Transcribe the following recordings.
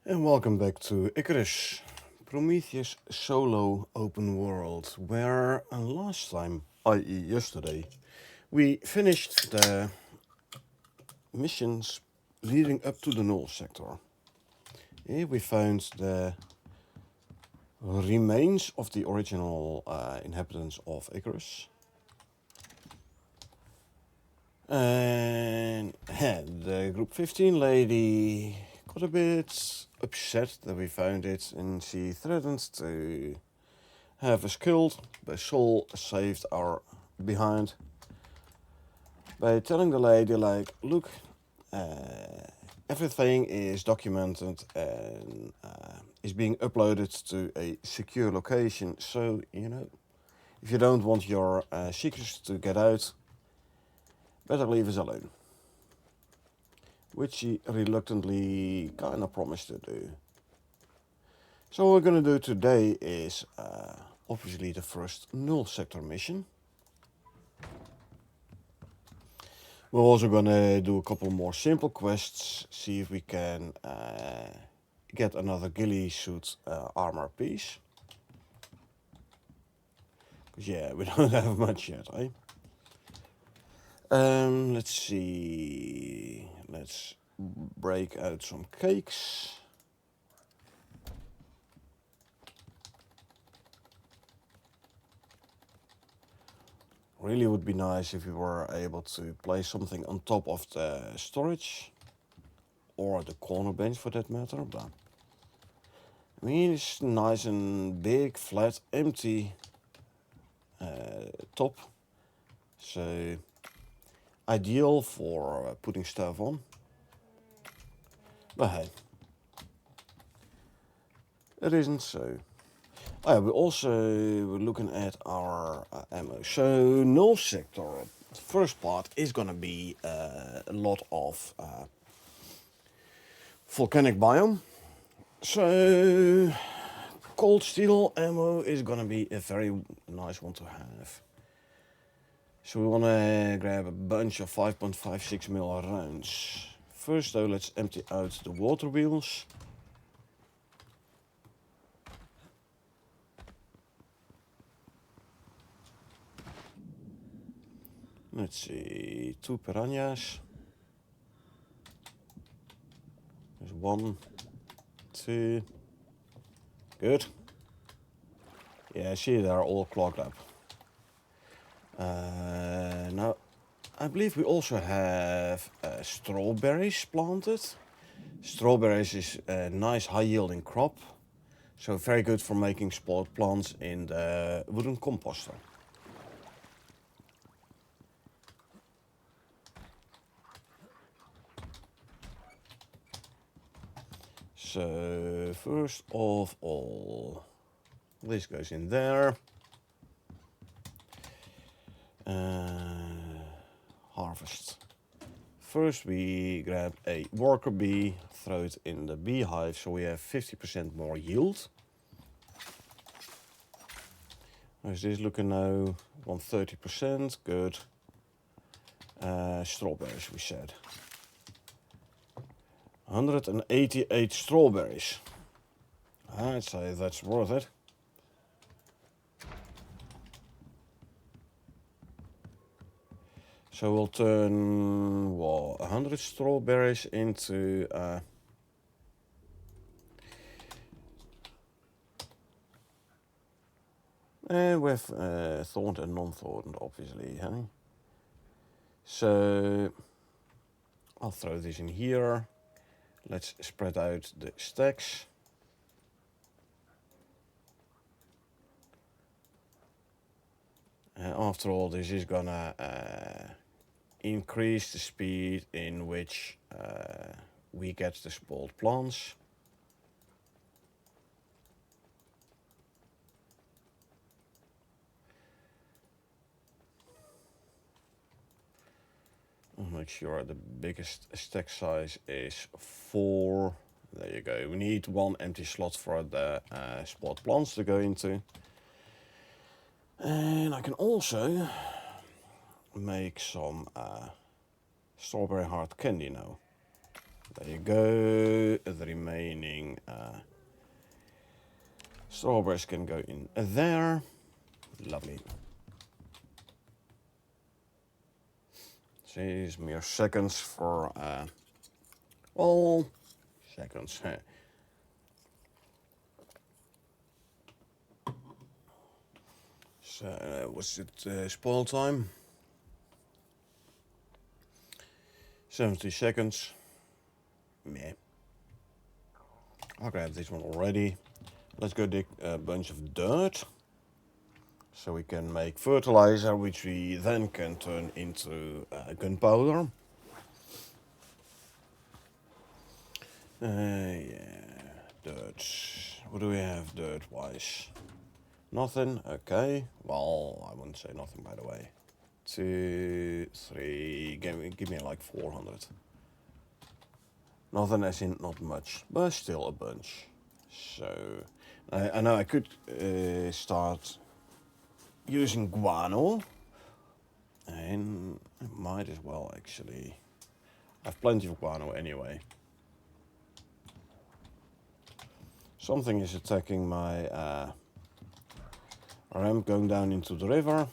And welcome back to Icarus, Prometheus solo open world, where last time, i.e. yesterday, we finished the missions leading up to the null sector. Here we found the remains of the original inhabitants of Icarus. And the group 15 lady got a bit upset that we found it, and she threatened to have us killed, but Sol saved our behind by telling the lady, like, look, everything is documented and is being uploaded to a secure location, so, if you don't want your secrets to get out, better leave us alone. Which she reluctantly kind of promised to do. So what we're going to do today is obviously the first null sector mission. We're also going to do a couple more simple quests, see if we can get another ghillie suit armor piece. Because yeah, we don't have much yet, eh? Let's see. Let's break out some cakes. Really would be nice if we were able to place something on top of the storage. Or the corner bench for that matter, but I mean, it's nice and big, flat, empty top. So ideal for putting stuff on. But hey, it isn't so. Oh yeah, we also were looking at our ammo. So null sector, the first part is gonna be a lot of volcanic biome. So cold steel ammo is gonna be a very nice one to have. So we wanna grab a bunch of 5.56mm rounds. First though, let's empty out the water wheels. Let's see, 2 piranhas. There's 1, 2. Good. Yeah, see, they're all clogged up. Now, I believe we also have strawberries planted. Strawberries is a nice high-yielding crop, so very good for making sport plants in the wooden composter. So first of all, this goes in there. Harvest. First we grab a worker bee, throw it in the beehive so we have 50% more yield. How's this looking now? 130%, good. Strawberries, we said. 188 strawberries. I'd say that's worth it. So we'll turn, 100 strawberries into with thorned and non-thorned, obviously, honey. So I'll throw this in here. Let's spread out the stacks. After all, this is gonna increase the speed in which we get the spoiled plants. I'll make sure the biggest stack size is 4. There you go. We need 1 empty slot for the spoiled plants to go into. And I can also make some strawberry hard candy now. There you go. The remaining strawberries can go in there. Lovely. 6 mere seconds for all seconds. So was it spoil time? 70 seconds. Meh. I'll grab this one already. Let's go dig a bunch of dirt. So we can make fertilizer, which we then can turn into gunpowder. Yeah, dirt. What do we have dirt-wise? Nothing? Okay. Well, I wouldn't say nothing, by the way. 2, 3, give me like 400. Nothing as in not much, but still a bunch. So, I know I could start using guano. And I might as well actually. I have plenty of guano anyway. Something is attacking my ramp going down into the river.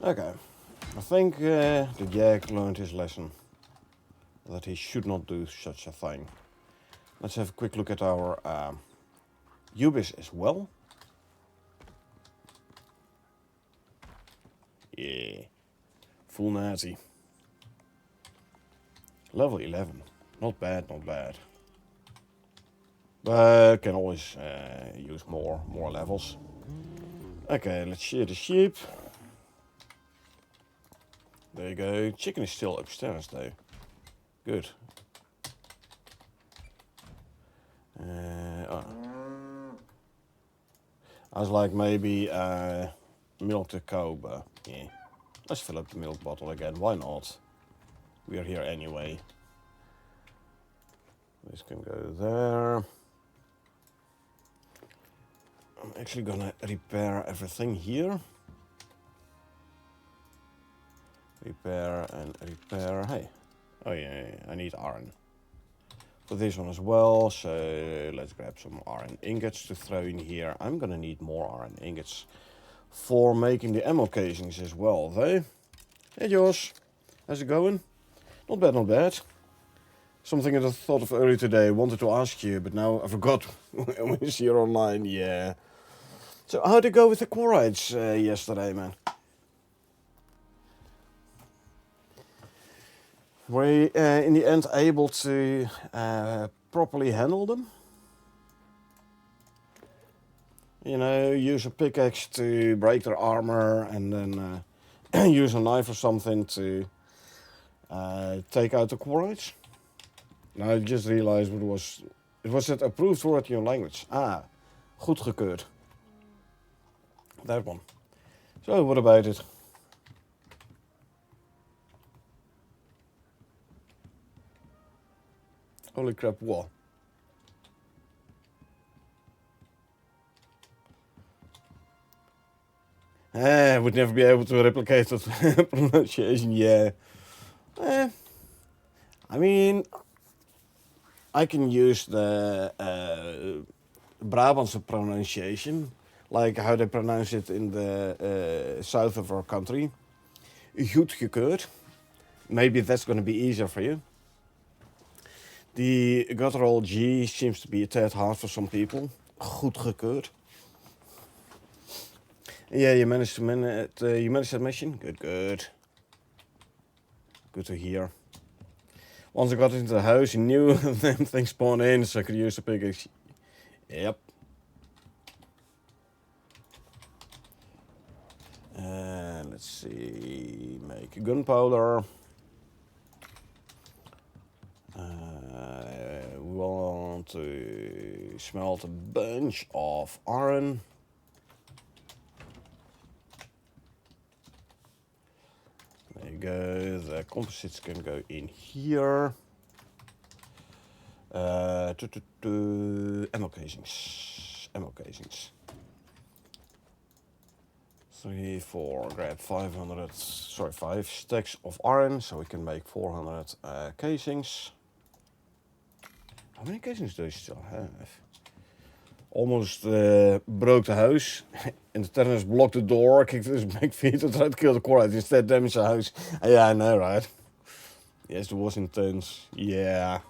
Okay, I think the Jack learned his lesson. That he should not do such a thing. Let's have a quick look at our Ubis as well. Yeah, full natty. Level 11. Not bad, not bad. But can always use more levels. Okay, let's shear the sheep. There you go. Chicken is still upstairs though. Good. Oh. I was like maybe milk the cow, but yeah. Let's fill up the milk bottle again. Why not? We are here anyway. This can go there. I'm actually gonna repair everything here. Repair and repair. Hey. Oh yeah, I need iron. For this one as well, so let's grab some iron ingots to throw in here. I'm gonna need more iron ingots for making the ammo casings as well, though. Hey Josh, how's it going? Not bad, not bad. Something that I thought of earlier today, wanted to ask you, but now I forgot when we see you online, yeah. So how'd it go with the quarrites yesterday, man? Were you in the end able to properly handle them? You know, use a pickaxe to break their armor and then use a knife or something to take out the quarrites? Now I just realized what it was it approved word in your language. Ah, goedgekeurd. That one. So what about it? Holy crap, what? I would never be able to replicate that pronunciation, yeah. I mean, I can use the Brabantse pronunciation, like how they pronounce it in the south of our country. Goedgekeurd. Maybe that's going to be easier for you. The guttural G seems to be a tad hard for some people. Goedgekeurd. Yeah, you managed that mission? Good, good. Good to hear. Once I got into the house, you knew them things spawn in, so I could use the pickaxe. Yep. Let's see, make gunpowder. We want to smelt a bunch of iron. There you go, the composites can go in here. Ammo casings. ammo casings. 3, 4, grab 500, sorry, 5 stacks of iron, so we can make 400 casings. How many casings do you still have? Almost broke the house, and the terrorists blocked the door, kicked his back feet and tried to kill the Korite, instead damaged the house. Yeah, I know, right? Yes, it was intense. Yeah.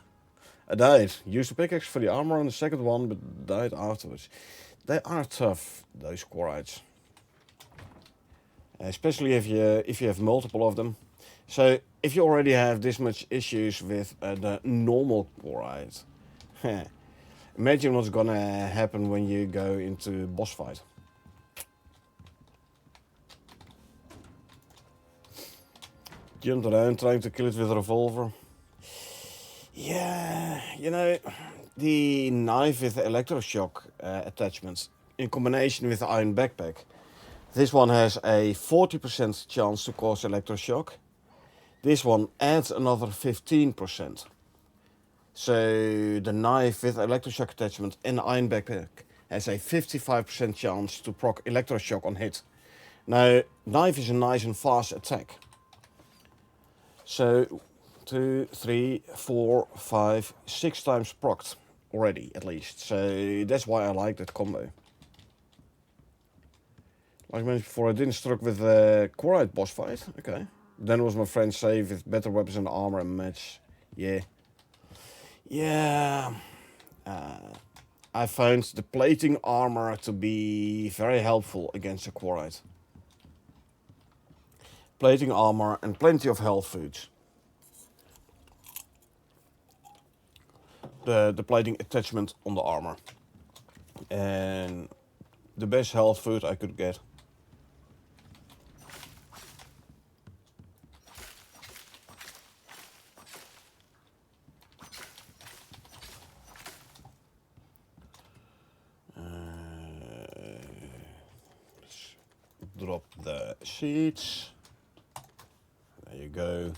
I died. Used the pickaxe for the armor on the second one, but died afterwards. They are tough, those Korites. Especially if you have multiple of them. So if you already have this much issues with the normal Korite, imagine what's gonna happen when you go into boss fight. Jumped around trying to kill it with a revolver. Yeah, you know, the knife with the electroshock attachments in combination with the iron backpack. This one has a 40% chance to cause electroshock. This one adds another 15%. So the knife with electroshock attachment and the iron backpack has a 55% chance to proc electroshock on hit. Now, knife is a nice and fast attack. So 2, 3, 4, 5, 6 times procced already at least. So that's why I like that combo. Like I mentioned before, I didn't struck with the Korite boss fight. Okay. Then was my friend save with better weapons and armor and match. Yeah. Yeah. I found the plating armor to be very helpful against the Korite. Plating armor and plenty of health foods. The plating attachment on the armor. And the best health food I could get. Let's drop the seeds. There you go.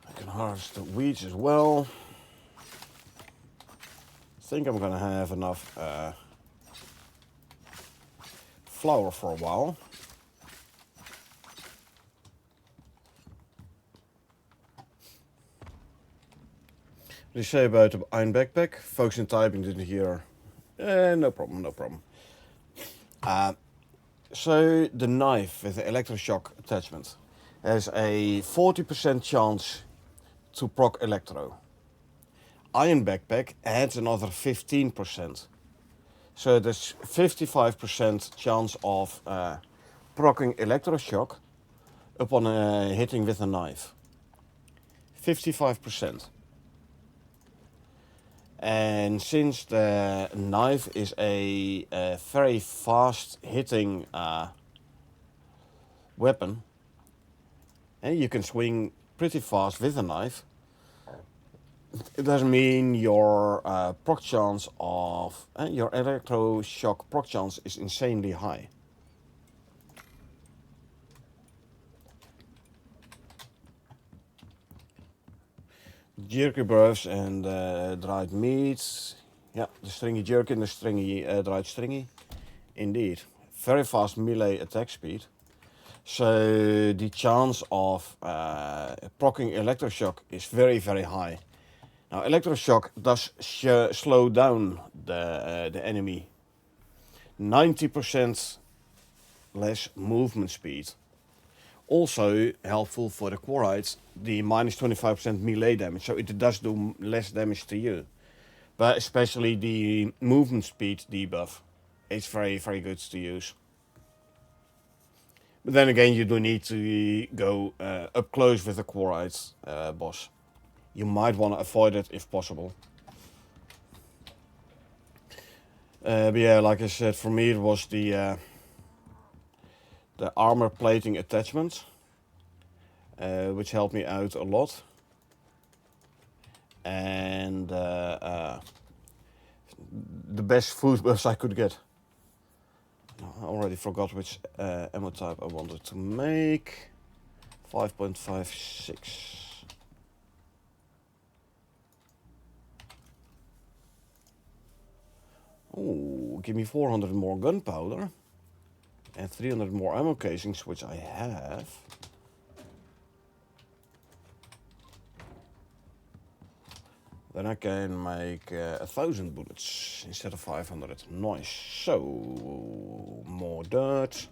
I can harvest the weeds as well. I think I'm gonna have enough flour for a while. What do you say about the iron backpack? Folks in typing didn't hear. No problem, no problem. So the knife with the electroshock attachment has a 40% chance to proc electro. Iron backpack adds another 15%. So there's 55% chance of proccing electroshock upon hitting with a knife. 55%. And since the knife is a very fast hitting weapon, and you can swing pretty fast with a knife, it doesn't mean your proc chance of your electroshock proc chance is insanely high. Jerky bursts and dried meats. Yeah, the stringy jerky and the stringy dried stringy. Indeed, very fast melee attack speed. So the chance of proccing electroshock is very, very high. Now electroshock does slow down the enemy. 90% less movement speed. Also helpful for the Korites, the minus 25% melee damage, so it does do less damage to you. But especially the movement speed debuff is very, very good to use. But then again, you do need to go up close with the Korite boss. You might want to avoid it if possible. But yeah, like I said, for me it was the armor plating attachment, which helped me out a lot. And the best food buffs I could get. I already forgot which ammo type I wanted to make. 5.56. Oh, give me 400 more gunpowder. And 300 more ammo casings, which I have. Then I can make 1,000 bullets instead of 500. Nice. So, more dirt.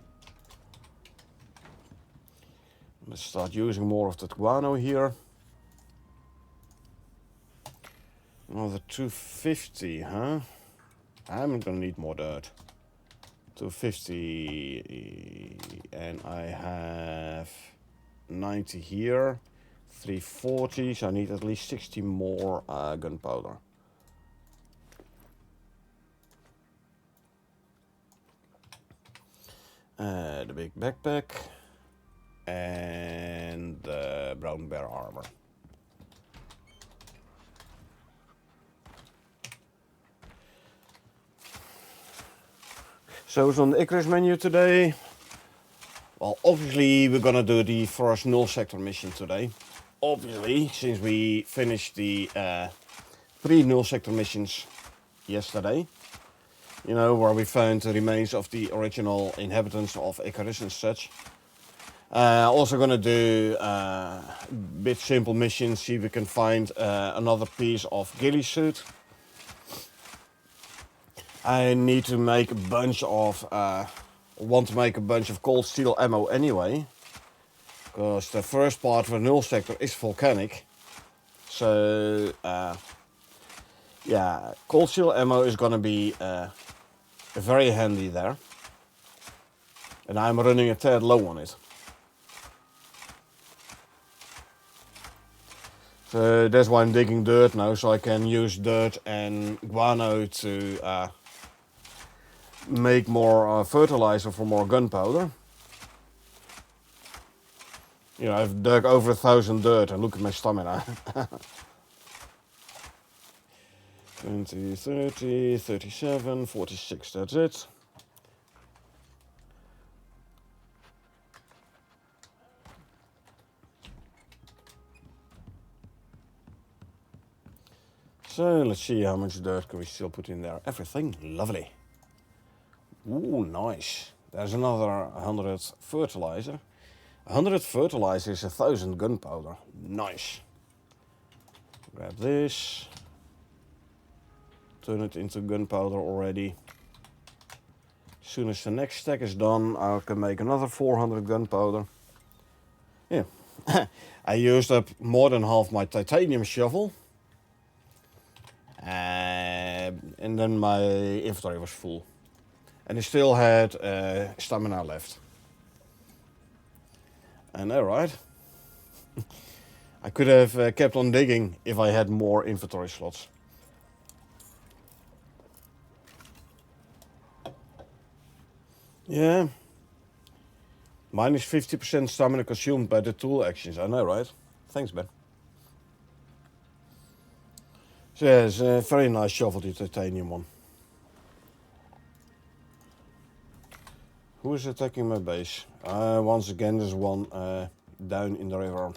Let's start using more of that guano here. Another 250, huh? I'm gonna need more dirt. 250, and I have 90 here. 340, so I need at least 60 more gunpowder. The big backpack and the brown bear armor. So it's on the Icarus menu today. Well, obviously we're gonna do the first null sector mission today. Obviously, since we finished the 3 null sector missions yesterday. You know, where we found the remains of the original inhabitants of Icarus and such. Also gonna do bit simple missions, see if we can find another piece of ghillie suit. I need to make a bunch of, want to make a bunch of cold steel ammo anyway. Because the first part of the null sector is volcanic. So, yeah, cold steel ammo is gonna be very handy there. And I'm running a tad low on it. So that's why I'm digging dirt now, so I can use dirt and guano to make more fertilizer for more gunpowder. You know, I've dug over 1,000 dirt and look at my stamina. 20, 30, 37, 46, that's it. So let's see how much dirt can we still put in there. Everything, lovely. Ooh, nice. There's another 100 fertilizer. 100 fertilizer is 1,000 gunpowder. Nice. Grab this. Turn it into gunpowder already. As soon as the next stack is done, I can make another 400 gunpowder. Yeah. I used up more than half my titanium shovel. And then my inventory was full. And I still had stamina left. I know, right? I could have kept on digging if I had more inventory slots. Yeah. Mine is 50% stamina consumed by the tool actions. I know, right? Thanks, Ben. So yeah, it's a very nice shovel, the titanium one. Who is attacking my base? Once again, there's one down in the river.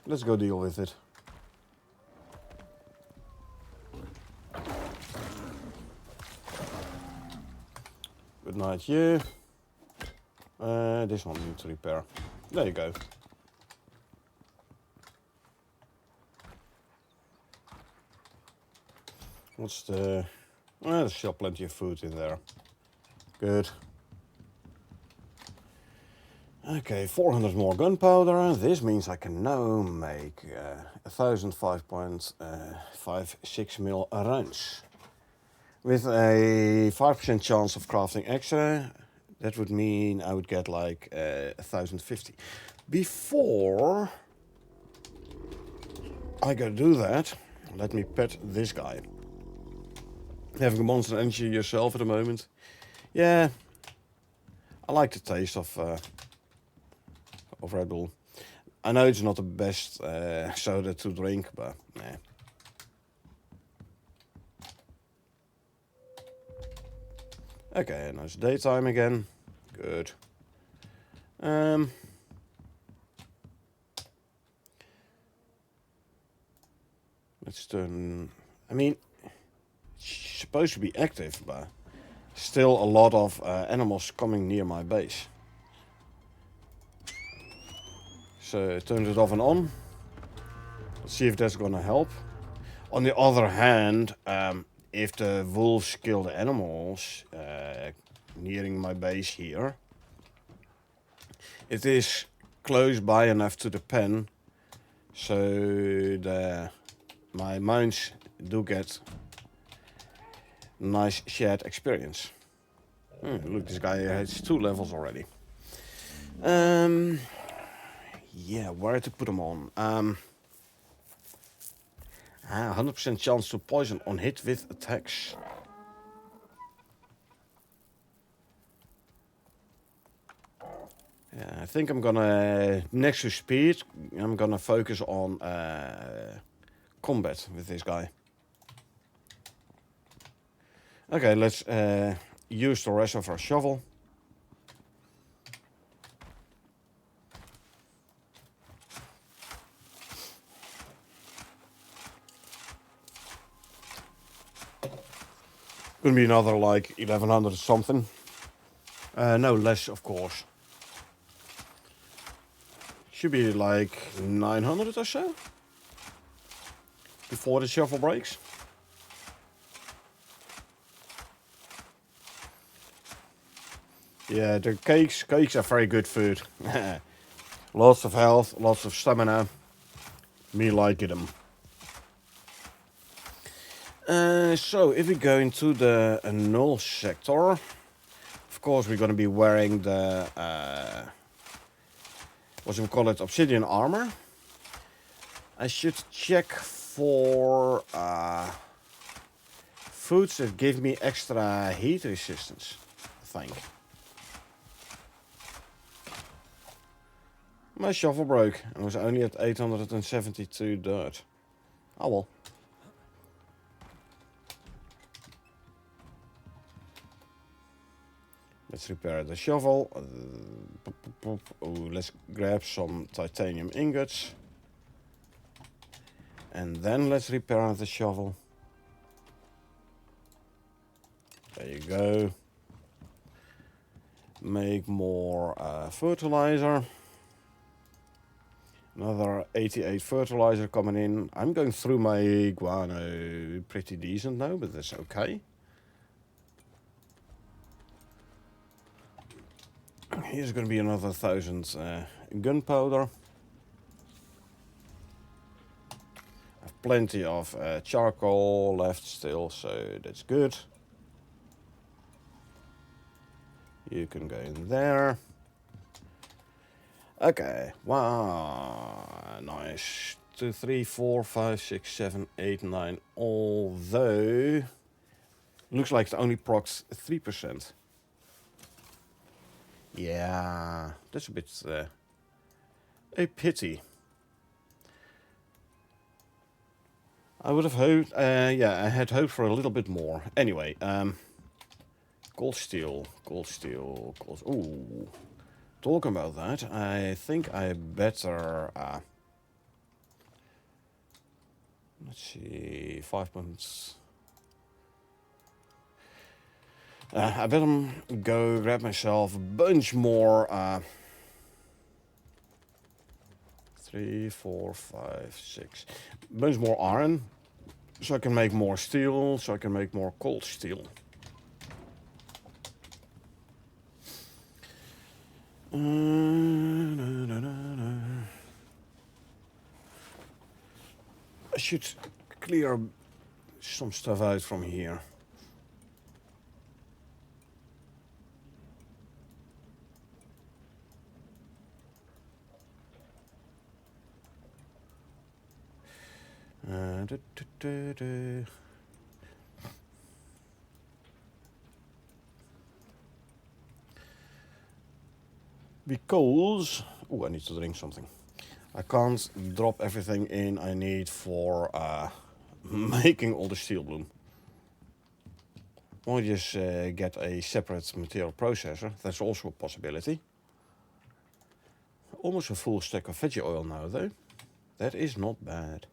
Let's go deal with it. Good night, you. This one needs to repair. There you go. What's the... there's still plenty of food in there. Good. Okay, 400 more gunpowder. This means I can now make 1,005.56 mil rounds. With a 5% chance of crafting extra, that would mean I would get like 1,050. Before I go do that, let me pet this guy. Having a monster energy yourself at the moment. Yeah, I like the taste of Red Bull. I know it's not the best soda to drink, but nah. Okay, now it's daytime again. Good. Let's turn I mean, it's supposed to be active, but still a lot of animals coming near my base. So turn it off and on. Let's see if that's gonna help. On the other hand, if the wolves kill the animals nearing my base here, it is close by enough to the pen, so my mounts do get nice shared experience. Look, this guy has 2 levels already. Yeah, where to put them on? 100% chance to poison on hit with attacks. Yeah, I think I'm gonna, next to speed, I'm gonna focus on combat with this guy. Okay, let's use the rest of our shovel. Gonna be another like 1100 something. No, less of course. Should be like 900 or so. Before the shovel breaks. Yeah, the cakes are very good food. Lots of health, lots of stamina. Me liking them. So if we go into the null sector, of course we're going to be wearing the what do we call it, obsidian armor. I should check for foods that give me extra heat resistance, I think. My shovel broke and was only at 872 dirt. Oh well. Let's repair the shovel. Let's grab some titanium ingots. And then let's repair the shovel. There you go. Make more fertilizer. Another 88 fertilizer coming in. I'm going through my guano pretty decent now, but that's okay. Here's going to be another 1000 gunpowder. I have plenty of charcoal left still, so that's good. You can go in there. Okay, wow, nice. 2, 3, 4, 5, 6, 7, 8, 9. Although, looks like it only procs 3%. Yeah, that's a bit a pity. I would have hoped, yeah, I had hoped for a little bit more. Anyway, gold steel. Ooh, talking about that, I think I better, let's see, 5 points. I better go grab myself a bunch more, 3, 4, 5, 6, a bunch more iron, so I can make more steel, so I can make more cold steel. I should clear some stuff out from here. Because, oh, I need to drink something. I can't drop everything in I need for making all the steel bloom. Or just get a separate material processor. That's also a possibility. Almost a full stack of veggie oil now, though. That is not bad.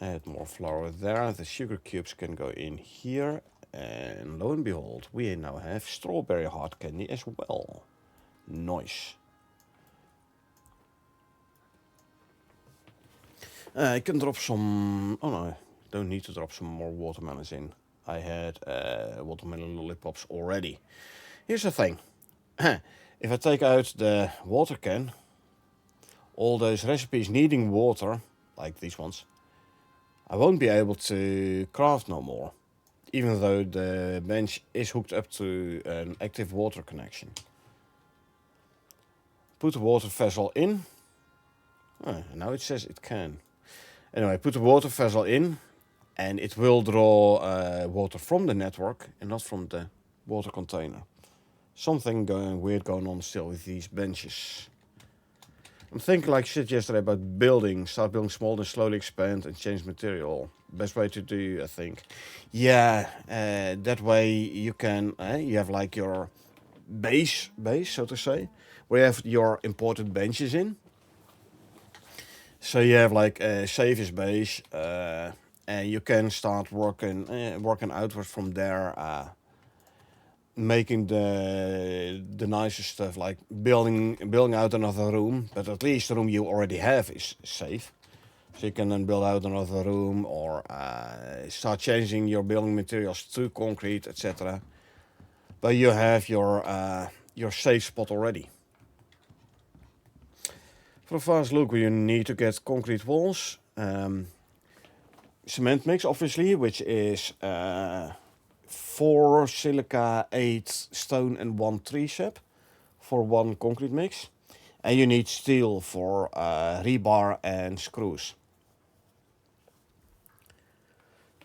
Add more flour there. The sugar cubes can go in here. And lo and behold, we now have strawberry hard candy as well. Nice. I can drop some... Oh no, don't need to drop some more watermelons in. I had watermelon lollipops already. Here's the thing. If I take out the water can, all those recipes needing water, like these ones, I won't be able to craft no more. Even though the bench is hooked up to an active water connection. Put the water vessel in. Oh, now it says it can. Anyway, put the water vessel in and it will draw water from the network and not from the water container. Something weird going on still with these benches. I'm thinking, like I said yesterday, about start building small and slowly expand and change material. Best way to do, I think. Yeah, that way you can, you have like your base, so to say, where you have your imported benches in. So you have like a safest base, and you can start working outward from there, making the nicest stuff, like building out another room. But at least the room you already have is safe. So you can then build out another room or start changing your building materials to concrete, etc. But you have your safe spot already. For a fast look, you need to get concrete walls, cement mix obviously, which is 4 silica, 8 stone and 1 tree sap for 1 concrete mix. And you need steel for rebar and screws.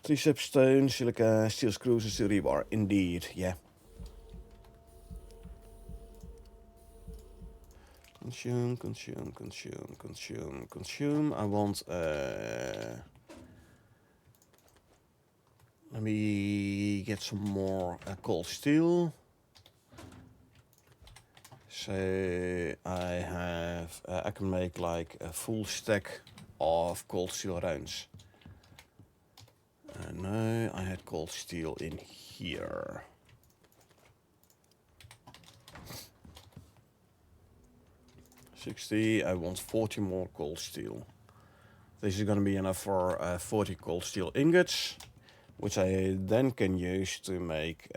3 sap, stone, silica, steel screws and steel rebar. Indeed, yeah. Consume. I want... let me get some more cold steel. So I can make like a full stack of cold steel rounds. No, I had cold steel in here. $60, I want 40 more cold steel. This is gonna be enough for 40 cold steel ingots, which I then can use to make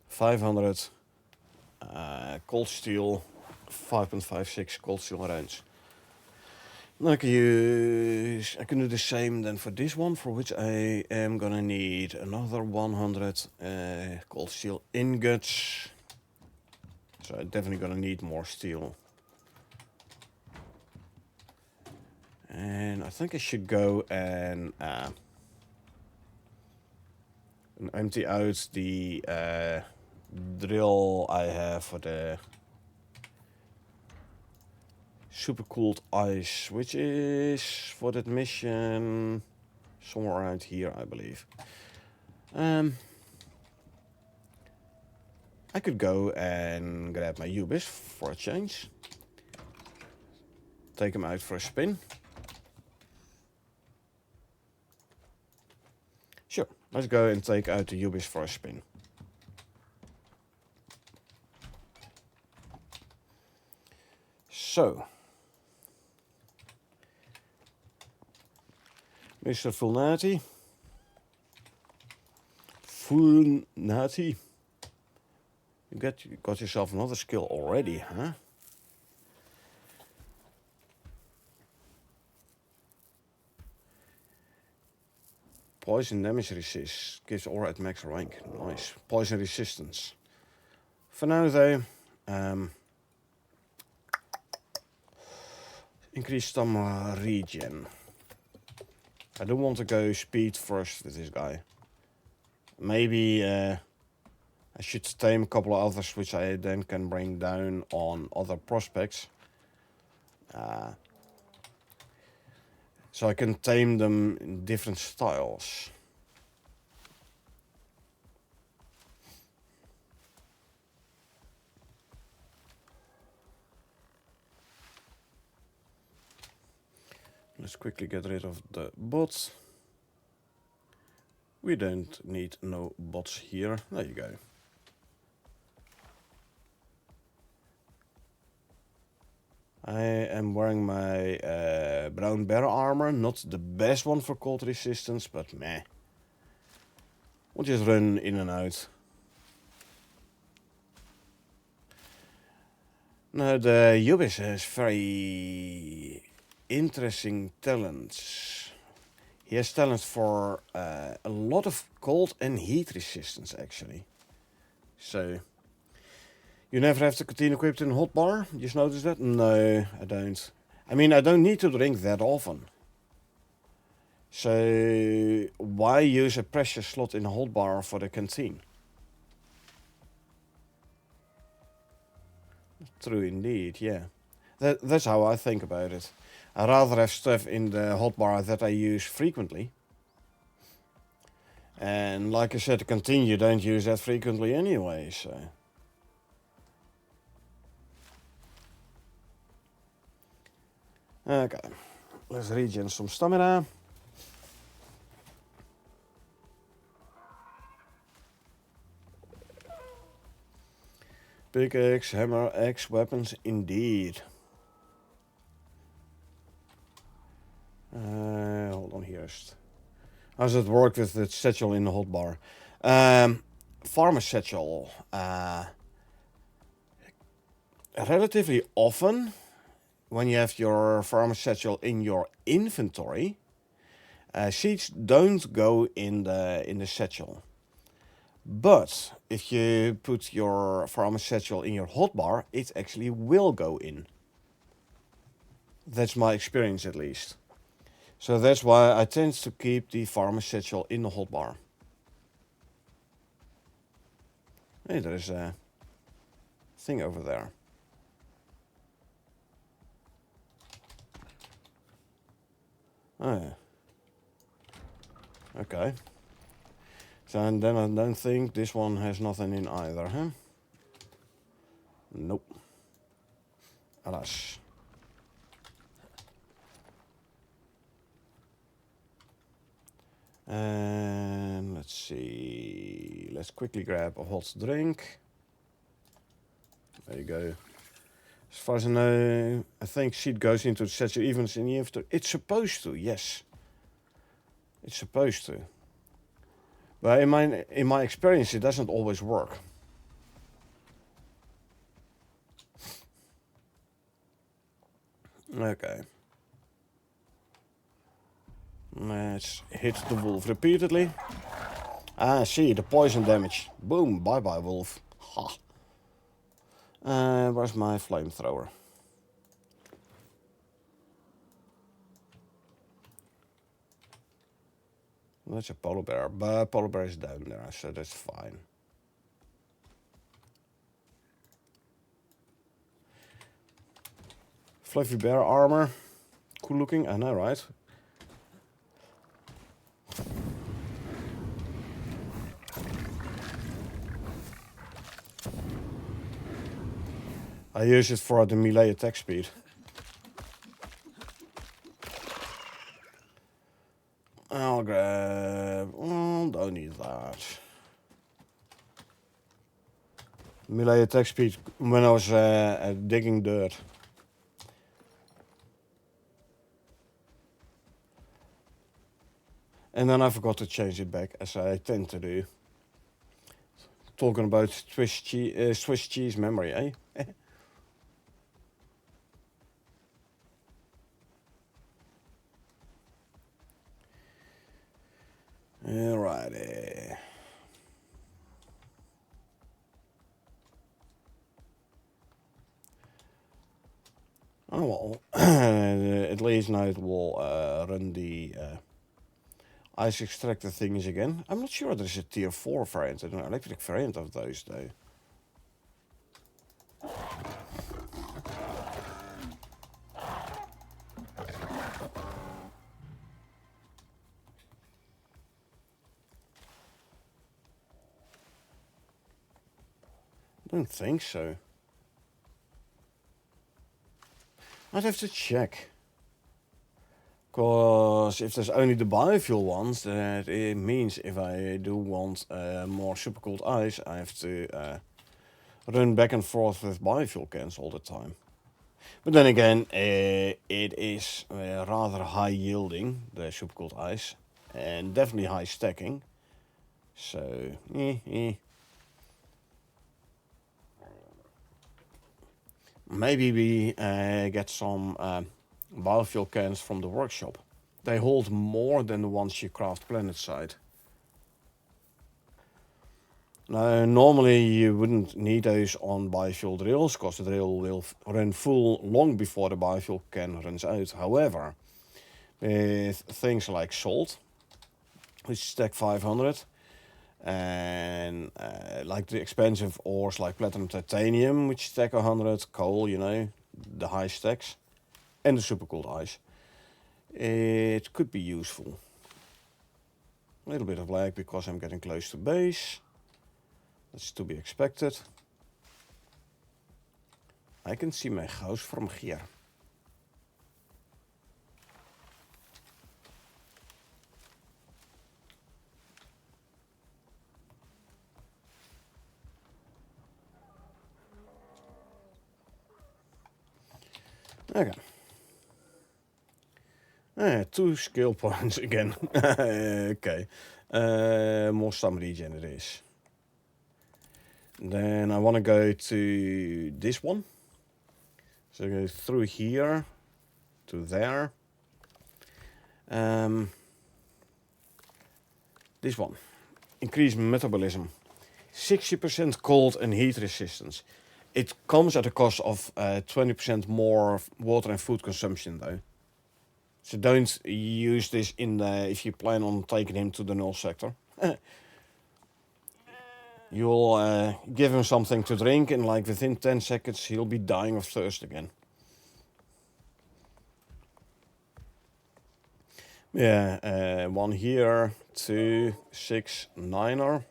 500 cold steel 5.56 cold steel rounds. I can do the same then for this one, for which I am gonna need another 100 cold steel ingots. So I'm definitely gonna need more steel. And I think I should go and empty out the drill I have for the super cooled ice, which is for that mission somewhere around here, I believe. I could go and grab my Ubis for a change. Take them out for a spin. Sure, let's go and take out the Ubis for a spin. So, Mr. Fulnati, you got yourself another skill already, huh? Poison damage resist gives aura at max rank. Nice. Poison resistance. For now though, increase stamina regen. I don't want to go speed first with this guy. Maybe I should tame a couple of others, which I then can bring down on other prospects. So I can tame them in different styles. Let's quickly get rid of the bots. We don't need no bots here. There you go. I am wearing my brown bear armor. Not the best one for cold resistance, but meh. We'll just run in and out. Now the Yubis has very interesting talents. He has talents for a lot of cold and heat resistance actually. So you never have to continue equipped in a hotbar? Just notice that? No, I don't. I mean, I don't need to drink that often. So why use a pressure slot in a hotbar for the canteen? True indeed, yeah. That's how I think about it. I rather have stuff in the hotbar that I use frequently. And like I said, the canteen you don't use that frequently anyway, so. Okay, let's regen some stamina. Pickaxe, hammer, axe, weapons, indeed. Hold on here. How does it work with the satchel in the hotbar? Farmer satchel. Relatively often, when you have your farmer satchel in your inventory, seeds don't go in the satchel. But if you put your farmer satchel in your hotbar, it actually will go in. That's my experience at least. So that's why I tend to keep the farmer satchel in the hotbar. Hey, there's a thing over there. Oh yeah. Okay. So and then I don't think this one has nothing in either, huh? Nope. Alas. And let's see. Let's quickly grab a hot drink. There you go. As far as I know, I think seed goes into the satchel even in the inventory. It's supposed to, yes. It's supposed to. But in my experience, it doesn't always work. Okay. Let's hit the wolf repeatedly. Ah, see, the poison damage. Boom, bye-bye, wolf. Ha. Where's my flamethrower? That's a polar bear, but polar bear is down there, so that's fine. Fluffy bear armor. Cool looking, I know, right? I use it for the melee attack speed. I'll grab... don't need that. Melee attack speed when I was digging dirt. And then I forgot to change it back, as I tend to do. Talking about Swiss cheese memory, eh? Alrighty. Oh well, at least now it will run the ice extractor things again. I'm not sure there's a tier 4 variant and an electric variant of those though. Don't think so. I'd have to check. Because if there's only the biofuel ones, that it means if I do want more supercooled ice, I have to run back and forth with biofuel cans all the time. But then again, it is rather high yielding, the supercooled ice, and definitely high stacking. So, maybe we get some biofuel cans from the workshop. They hold more than the ones you craft planet side. Now, normally you wouldn't need those on biofuel drills, because the drill will run full long before the biofuel can runs out. However, with things like salt, which stack 500, and like the expensive ores like platinum titanium, which stack 100, coal, you know, the high stacks, and the supercooled ice, it could be useful. A little bit of lag because I'm getting close to base. That's to be expected. I can see my house from here. Okay. 2 skill points again. Okay. More sum regen it is. Then I want to go to this one. So go through here to there. This one. Increase metabolism. 60% cold and heat resistance. It comes at a cost of 20% more water and food consumption though. So don't use this in the, if you plan on taking him to the null sector. You'll give him something to drink and like within 10 seconds he'll be dying of thirst again. Yeah, 1 here, 2, 6, 9er.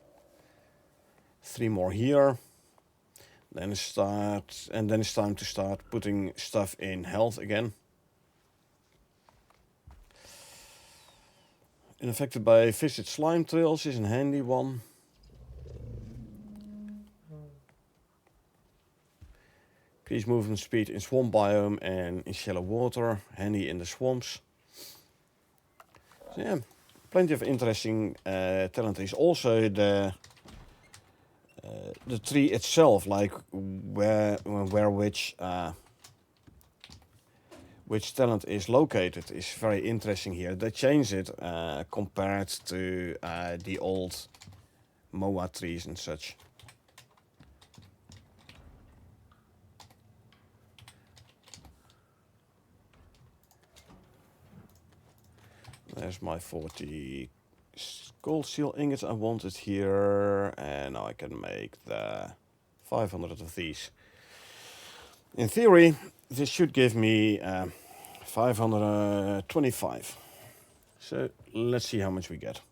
3 more here. Then it's time to start putting stuff in health again. Unaffected by visited slime trails is a handy one. Increase movement speed in swamp biome and in shallow water, handy in the swamps. So yeah, plenty of interesting talent. Is also the tree itself, like where which talent is located, is very interesting here. They changed it compared to the old MOA trees and such. There's my 40 gold seal ingots I wanted here, and now I can make the 500 of these. In theory, this should give me 525. So let's see how much we get.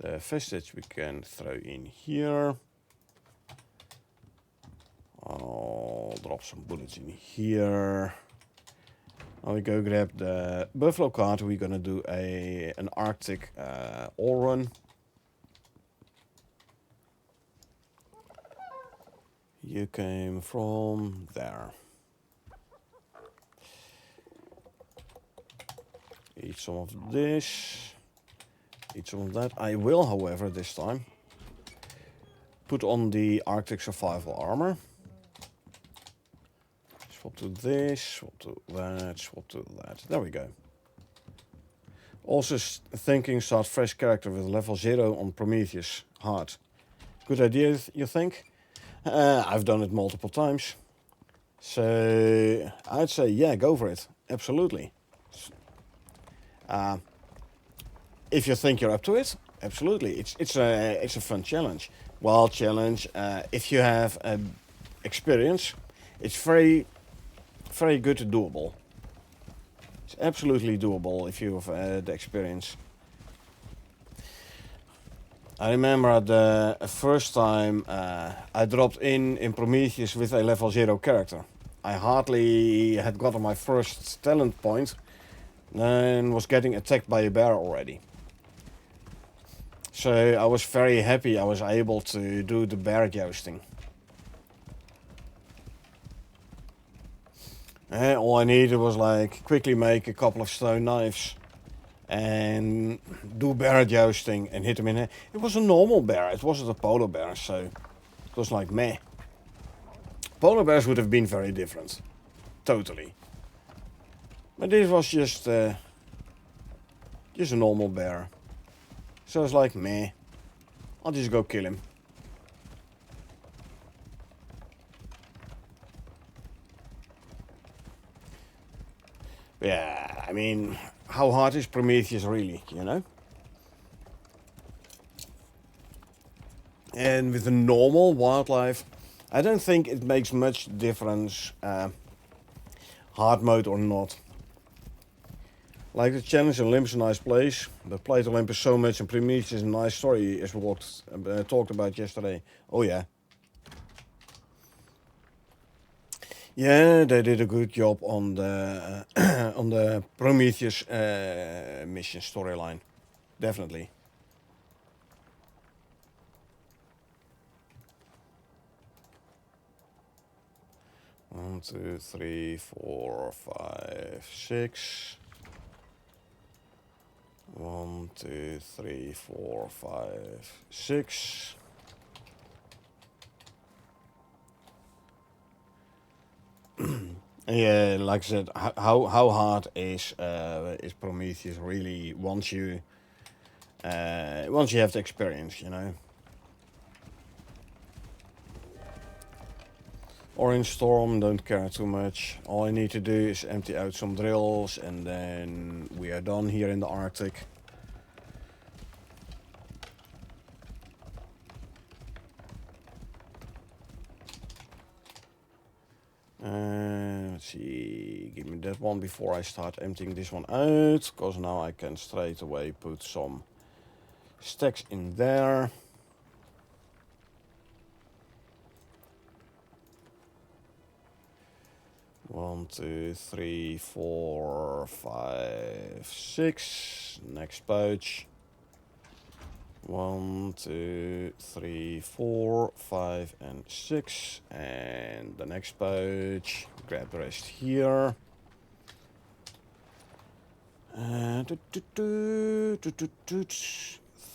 The vestige we can throw in here. I'll drop some bullets in here. Now we go grab the buffalo cart. We're gonna do an Arctic ore run. You came from there. Eat some of this. Eat some of that. I will, however, this time put on the Arctic survival armor. Swap to this, swap to that, swap to that. There we go. Also thinking start fresh character with level 0 on Prometheus hard. Good idea, you think? I've done it multiple times. So I'd say, yeah, go for it. Absolutely. If you think you're up to it, absolutely. It's a fun challenge. Wild challenge. If you have experience, it's very good and doable. It's absolutely doable if you have the experience. I remember the first time I dropped in Prometheus with a level 0 character. I hardly had gotten my first talent point, and was getting attacked by a bear already. So I was very happy I was able to do the bear jousting. All I needed was like quickly make a couple of stone knives and do bear jousting and hit him in the head. It was a normal bear, it wasn't a polar bear, so it was like meh. Polar bears would have been very different. Totally. But this was just a normal bear. So it's like meh. I'll just go kill him. Yeah, I mean, how hard is Prometheus really, you know? And with the normal wildlife, I don't think it makes much difference, hard mode or not. Like the challenge in Olympus is a nice place, but played Olympus so much and Prometheus is a nice story as we talked about yesterday. Oh yeah. Yeah, they did a good job on the on the Prometheus mission storyline, definitely. One, two, three, 4, 5, 6. 1, 2, 3, 4, 5, 6. Yeah, like I said, how hard is Prometheus really once you have the experience, you know? Orange Storm, don't care too much. All I need to do is empty out some drills and then we are done here in the Arctic. Let's see, give me that one before I start emptying this one out, because now I can straight away put some stacks in there. One, 2, 3, 4, 5, 6. Next pouch. 1, 2, 3, 4, 5, and 6. And the next pouch. Grab the rest here.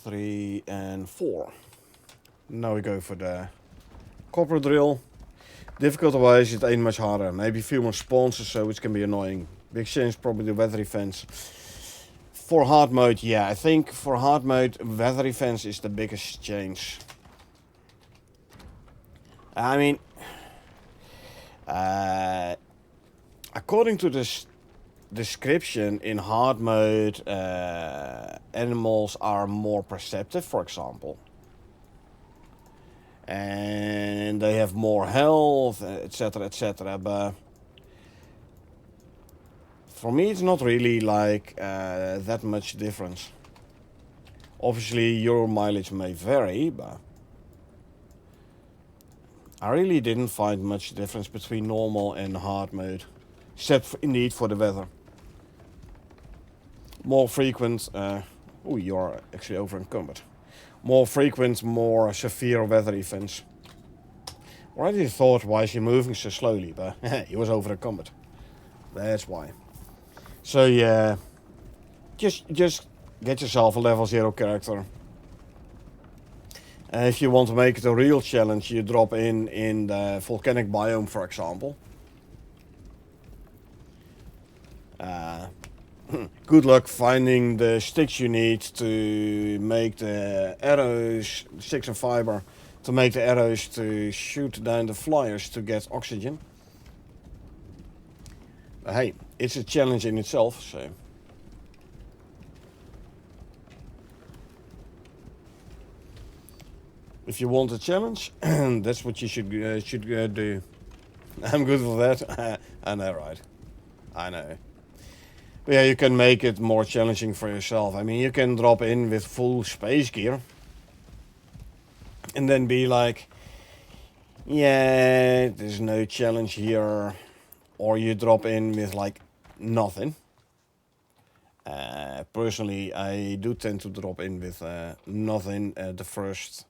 3 and 4. Now we go for the copper drill. Difficulty-wise, it ain't much harder. Maybe a few more spawns so which can be annoying. Big change probably the weather events. For hard mode, yeah, I think for hard mode, weather events is the biggest change. I mean, according to this description, in hard mode, animals are more perceptive, for example. And they have more health, etc, etc. But for me, it's not really like that much difference. Obviously, your mileage may vary, but I really didn't find much difference between normal and hard mode, except for, indeed for the weather. More frequent. Oh, you're actually over encumbered. More frequent, more severe weather events. Already thought, why is he moving so slowly? But he was over encumbered. That's why. So yeah, just get yourself a level 0 character. If you want to make it a real challenge, you drop in the volcanic biome, for example. Good luck finding the sticks you need to make the arrows, sticks and fiber, to make the arrows to shoot down the flyers to get oxygen. But hey, it's a challenge in itself, so. If you want a challenge, that's what you should do. I'm good for that. I know, right? I know. But yeah, you can make it more challenging for yourself. I mean, you can drop in with full space gear. And then be like, yeah, there's no challenge here. or you drop in with like nothing. Personally, I do tend to drop in with nothing the first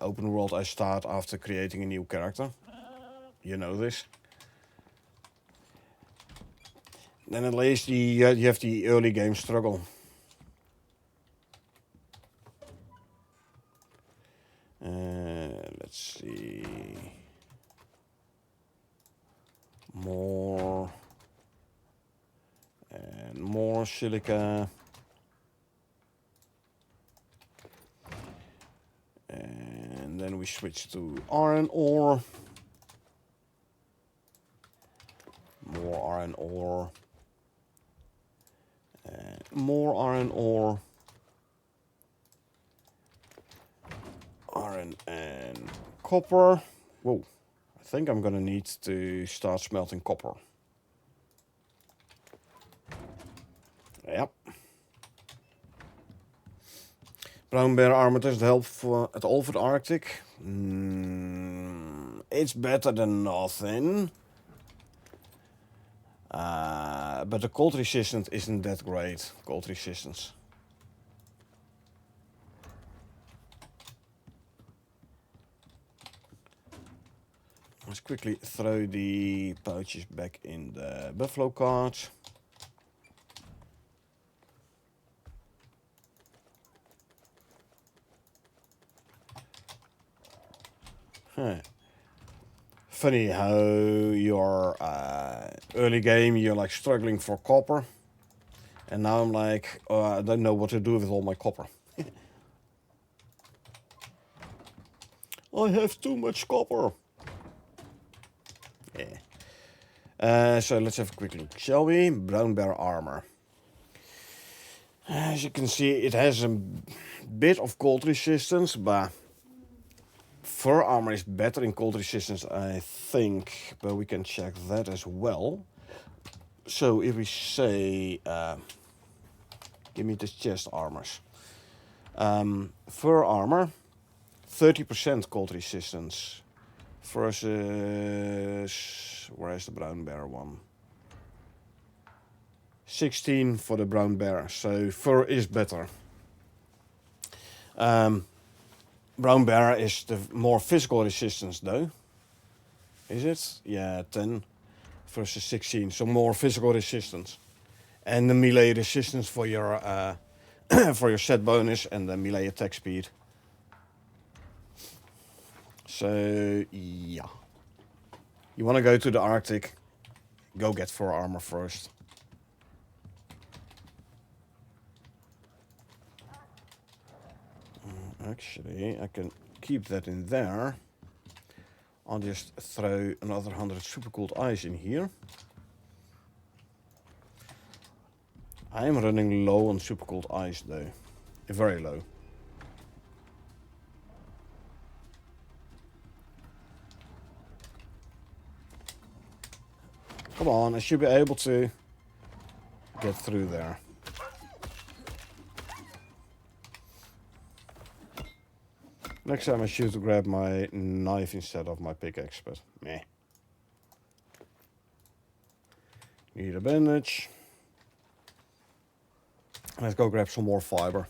open world I start after creating a new character. You know this. Then at least you have the early game struggle. Let's see. More. And more silica. And then we switch to iron ore. More iron ore. And more iron ore. Iron and copper. Whoa. I think I'm gonna need to start smelting copper. Yep. Brown bear armor doesn't help at all for the Arctic. It's better than nothing. But the cold resistance isn't that great. Cold resistance. Let's quickly throw the pouches back in the buffalo cart. Huh. Funny how your early game you're like struggling for copper, and now I'm like, I don't know what to do with all my copper. I have too much copper. Yeah. So let's have a quick look, shall we? Brown bear armor. As you can see, it has a bit of cold resistance, but fur armor is better in cold resistance, I think, but we can check that as well. So if we say, give me the chest armors. Fur armor, 30% cold resistance versus, where's the brown bear one? 16 for the brown bear, so fur is better. Brown bear is the more physical resistance though. Is it? Yeah, 10 versus 16, so more physical resistance. And the melee resistance for your for your set bonus and the melee attack speed. So yeah. You wanna go to the Arctic, go get fur armor first. Actually, I can keep that in there. I'll just throw another 100 supercooled ice in here. I am running low on supercooled ice though. Very low. Come on, I should be able to get through there. Next time I should grab my knife instead of my pickaxe, but meh. Need a bandage. Let's go grab some more fiber.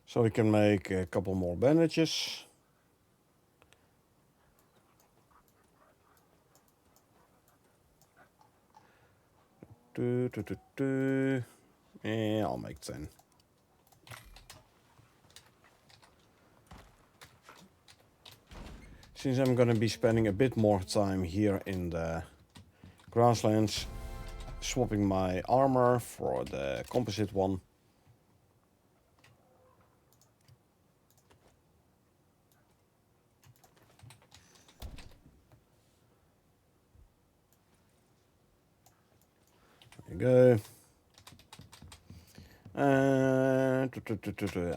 So we can make a couple more bandages. Yeah, I'll make 10. Since I'm gonna be spending a bit more time here in the grasslands, swapping my armor for the composite one. There you go.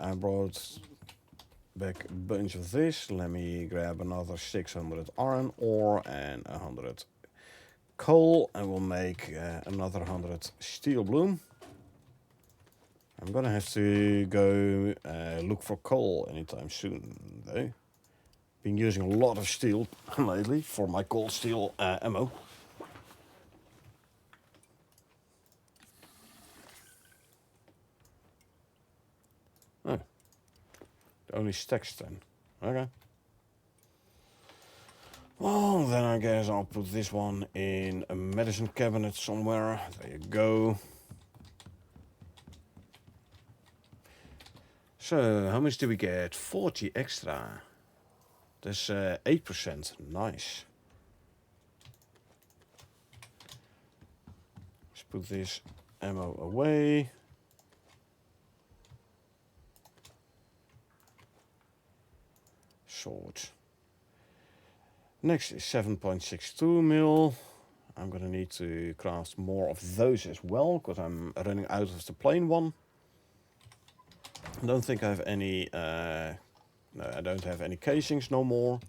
I brought back a bunch of this. Let me grab another 600 iron ore and 100 coal, and we'll make another 100 steel bloom. I'm gonna have to go look for coal anytime soon, though. Been using a lot of steel lately for my cold steel ammo. Oh, it only stacks then. Okay. Well, then I guess I'll put this one in a medicine cabinet somewhere. There you go. So, how much do we get? 40 extra. That's 8%. Nice. Let's put this ammo away. Sword. Next is 7.62 mil. I'm gonna need to craft more of those as well, because I'm running out of the plain one. I don't think I have any, no, I don't have any casings no more.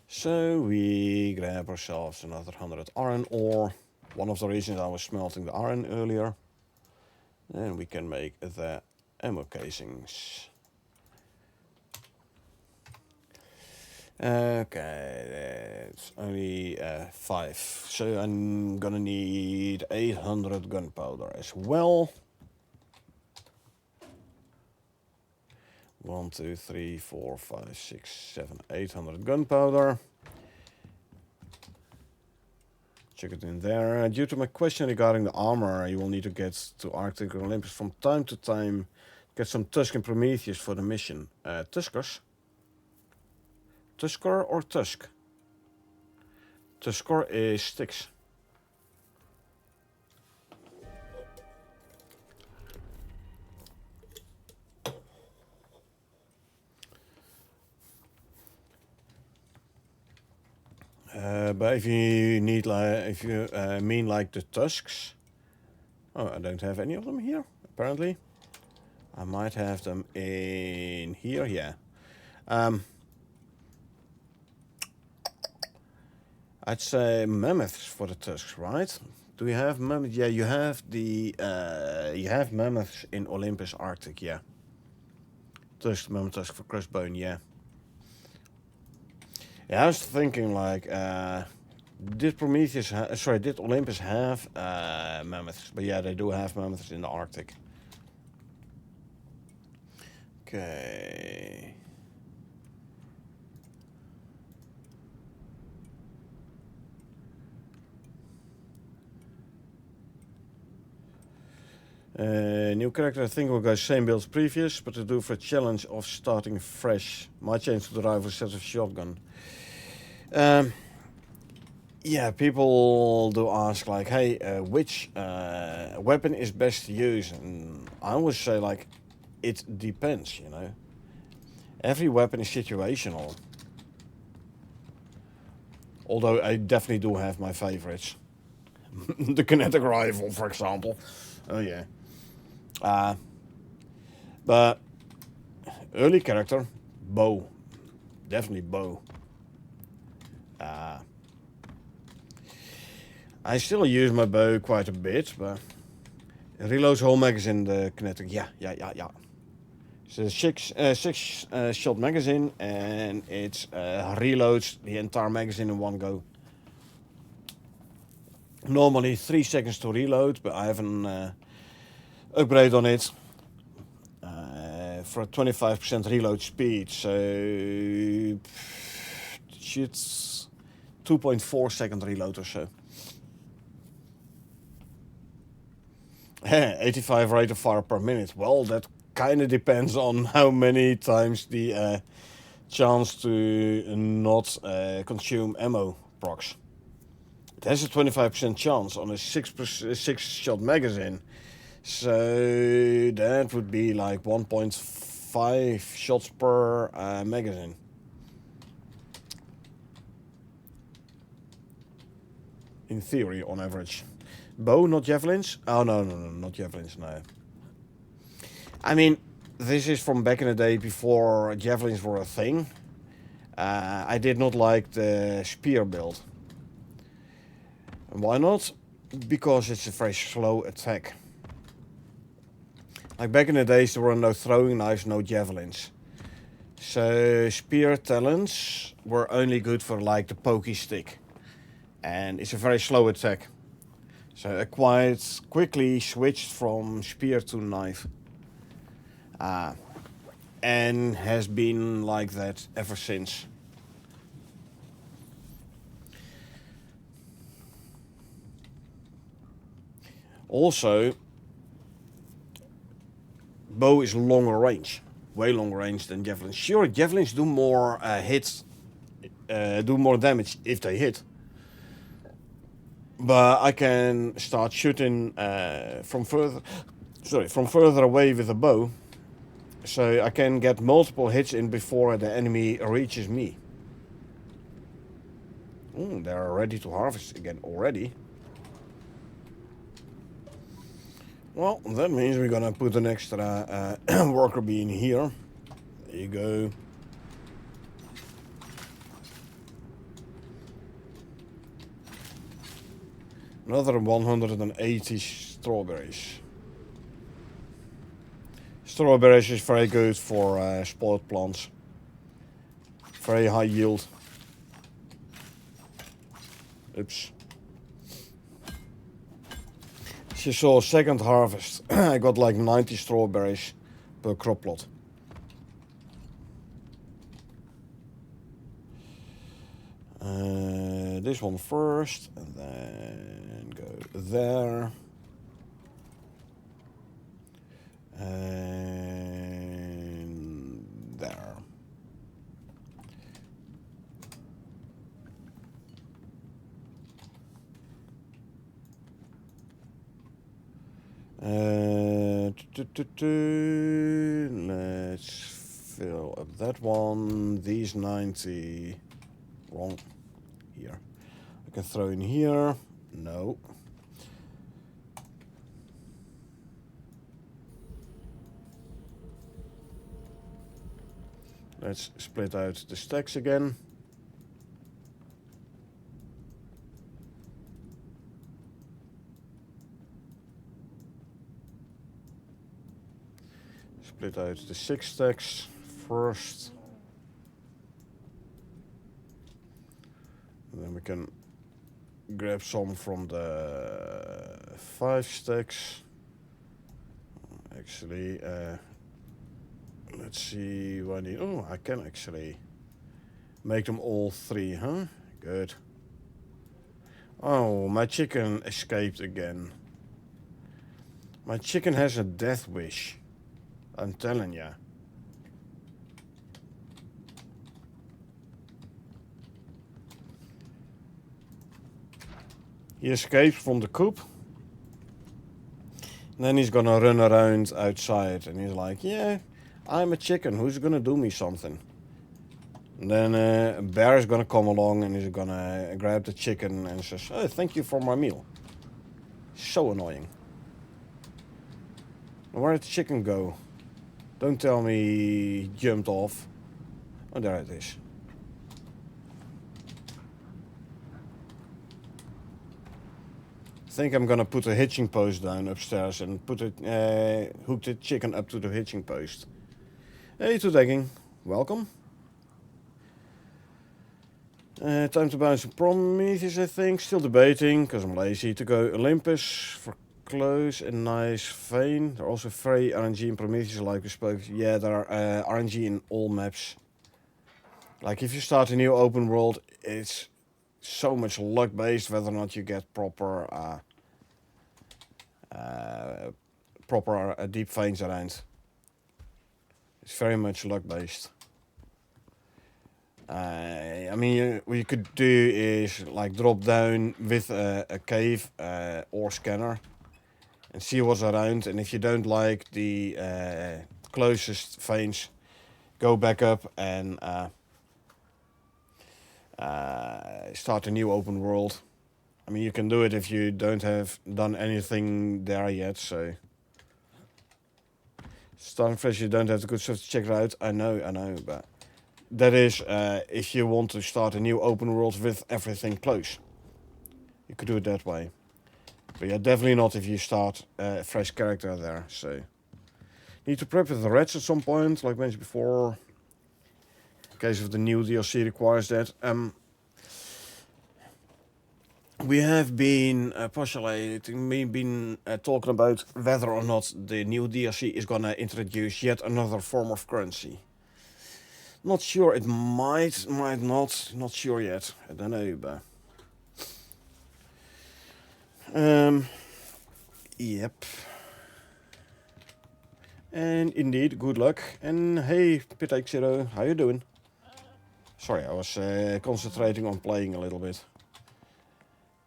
So we grab ourselves another 100 iron ore. One of the reasons I was smelting the iron earlier. And we can make the ammo casings. Okay, that's only 5. So I'm gonna need 800 gunpowder as well. 1, 2, 3, 4, 5, 6, 7, 800 gunpowder. Check it in there. Due to my question regarding the armor, you will need to get to Arctic Olympus from time to time. Get some Tusk and Prometheus for the mission. Tuskers? Tusker or Tusk? Tusker is sticks. But if you need if you mean like the tusks, oh, I don't have any of them here. Apparently, I might have them in here. Yeah. I'd say mammoths for the tusks, right? Do we have mammoths? Yeah, you have the you have mammoths in Olympus Arctic. Yeah. Tusk, mammoth tusk for crossbone. Yeah. Yeah, I was thinking like, did Prometheus, did Olympus have mammoths? But yeah, they do have mammoths in the Arctic. Okay. New character, I think we'll go same build as previous, but to do for a challenge of starting fresh. Might change to the rifle set of shotgun. Yeah, people do ask like, hey, which weapon is best to use? And I always say like, it depends, you know. Every weapon is situational. Although I definitely do have my favorites. The kinetic rifle, for example. Oh yeah. But early character, bow. Definitely bow. I still use my bow quite a bit, but it reloads whole magazine, the kinetic. Yeah. It's a six shot magazine, and it reloads the entire magazine in one go. Normally 3 seconds to reload, but I have an upgrade on it for a 25% reload speed, so it's 2.4 second reload or so. 85 rate of fire per minute. Well, that kind of depends on how many times the chance to not consume ammo procs. It has a 25% chance on a 6 shot magazine. So that would be like 1.5 shots per magazine. In theory, on average. Bow, not javelins? Oh, no, not javelins, no. I mean, this is from back in the day before javelins were a thing. I did not like the spear build. And why not? Because it's a very slow attack. Like back in the days, there were no throwing knives, no javelins. So spear talons were only good for like the pokey stick. And it's a very slow attack. So I quite quickly switched from spear to knife. And has been like that ever since. Also, bow is longer range. Way longer range than javelins. Sure, javelins do more hits, do more damage if they hit. But I can start shooting from further away with a bow. So I can get multiple hits in before the enemy reaches me. Ooh, they're ready to harvest again already. Well, that means we're gonna put an extra worker bee in here. There you go. Another 180 strawberries. Strawberries is very good for spoiled plants. Very high yield. Oops. She saw second harvest. I got like 90 strawberries per crop plot. This one first, and then go there. And there. Let's fill up that one. These 90. Wrong. Here. I can throw in here. No. Let's split out the stacks again. Split out the 6 stacks first. And then we can grab some from the 5 stacks. Actually, let's see what I need. Oh, I can actually make them all 3, huh? Good. Oh, my chicken escaped again. My chicken has a death wish. I'm telling ya. He escapes from the coop. And then he's gonna run around outside and he's like, yeah, I'm a chicken, who's gonna do me something? And then a bear is gonna come along and he's gonna grab the chicken and says, oh, thank you for my meal. So annoying. Where did the chicken go? Don't tell me he jumped off. Oh, there it is. I think I'm gonna put a hitching post down upstairs and put it, hook the chicken up to the hitching post. Hey, to digging. Welcome. Time to buy some Prometheus, I think. Still debating, because I'm lazy, to go Olympus for close and nice vein. There are also very RNG in Prometheus, like we spoke. Yeah, there are RNG in all maps. Like, if you start a new open world, it's so much luck based whether or not you get proper deep veins around. It's very much luck based. I mean, what you could do is like drop down with a cave or scanner and see what's around, and if you don't like the closest veins, go back up and start a new open world. I mean, you can do it if you don't have done anything there yet, so starting fresh, you don't have the good stuff to check it out. I know, but that is if you want to start a new open world with everything close. You could do it that way. But yeah, definitely not if you start a fresh character there, so Need to prep with the reds at some point, like mentioned before. In case of the new DLC requires that. We have been postulating, we've been talking about whether or not the new DLC is gonna introduce yet another form of currency. Not sure, it might not sure yet. I don't know, but... Yep. And indeed, good luck. And hey, Pitake0, how you doing? Sorry, I was concentrating on playing a little bit.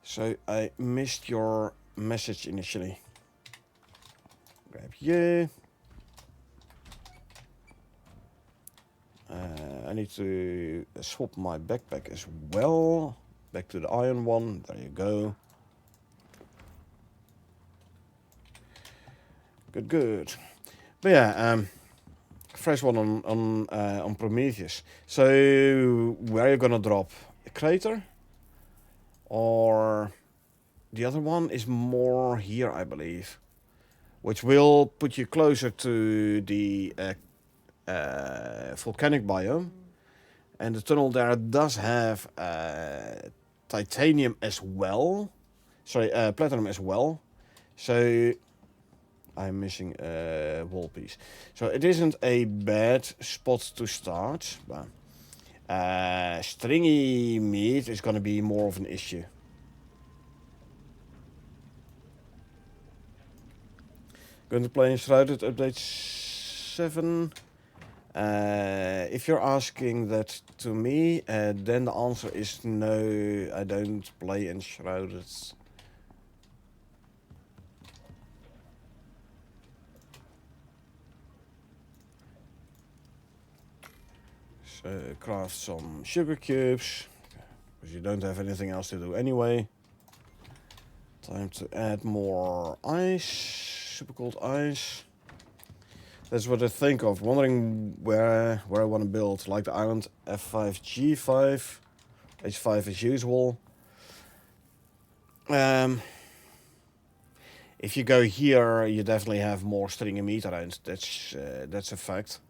So I missed your message initially. Grab you. I need to swap my backpack as well. Back to the iron one. There you go. Good, good. But yeah, fresh one on Prometheus. So where are you gonna drop? A crater? Or the other one is more here, I believe, which will put you closer to the volcanic biome. And the tunnel there does have titanium as well. Sorry, platinum as well. So I'm missing a wall piece. So it isn't a bad spot to start, but stringy meat is going to be more of an issue. Going to play Enshrouded Update 7. If you're asking that to me, then the answer is no, I don't play Enshrouded. So craft some sugar cubes, because you don't have anything else to do anyway. Time to add more ice, super cold ice. That's what I think of, wondering where I want to build, like the island F5, G5, H5 as usual. If you go here, you definitely have more stringy meat around, that's a fact.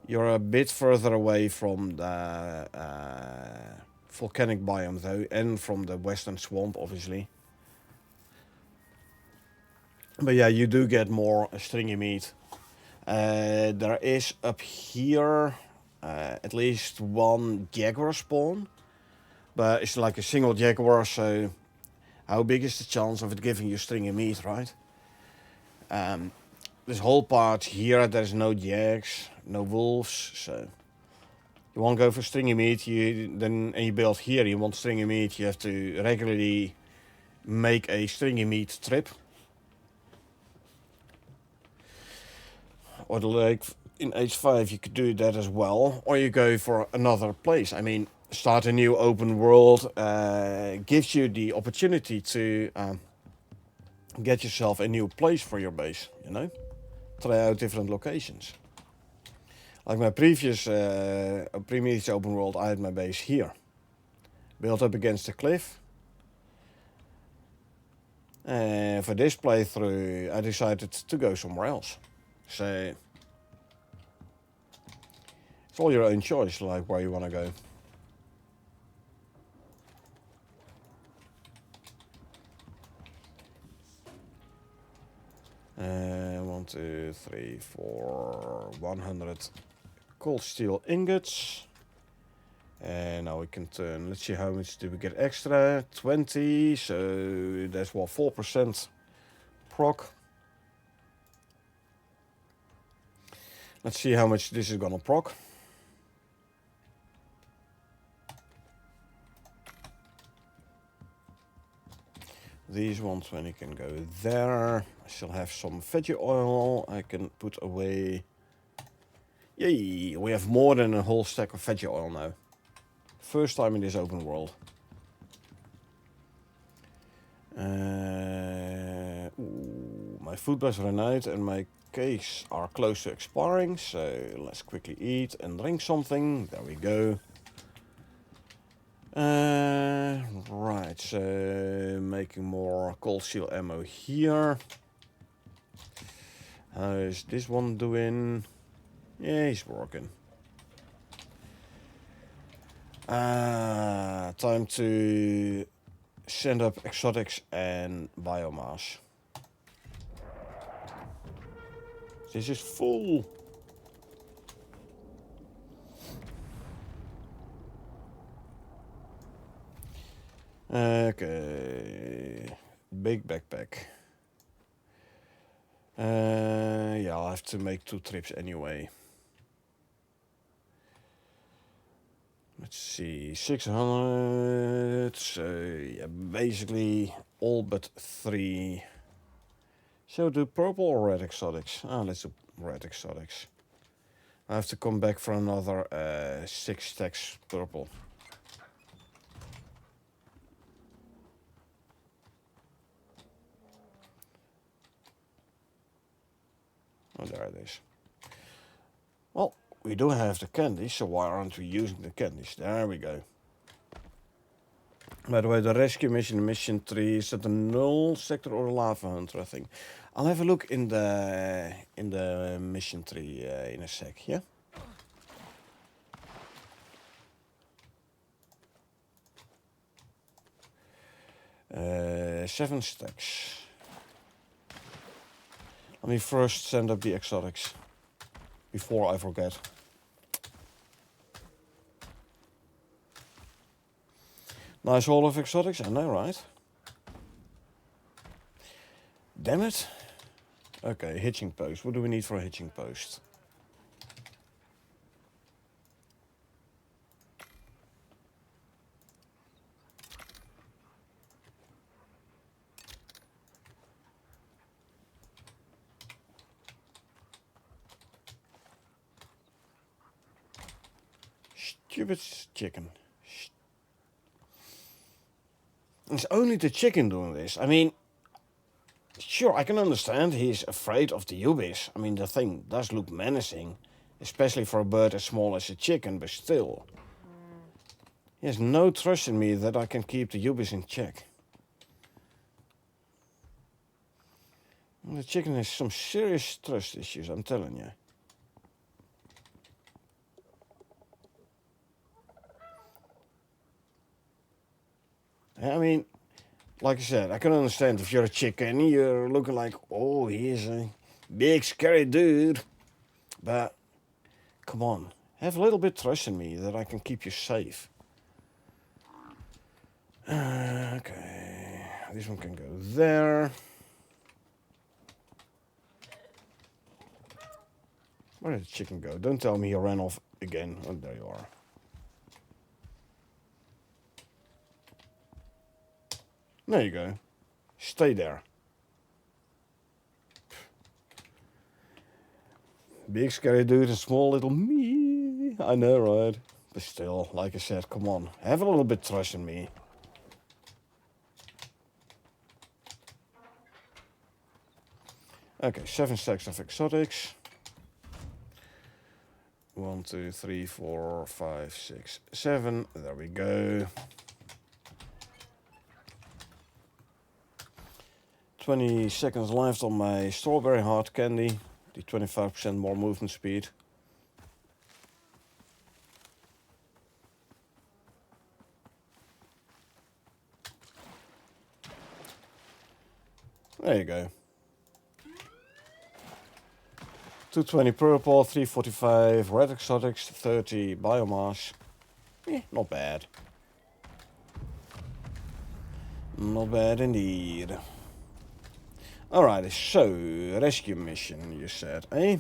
You're a bit further away from the volcanic biome though, and from the western swamp obviously. But yeah, you do get more stringy meat. There is up here at least one jaguar spawn, but it's like a single jaguar, so how big is the chance of it giving you stringy meat, right? This whole part here, there's no jags, no wolves, so you want to go for stringy meat, and you build here, you want stringy meat, you have to regularly make a stringy meat trip. Or like in H5 you could do that as well, or you go for another place. I mean, start a new open world gives you the opportunity to get yourself a new place for your base, you know? Try out different locations. Like my previous open world, I had my base here. Built up against the cliff. For this playthrough, I decided to go somewhere else. So, it's all your own choice, like where you want to go. One, two, three, four, 100 cold steel ingots. And now we can turn, let's see how much do we get extra, 20, so that's what, 4% proc. Let's see how much this is gonna proc. These 120 can go there. I still have some veggie oil I can put away. Yay, we have more than a whole stack of veggie oil now. First time in this open world. Ooh, my food bus ran out and my cakes are close to expiring, so let's quickly eat and drink something. There we go. Right, so making more cold steel ammo here. How is this one doing? Yeah, he's working. Time to send up exotics and biomass. This is full. Okay. Big backpack. Yeah, I'll have to make 2 trips anyway. Let's see, 600. So yeah, basically all but 3. So do purple or red exotics? Let's do red exotics. I have to come back for another 6 stacks purple. Oh, there it is. Well, we do have the candies, so why aren't we using the candies? There we go. By the way, the rescue mission 3, is that a null sector or a lava hunter, I think. I'll have a look in the mission 3 in a sec, yeah? Uh, 7 stacks. Let me first send up the exotics before I forget. Nice haul of exotics, I know, right? Damn it. Okay, hitching post. What do we need for a hitching post? Stupid chicken. It's only the chicken doing this. I mean, sure, I can understand he's afraid of the ubis. I mean, the thing does look menacing, especially for a bird as small as a chicken, but still. He has no trust in me that I can keep the ubis in check. The chicken has some serious trust issues, I'm telling you. I mean, like I said, I can understand if you're a chicken, you're looking like, oh, he's a big scary dude. But, come on, have a little bit of trust in me that I can keep you safe. Okay, this one can go there. Where did the chicken go? Don't tell me he ran off again. Oh, there you are. There you go. Stay there. Big scary dude and small little me. I know, right? But still, like I said, come on. Have a little bit of trust in me. Okay, 7 stacks of exotics. 1, 2, 3, 4, 5, 6, 7. There we go. 20 seconds left on my strawberry hard candy. The 25% more movement speed. There you go. 220 purple, 345 red exotics, 30 biomass. Not bad. Not bad indeed. Alright, so rescue mission, you said, eh?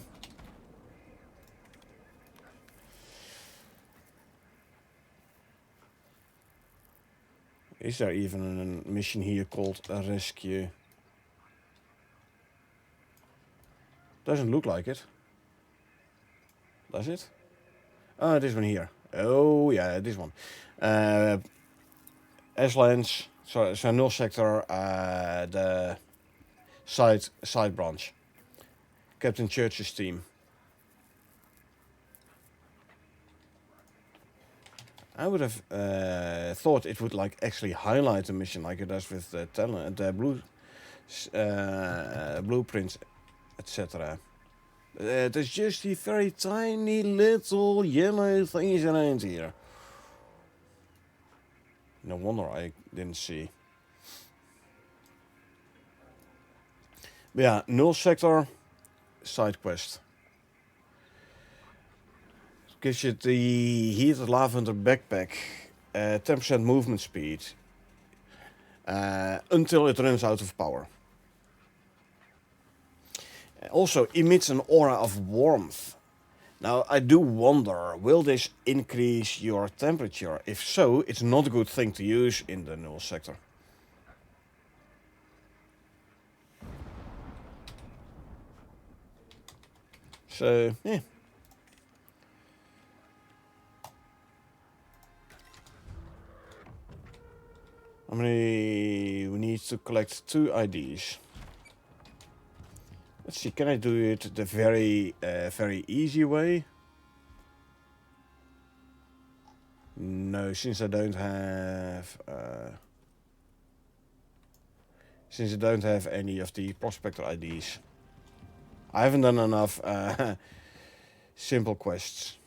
Is there even a mission here called a rescue? Doesn't look like it. Does it? Ah, this one here. Oh yeah, this one. S-Lens, so null sector, the side branch. Captain Church's team. I would have thought it would like actually highlight the mission like it does with the talent, the blueprints etc. There's just the very tiny little yellow things around here. No wonder I didn't see. But yeah, null sector side quest. Gives you the heated lava hunter backpack, 10% movement speed, until it runs out of power. Also emits an aura of warmth. Now I do wonder, will this increase your temperature? If so, it's not a good thing to use in the null sector. So, yeah. How many? We need to collect 2 IDs. Let's see, can I do it the very easy way? No, since I don't have any of the prospector IDs. I haven't done enough simple quests.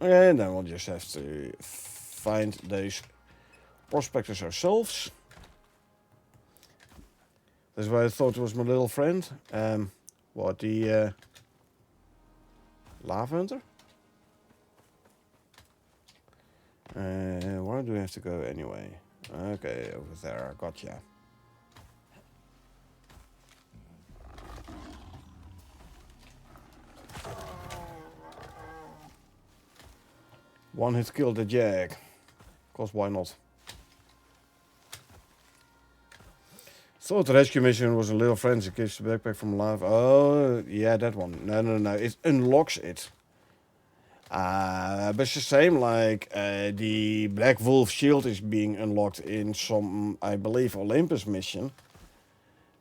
Okay, and then we'll just have to find those prospectors ourselves. That's why I thought it was my little friend. What, the lava hunter? Where do we have to go anyway? Okay, over there, gotcha. One hit killed the jag. Of course, why not? Thought the rescue mission was a little friend that gives the backpack from lava. Oh, yeah, that one. No. It unlocks it. But it's the same like the Black Wolf shield is being unlocked in some, I believe, Olympus mission.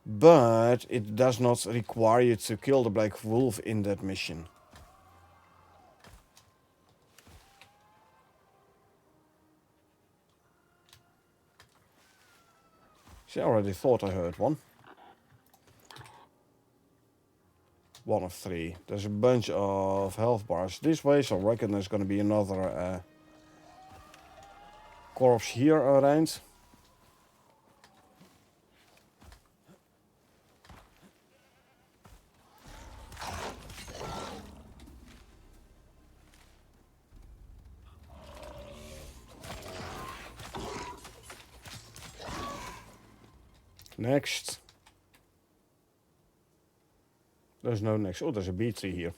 But it does not require you to kill the Black Wolf in that mission. See, I already thought I heard one. One of 3. There's a bunch of health bars this way, so I reckon there's going to be another corpse here around. Next. There's no next. Oh, there's a bee tree here.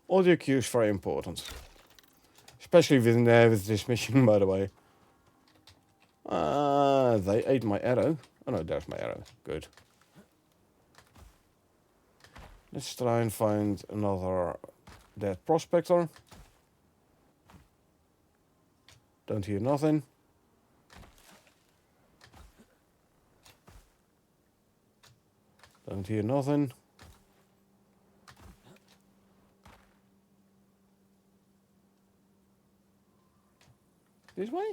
Audio cues very important. Especially with this mission, by the way. They ate my arrow. Oh no, there's my arrow. Good. Let's try and find another dead prospector. Don't hear nothing. Don't hear nothing. This way?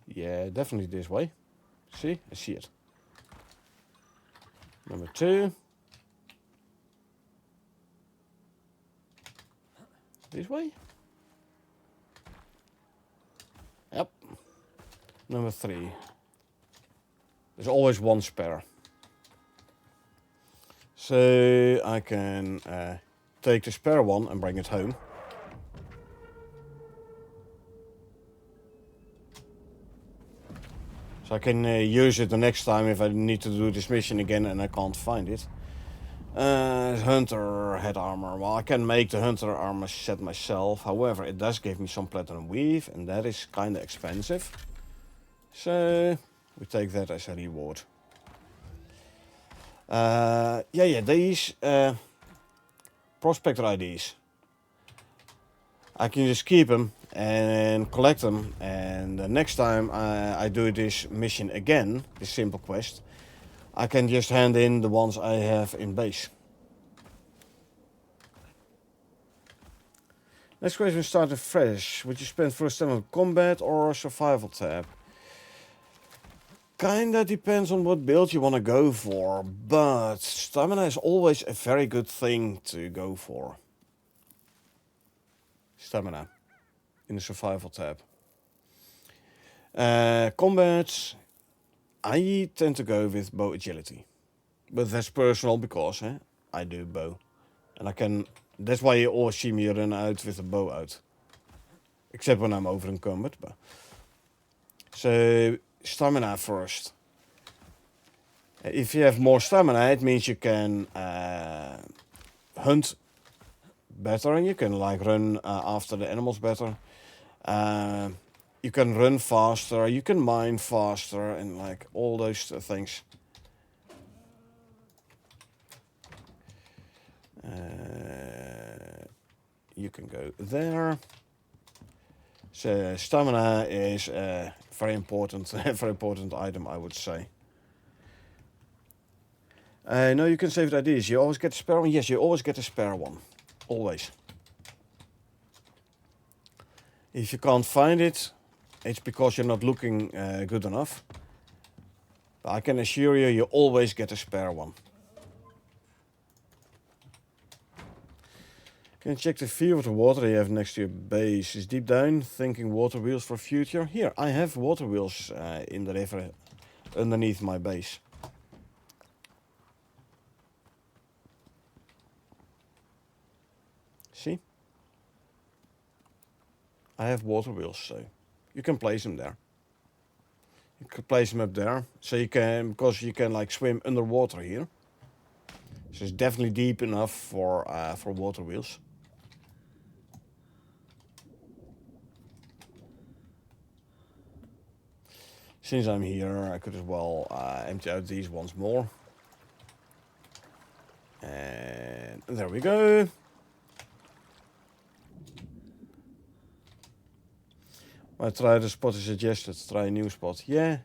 Yeah, definitely this way. See? I see it. Number 2. This way? Yep. Number 3. There's always one spare. So I can take the spare one and bring it home. So I can use it the next time if I need to do this mission again and I can't find it. Hunter head armor. Well, I can make the hunter armor set myself. However, it does give me some platinum weave and that is kind of expensive. So we take that as a reward. These prospector IDs. I can just keep them and collect them, and the next time I do this mission again, this simple quest, I can just hand in the ones I have in base. Next question, starting fresh. Would you spend first time on combat or survival tab? kinda depends on what build you want to go for, but stamina is always a very good thing to go for. Stamina in the survival tab. Combat, I tend to go with bow agility, but that's personal because I do bow, and I can. That's why you always see me run out with a bow out, except when I'm over in combat. But so stamina first. If you have more stamina, it means you can hunt better, and you can like run after the animals better. You can run faster, you can mine faster, and like all those things. You can go there. So stamina is a very important, very important item, I would say. No, you can save ideas. You always get a spare one. Yes, you always get a spare one, always. If you can't find it, it's because you're not looking good enough. But I can assure you, you always get a spare one. Can you check the view of the water you have next to your base? Is deep down thinking water wheels for future? Here, I have water wheels in the river underneath my base. See? I have water wheels, so you can place them there. You can place them up there, so you can, because you can like swim underwater here. So it's definitely deep enough for water wheels. Since I'm here, I could as well empty out these once more. And there we go. I try the spot is suggested, try a new spot. Yeah.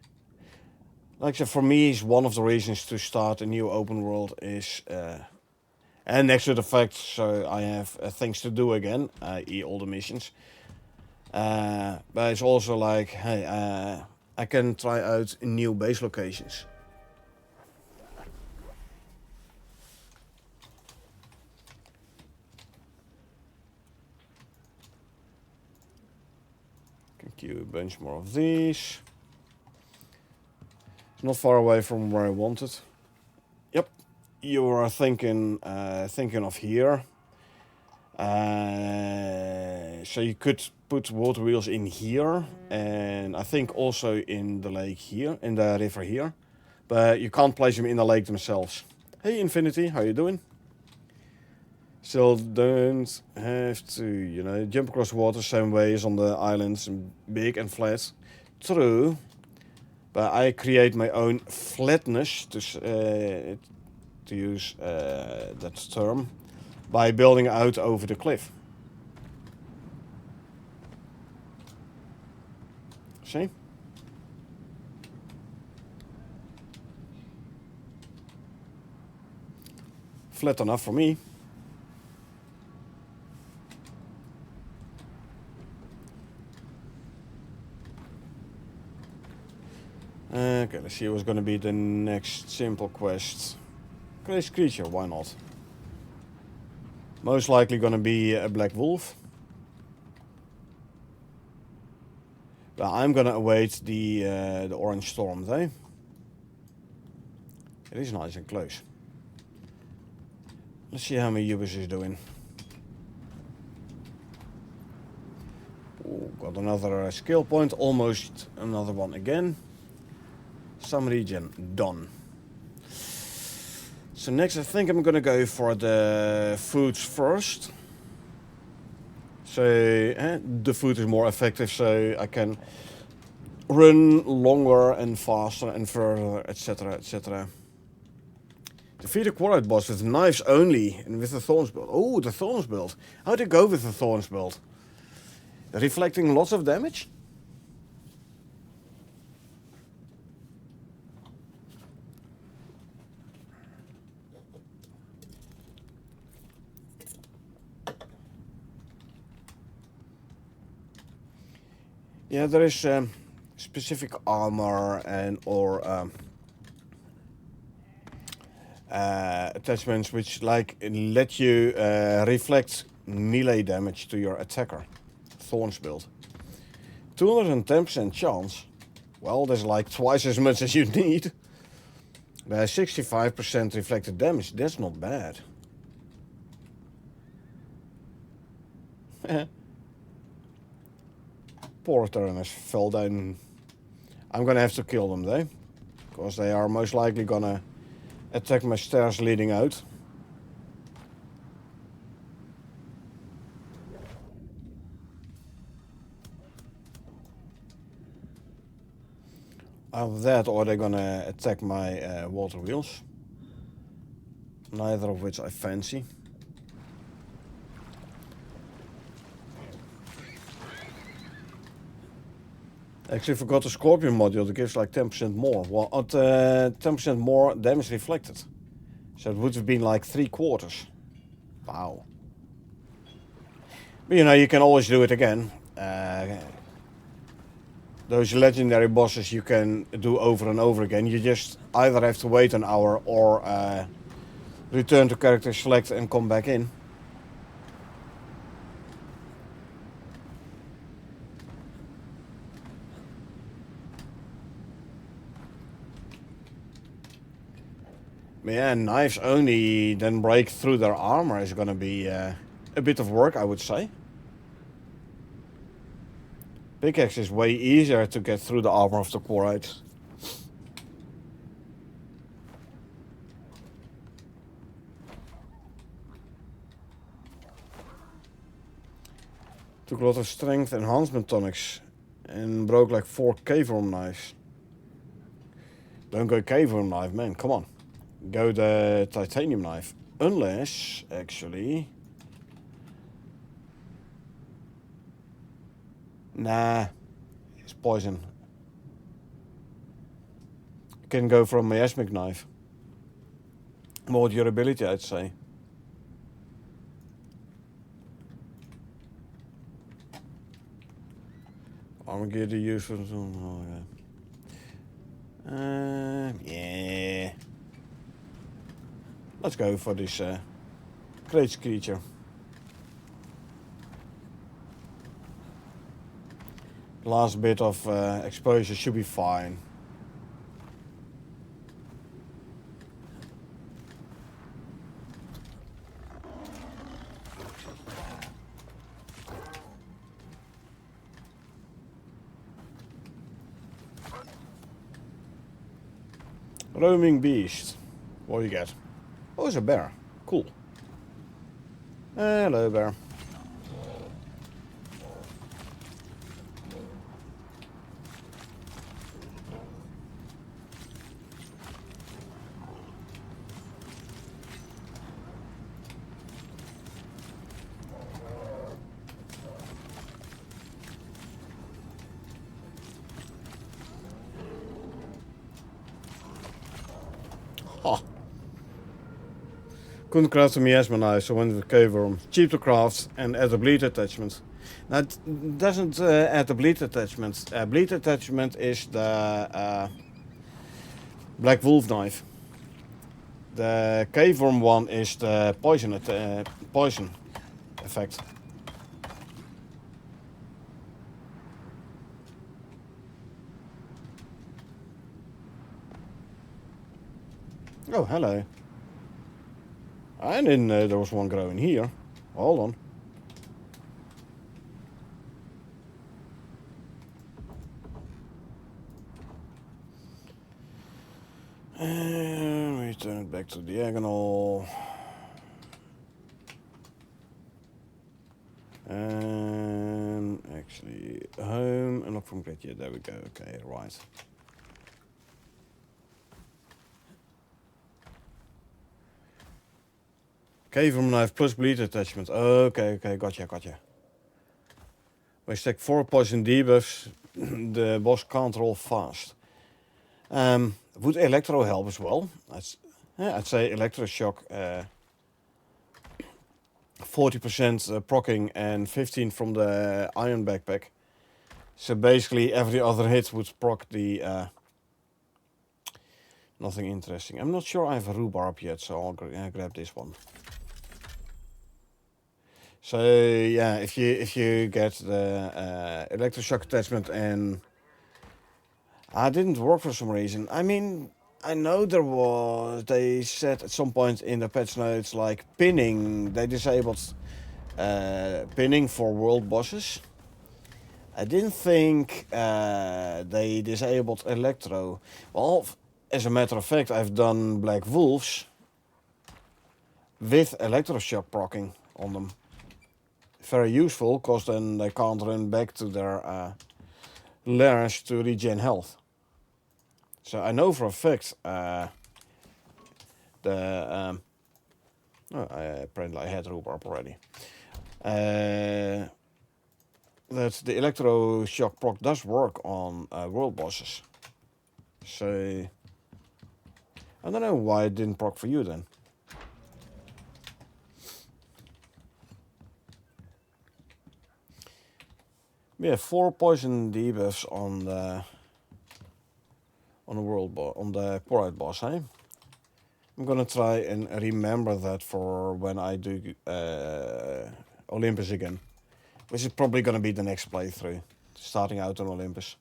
Like I said, for me, is one of the reasons to start a new open world is... and next to the fact, so I have things to do again, i.e. all the missions. But it's also like, hey, I can try out new base locations. Can queue a bunch more of these. It's not far away from where I wanted. Yep, you are thinking of here. So you could put water wheels in here, and I think also in the lake here, in the river here, but you can't place them in the lake themselves. Hey Infinity, how you doing? Still don't have to, you know, jump across water same way as on the islands, big and flat. True, but I create my own flatness to use that term by building out over the cliff. See? Flat enough for me. Okay, let's see what's gonna be the next simple quest. Crazy creature, why not? Most likely gonna be a black wolf. But I'm gonna await the orange storm though. It is nice and close. Let's see how my Ubis is doing. Ooh, got another skill point, almost another one again. Some regen done. So next I think I'm gonna go for the foods first. So the food is more effective, so I can run longer and faster and further, etc, etc. Defeat a quarried boss with knives only and with the thorns build. Oh, the thorns build. How'd it go with the thorns build? Reflecting lots of damage? Yeah, there is specific armor and or attachments which like let you reflect melee damage to your attacker. Thorns build. 210% chance. Well, there's like twice as much as you need. 65% reflected damage. That's not bad. Poor Tyrannus fell down. I'm gonna have to kill them though, because they are most likely gonna attack my stairs leading out. Either that or they're gonna attack my water wheels. Neither of which I fancy. Actually forgot the Scorpion module that gives like 10% more. Well, 10% more damage reflected. So it would have been like 3/4. Wow. But you know, you can always do it again. Those legendary bosses you can do over and over again. You just either have to wait an hour or return to character select and come back in. Yeah, knives only then break through their armor is gonna be a bit of work, I would say. Pickaxe is way easier to get through the armor of the quarrites. Took a lot of strength enhancement tonics and broke like 4 cave worm knives. Don't go cave worm knife, man, come on. Go the titanium knife. Unless, actually... Nah, it's poison. You can go for a miasmic knife. More durability, I'd say. Armor gear to use for... Oh, yeah. Yeah. Let's go for this great creature. Last bit of exposure should be fine. Roaming beast. What do you get? Oh, it's a bear. Cool. Hello, bear. Oh. Couldn't craft a miasma knife, so went with cave worm. Cheap to craft and add a bleed attachment. Now it doesn't add the bleed attachment. Bleed attachment is the black wolf knife. The cave worm one is the poison effect. Oh, hello. I didn't know there was one growing here. Hold on. And we turn it back to diagonal. And actually home and look from grid. Yeah, there we go. Okay, right. Cave worm knife plus bleed attachment. Okay, gotcha. We stack 4 poison debuffs. The boss can't roll fast. Would electro help as well? I'd say electroshock. 40% proccing and 15 from the iron backpack. So basically every other hit would proc the... nothing interesting. I'm not sure I have a rhubarb yet, so I'll grab this one. So yeah, if you get the electroshock attachment and it didn't work for some reason. I mean, I know they said at some point in the patch notes like pinning, they disabled pinning for world bosses. I didn't think they disabled electro. Well, as a matter of fact, I've done Black Wolves with electroshock proccing on them. Very useful, because then they can't run back to their lairs to regen health. So I know for a fact apparently I had rhubarb already. That the electroshock proc does work on world bosses. So I don't know why it didn't proc for you then. We have 4 poison debuffs on the on the Porite boss, hey? I'm gonna try and remember that for when I do Olympus again. Which is probably gonna be the next playthrough. Starting out on Olympus.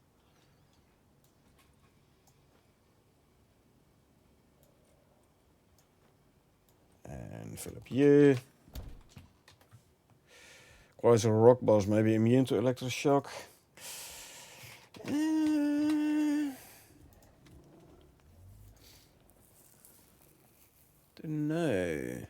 And fill up you. Quite a rock boss, maybe immune to electroshock. Don't know.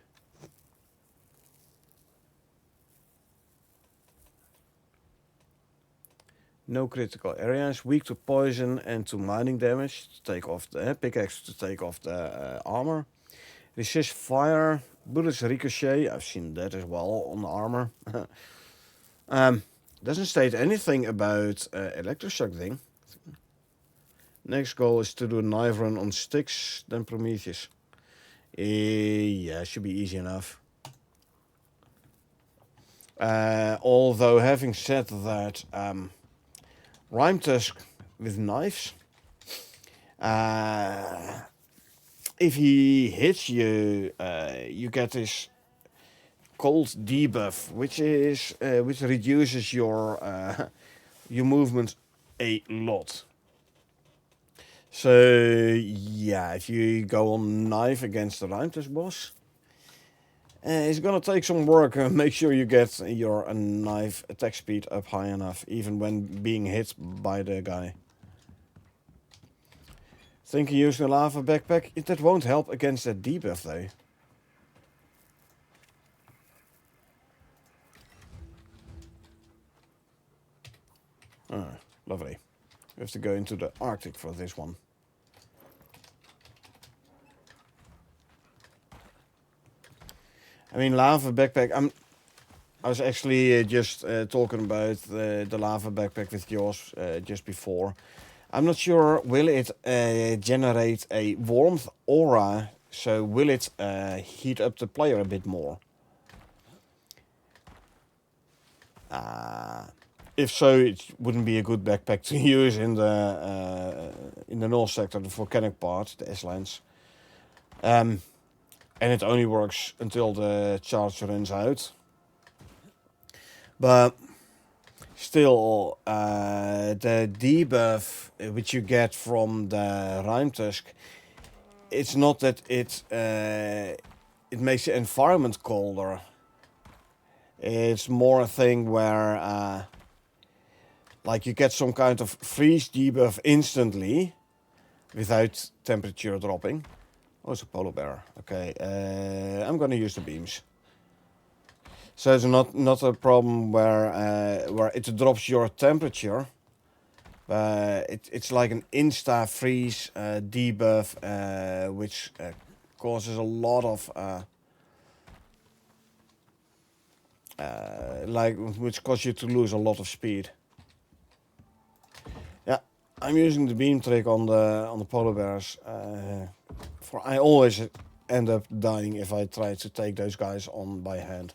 No critical areas, weak to poison and to mining damage. To take off the pickaxe to take off the armor. Resist fire, bullets ricochet. I've seen that as well on the armor. Doesn't state anything about electroshock thing. Next goal is to do a knife run on Styx, then Prometheus. Yeah, should be easy enough. Although having said that, Rhyme Tusk with knives, if he hits you, you get this cold debuff, which reduces your movement a lot. So yeah, if you go on knife against the Rhyme Tusk boss, it's gonna take some work. Make sure you get your knife attack speed up high enough, even when being hit by the guy. Thinking using a lava backpack, that won't help against that debuff though. Ah, lovely. We have to go into the Arctic for this one. I mean, lava backpack. I was actually just talking about the lava backpack with yours just before. I'm not sure. Will it generate a warmth aura? So will it heat up the player a bit more? If so, it wouldn't be a good backpack to use in the North sector, the volcanic part, the S-Lands. And it only works until the charge runs out. But still, the debuff which you get from the Rhyme Tusk, it's not that it makes the environment colder. It's more a thing where like you get some kind of freeze debuff instantly without temperature dropping. Oh, it's a polar bear. Okay, I'm gonna use the beams. So it's not a problem where it drops your temperature. It's like an insta freeze debuff, which causes a lot of which causes you to lose a lot of speed. Yeah, I'm using the beam trick on the polar bears. I always end up dying if I try to take those guys on by hand.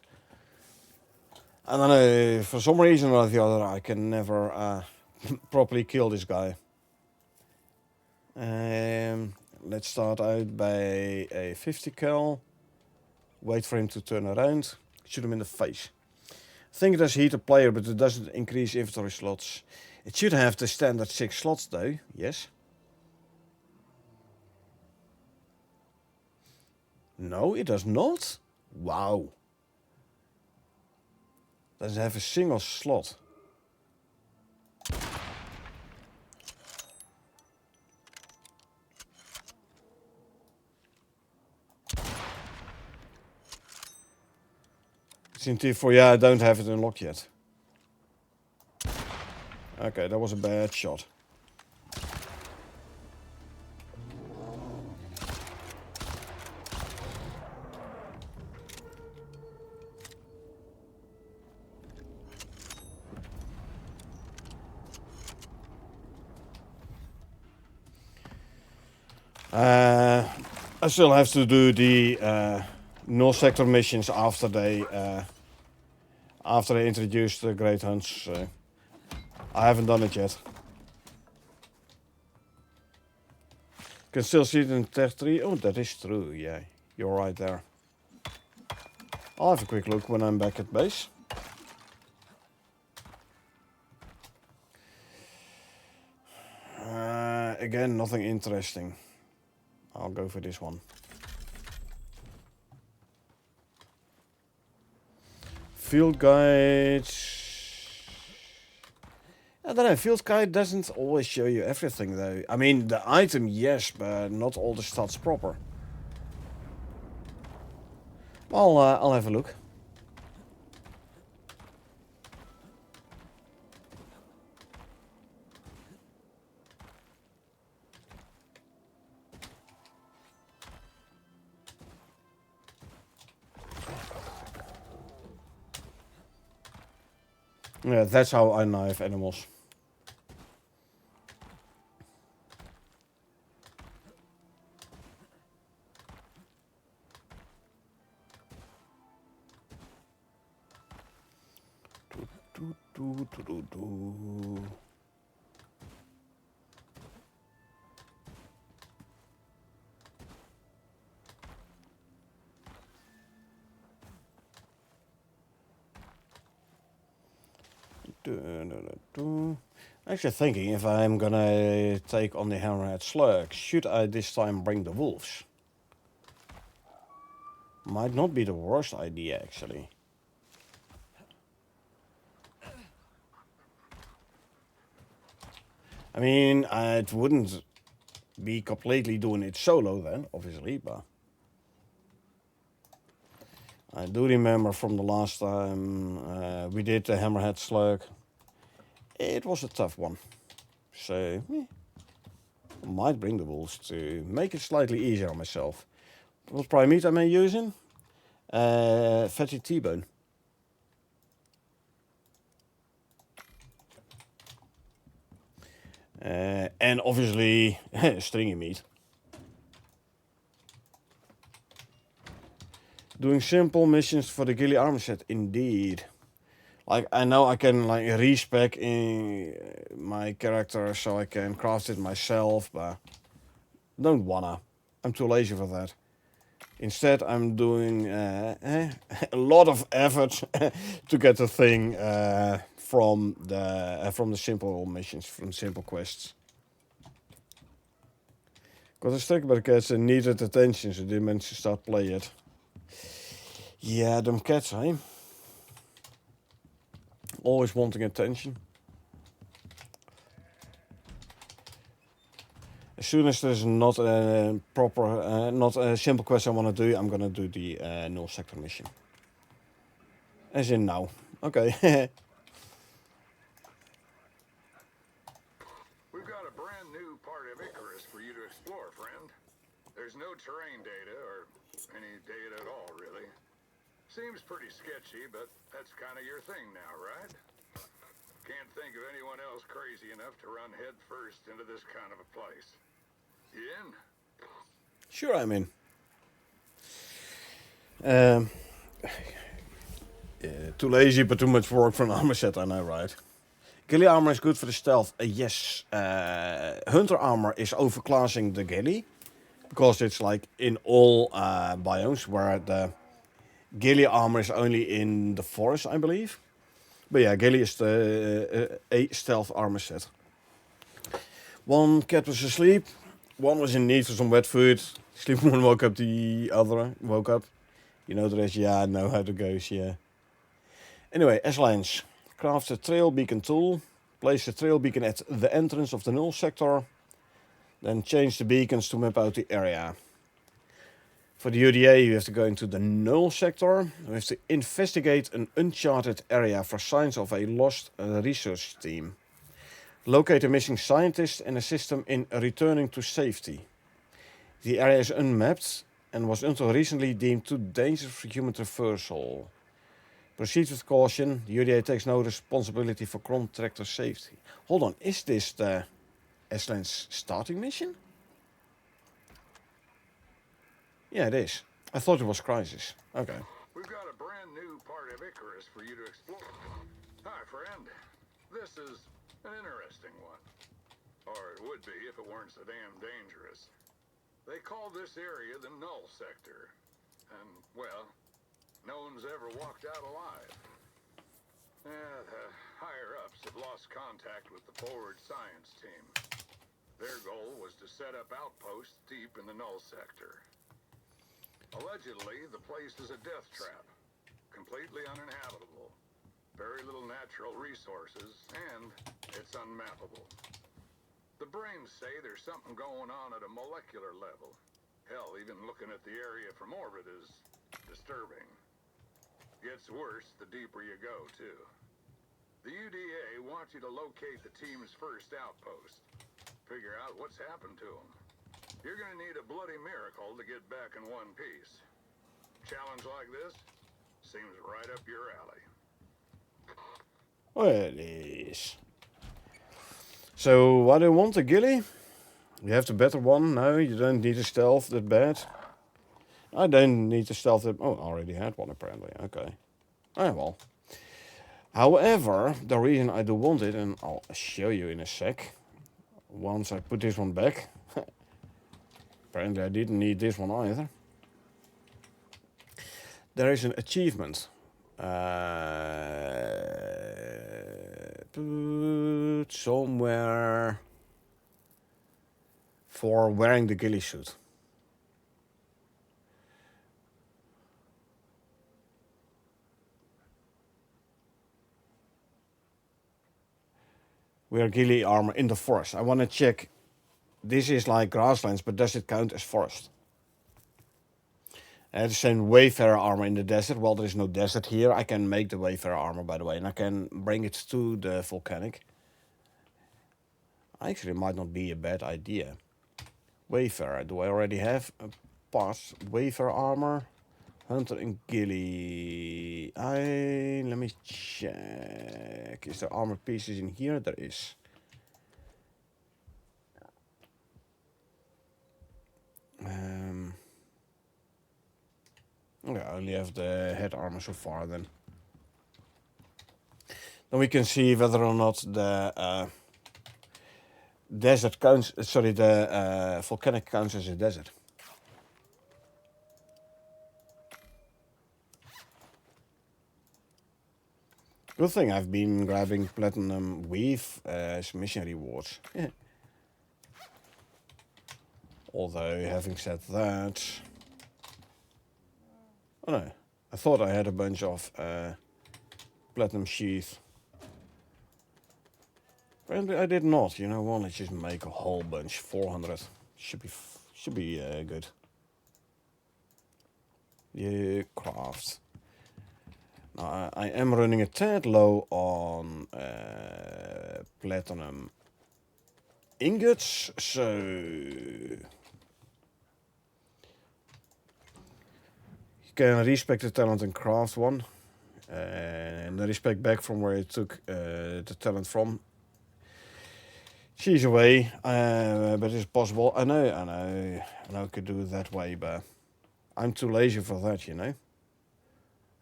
I don't know, for some reason or the other, I can never properly kill this guy. Let's start out by a 50 cal. Wait for him to turn around. Shoot him in the face. I think it does heat a player, but it doesn't increase inventory slots. It should have the standard 6 slots though, yes? No, it does not? Wow. Does it have a single slot? It's in T4, yeah, I don't have it unlocked yet. Okay, that was a bad shot. I still have to do the null sector missions after they introduced the Great Hunts. So I haven't done it yet. Can still see it in Tech 3. Oh, that is true. Yeah, you're right there. I'll have a quick look when I'm back at base. Again, nothing interesting. I'll go for this one. Field guides. I don't know, field guide doesn't always show you everything though. I mean, the item, yes, but not all the stats proper. Well, I'll have a look. Yeah, that's how I knife animals. Actually thinking if I'm gonna take on the Hammerhead Slug, should I this time bring the wolves? Might not be the worst idea actually. I mean, it wouldn't be completely doing it solo then, obviously, but I do remember from the last time we did the Hammerhead Slug. It was a tough one. So, I might bring the wolves to make it slightly easier on myself. What prime meat am I using? Fatty T-bone. And obviously, stringy meat. Doing simple missions for the ghillie armor set, indeed. Like, I know I can like respec in my character so I can craft it myself, but don't wanna. I'm too lazy for that. Instead, I'm doing a lot of effort to get the thing from the simple missions, from simple quests. Got distracted by the cats and needed attention, so didn't manage to start play yet. Yeah, them cats, eh? Always wanting attention. As soon as there's not a proper, not a simple quest I want to do, I'm gonna do the null sector mission. As in now. Okay. We've got a brand new part of Icarus for you to explore, friend. There's no terrain data, or any data at all, really. Seems pretty sketchy, but that's kind of your thing now, right? Can't think of anyone else crazy enough to run head first into this kind of a place. You in? Sure, I'm in. Too lazy, but too much work for an armor set, I know, right? Ghillie armor is good for the stealth. Yes. Hunter armor is overclassing the ghillie. Because it's like in all biomes, where the ghillie armor is only in the forest, I believe. But yeah, ghillie is a stealth armor set. One cat was asleep. One was in need for some wet food. Sleep one woke up, the other woke up. You know the rest, yeah, I know how it goes, yeah. Anyway, S-lines. Craft a trail beacon tool. Place the trail beacon at the entrance of the null sector. Then change the beacons to map out the area. For the UDA, you have to go into the null sector. You have to investigate an uncharted area for signs of a lost research team. Locate a missing scientist and assist them in returning to safety. The area is unmapped and was until recently deemed too dangerous for human traversal. Proceed with caution. The UDA takes no responsibility for contractor safety. Hold on, is this the S-Lens starting mission? Yeah, it is. I thought it was Crisis. Okay. We've got a brand new part of Icarus for you to explore. Hi, friend. This is an interesting one. Or it would be if it weren't so damn dangerous. They call this area the Null Sector. And, well, no one's ever walked out alive. The higher-ups have lost contact with the forward science team. Their goal was to set up outposts deep in the Null Sector. Allegedly, the place is a death trap. Completely uninhabitable. Very little natural resources, and it's unmappable. The brains say there's something going on at a molecular level. Hell, even looking at the area from orbit is disturbing. Gets worse the deeper you go, too. The UDA wants you to locate the team's first outpost. Figure out what's happened to them. You're gonna need a bloody miracle to get back in one piece. Challenge like this seems right up your alley. Well, it is. So, what do you want, a ghillie? You have the better one? No, you don't need a stealth that bad. I don't need to stealth that... Oh, I already had one apparently. Okay. Ah, well. However, the reason I do want it, and I'll show you in a sec, once I put this one back. Apparently I didn't need this one either. There is an achievement. Somewhere for wearing the ghillie suit. Wear ghillie armor in the forest. I want to check. This is like grasslands, but does it count as forest? The same Wayfarer armor in the desert. Well, there is no desert here. I can make the Wayfarer armor, by the way, and I can bring it to the volcanic. Actually, it might not be a bad idea. Wayfarer. Do I already have a pass? Wayfarer armor. Hunter and ghillie. Let me check. Is there armor pieces in here? There is. Okay, I only have the head armor so far then. Then we can see whether or not the desert counts, sorry, the volcanic counts as a desert. Good thing I've been grabbing platinum weave as mission rewards. Although, having said that... Oh no, I thought I had a bunch of platinum sheath. Apparently I did not. You know what, let's just make a whole bunch. 400. Should be good. Yeah, craft. Now, I am running a tad low on platinum ingots, so... Can respect the talent and craft one, and the respect back from where it took the talent from. She's away, but it's possible. I know I could do it that way, but I'm too lazy for that, you know.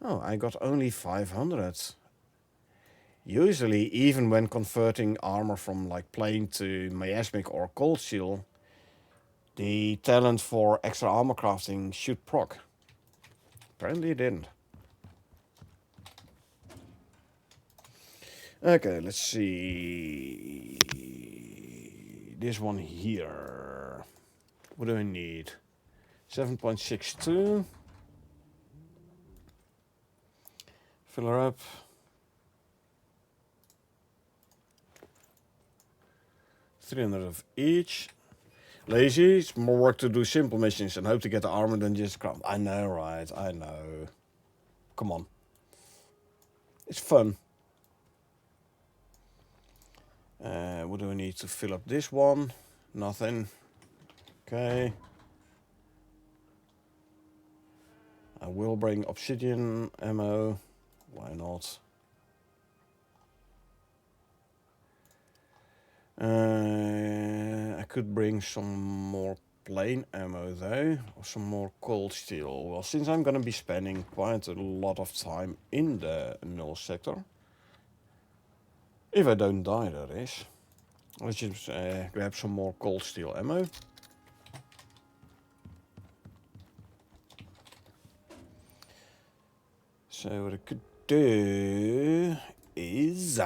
Oh, I got only 500. Usually, even when converting armor from like plain to miasmic or cold steel, the talent for extra armor crafting should proc. Apparently it didn't. Okay, let's see. This one here. What do I need? 7.62. Fill her up. $300 of each. Lazy, it's more work to do simple missions and hope to get the armor than just craft. I know, right? I know. Come on. It's fun. What do I need to fill up this one? Nothing. Okay. I will bring obsidian ammo. Why not? I could bring some more plain ammo though, or some more cold steel. Well, since I'm gonna be spending quite a lot of time in the null sector, if I don't die, that is, let's just grab some more cold steel ammo. So what I could do is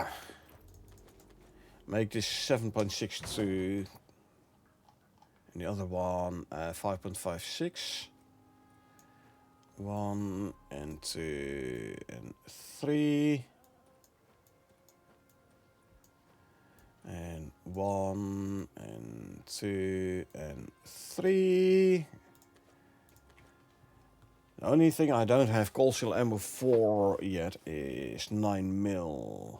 make this 7.62 and the other one 5.56. 1 and 2 and 3. And 1 and 2 and 3. The only thing I don't have cold steel ammo for yet is 9mm.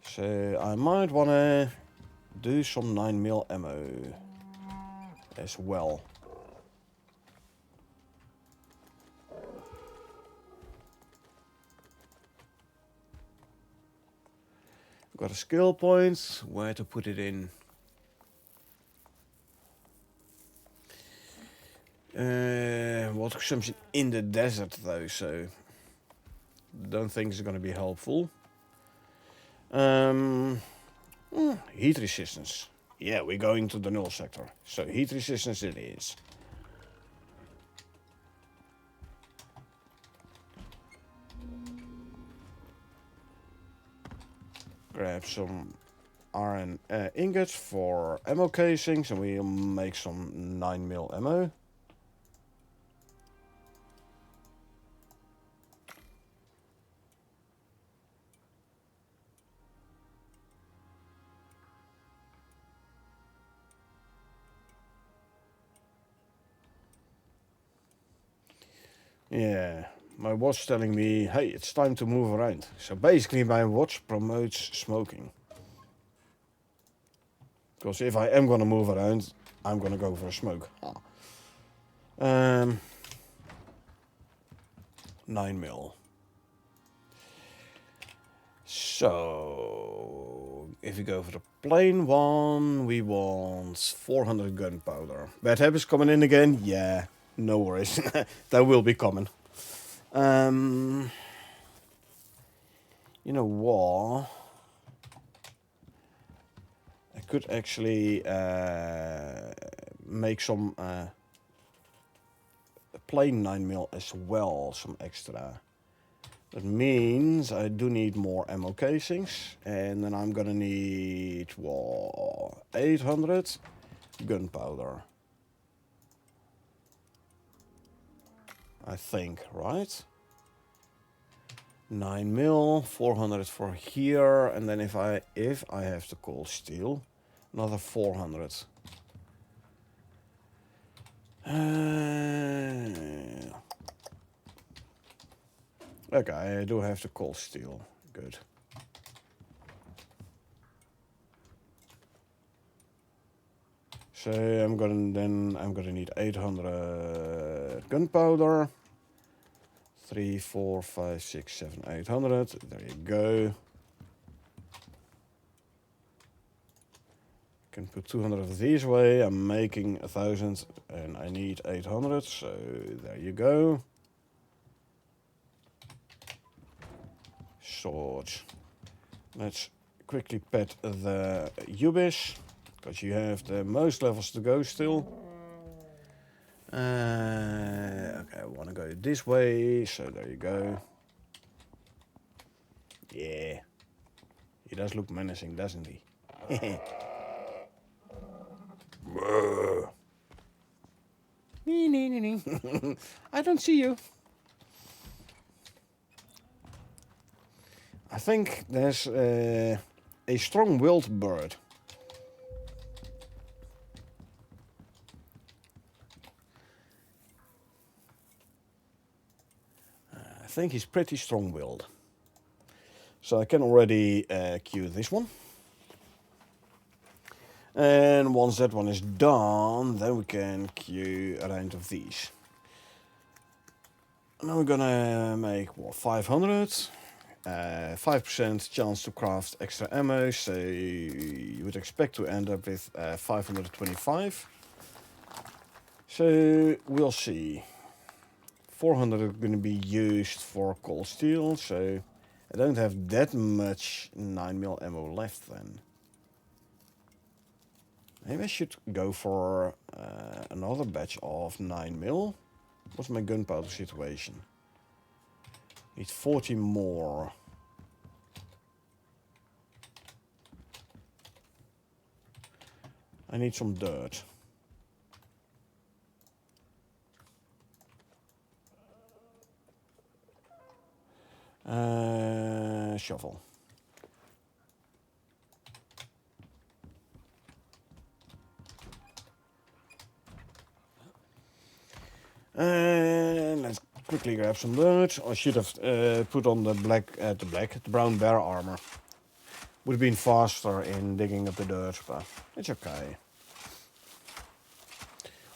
So I might wanna do some 9mm ammo as well. Got a skill point, where to put it in. Water consumption in the desert though, so don't think it's gonna be helpful. Heat resistance. Yeah, we're going to the null sector, so heat resistance it is. Grab some iron ingots for ammo casings, and we'll make some 9mm ammo. Yeah, my watch telling me, hey, it's time to move around. So basically my watch promotes smoking. Because if I am gonna move around, I'm gonna go for a smoke. 9mm. So if we go for the plain one, we want 400 gunpowder. Bad habits coming in again? Yeah, no worries. That will be coming. You know what? I could actually make some plain 9mm as well, some extra. That means I do need more ammo casings, and then I'm gonna need, well, 800 gunpowder. I think, right? 9mm, 400 for here, and then if I have the cold steel, another 400. Okay, I do have the cold steel. Good. So I'm gonna need 800 gunpowder. 3, 4, 5, 6, 7, 800. There you go. Can put 200 of these away. I'm making 1,000 and I need 800. So there you go. sword. Let's quickly pet the Ubis, because you have the most levels to go still. Okay, I want to go this way, so there you go. Yeah. He does look menacing, doesn't he? I don't see you. I think there's a strong-willed bird. I think he's pretty strong-willed. So I can already queue this one. And once that one is done, then we can queue a round of these. Now we're gonna make, what, 500? 5% chance to craft extra ammo, so you would expect to end up with 525. So we'll see. 400 are going to be used for cold steel, so I don't have that much 9mm ammo left then. Maybe I should go for another batch of 9mm. What's my gunpowder situation? Need 40 more. I need some dirt. Shovel. And let's quickly grab some dirt. I should have put on the brown bear armor. Would have been faster in digging up the dirt, but it's okay.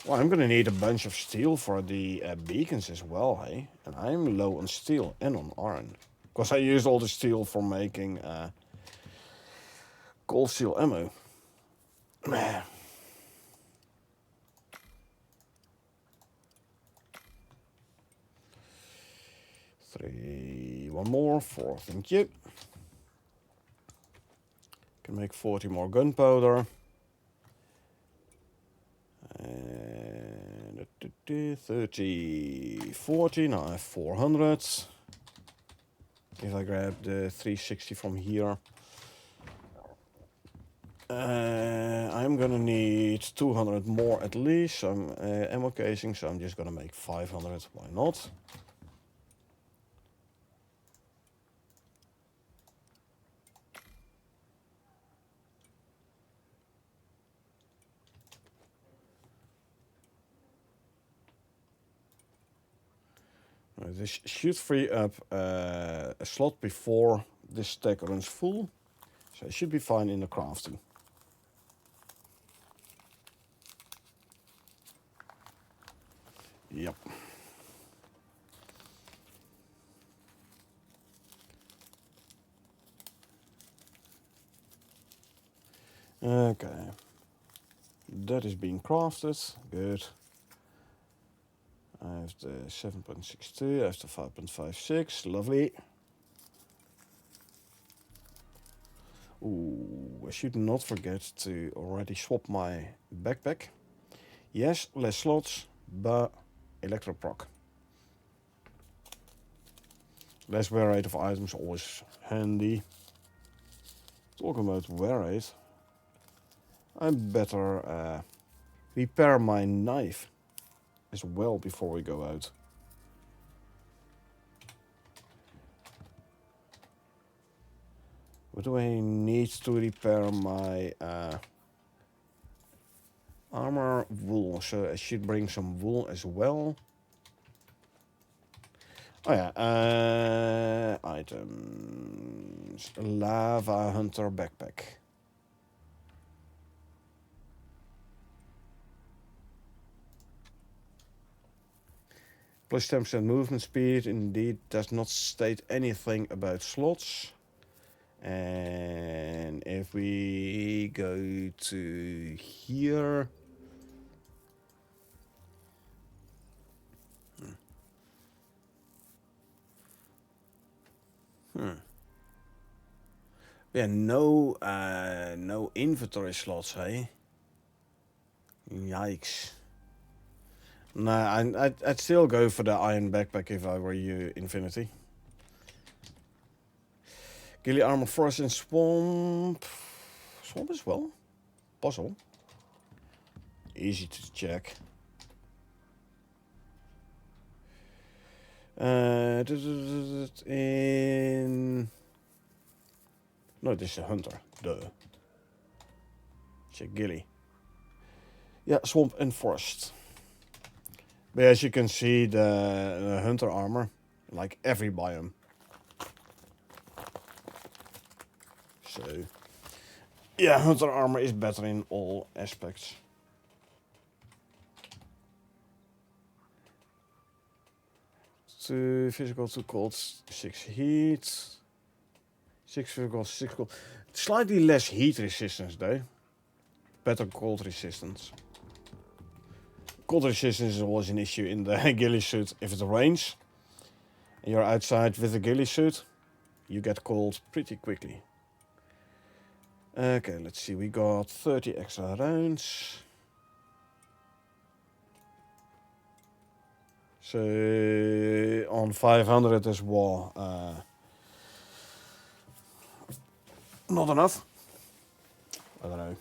Well, I'm gonna need a bunch of steel for the beacons as well, hey? And I'm low on steel and on iron. Because I used all the steel for making cold steel ammo. One more, 4, thank you. Can make 40 more gunpowder. And 30, 40, now I have 400. If I grab the 360 from here. I'm gonna need 200 more at least, some ammo casing, so I'm just gonna make 500, why not? This should free up a slot before this stack runs full, so it should be fine in the crafting. Yep. Okay. That is being crafted. Good. I have the 7.62, I have the 5.56, lovely. Ooh, I should not forget to already swap my backpack. Yes, less slots, but electroproc. Less wear rate of items, always handy. Talking about wear rate, I better repair my knife as well before we go out. What do I need to repair my armor? Wool, so I should bring some wool as well. Oh yeah, items, lava hunter backpack. Plus 10% movement speed, indeed does not state anything about slots. And if we go to here, Yeah, no inventory slots, hey? Yikes. Nah, I'd still go for the iron backpack if I were you, Infinity. Gilly armor, forest and swamp. Swamp as well. Puzzle. Easy to check. In... No, this is a hunter. Duh. Check Gilly. Yeah, swamp and forest. But as you can see, the hunter armor, like every biome. So, yeah, hunter armor is better in all aspects. Two physical, 2 cold, 6 heat. 6 physical, 6 cold. Slightly less heat resistance though. Better cold resistance. Cold resistance is always an issue in the ghillie suit. If it rains and you're outside with a ghillie suit, you get cold pretty quickly. Okay, let's see. We got 30 extra rounds. So on 500 as well. Not enough. I don't know.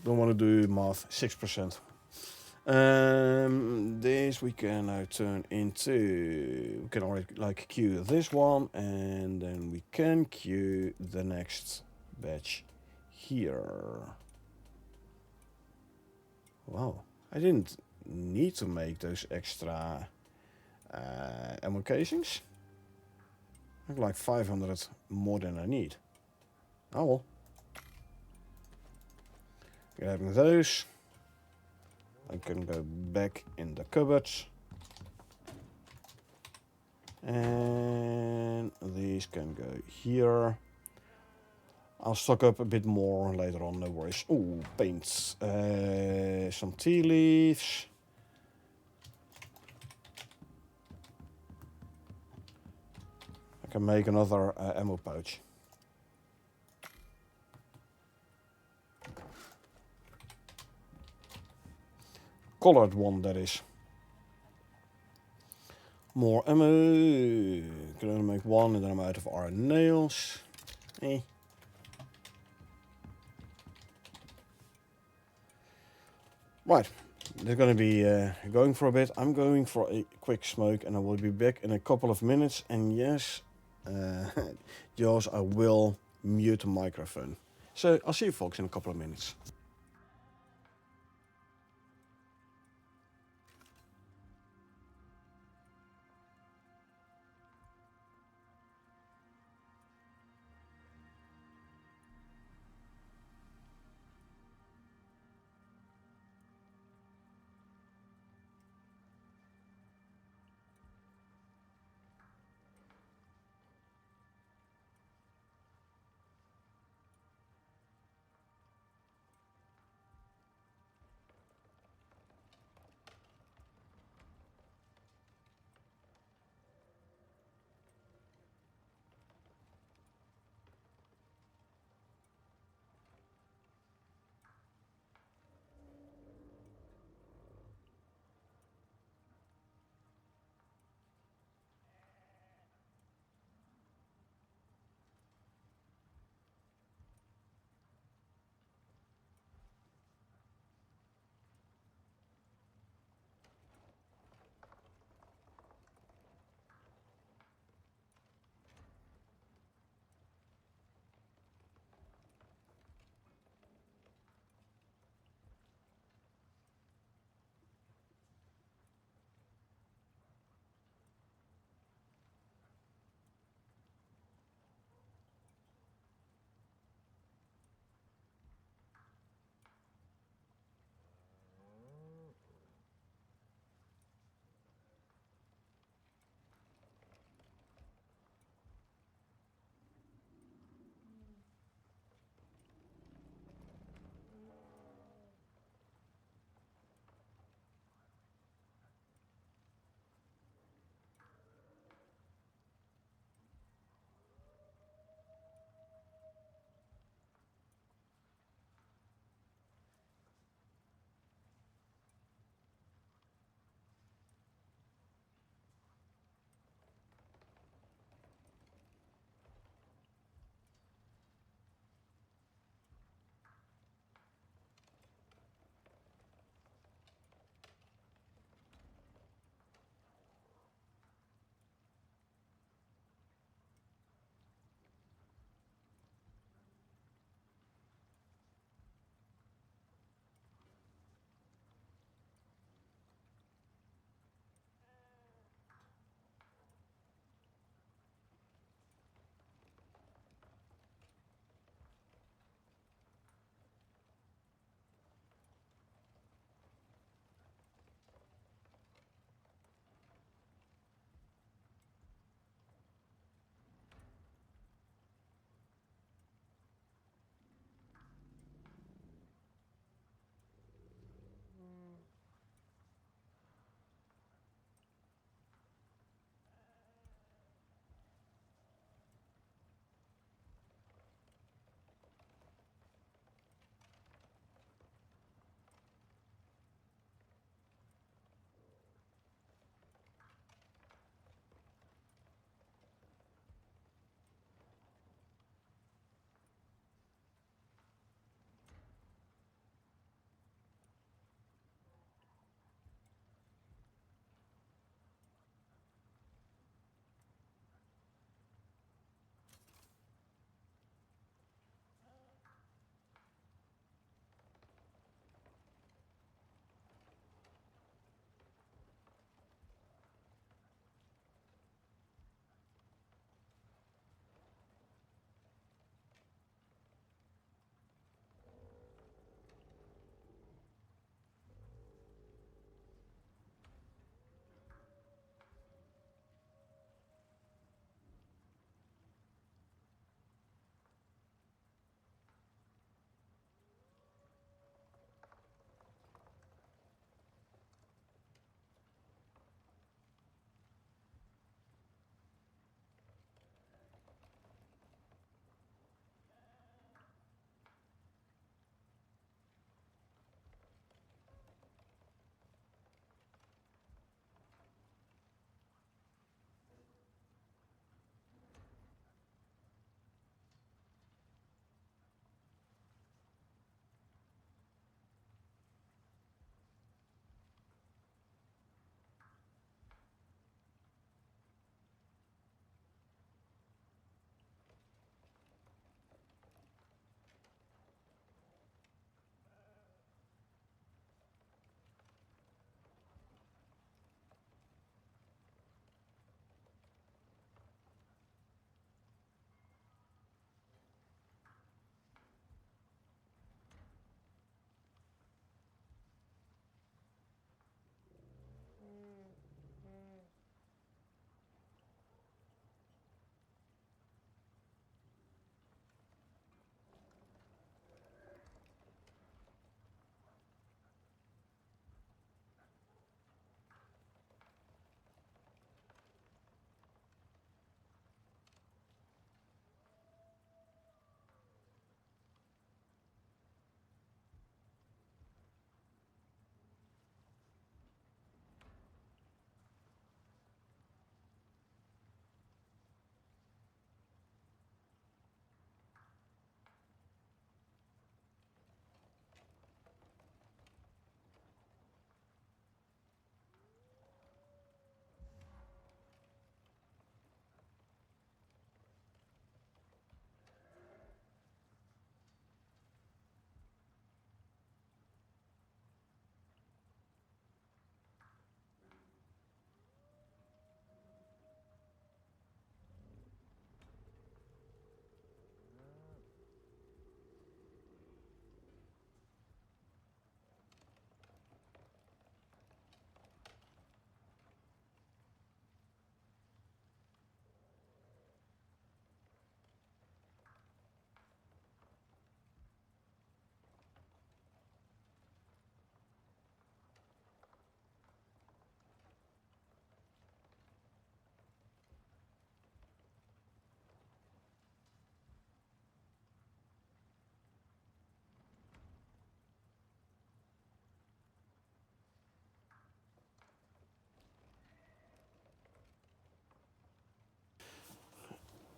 Don't want to do math. 6%. This we can now turn into. We can already like queue this one, and then we can queue the next batch here. Wow, I didn't need to make those extra ammo casings. I have like 500 more than I need. Oh well. Grabbing those. I can go back in the cupboards. And these can go here. I'll stock up a bit more later on, no worries. Ooh, paints. Some tea leaves. I can make another ammo pouch. Colored one, that is. More ammo. Can only make one and then I'm out of iron nails. Eh. Right, they're gonna be going for a bit. I'm going for a quick smoke and I will be back in a couple of minutes. And yes, Jaws, I will mute the microphone. So I'll see you folks in a couple of minutes.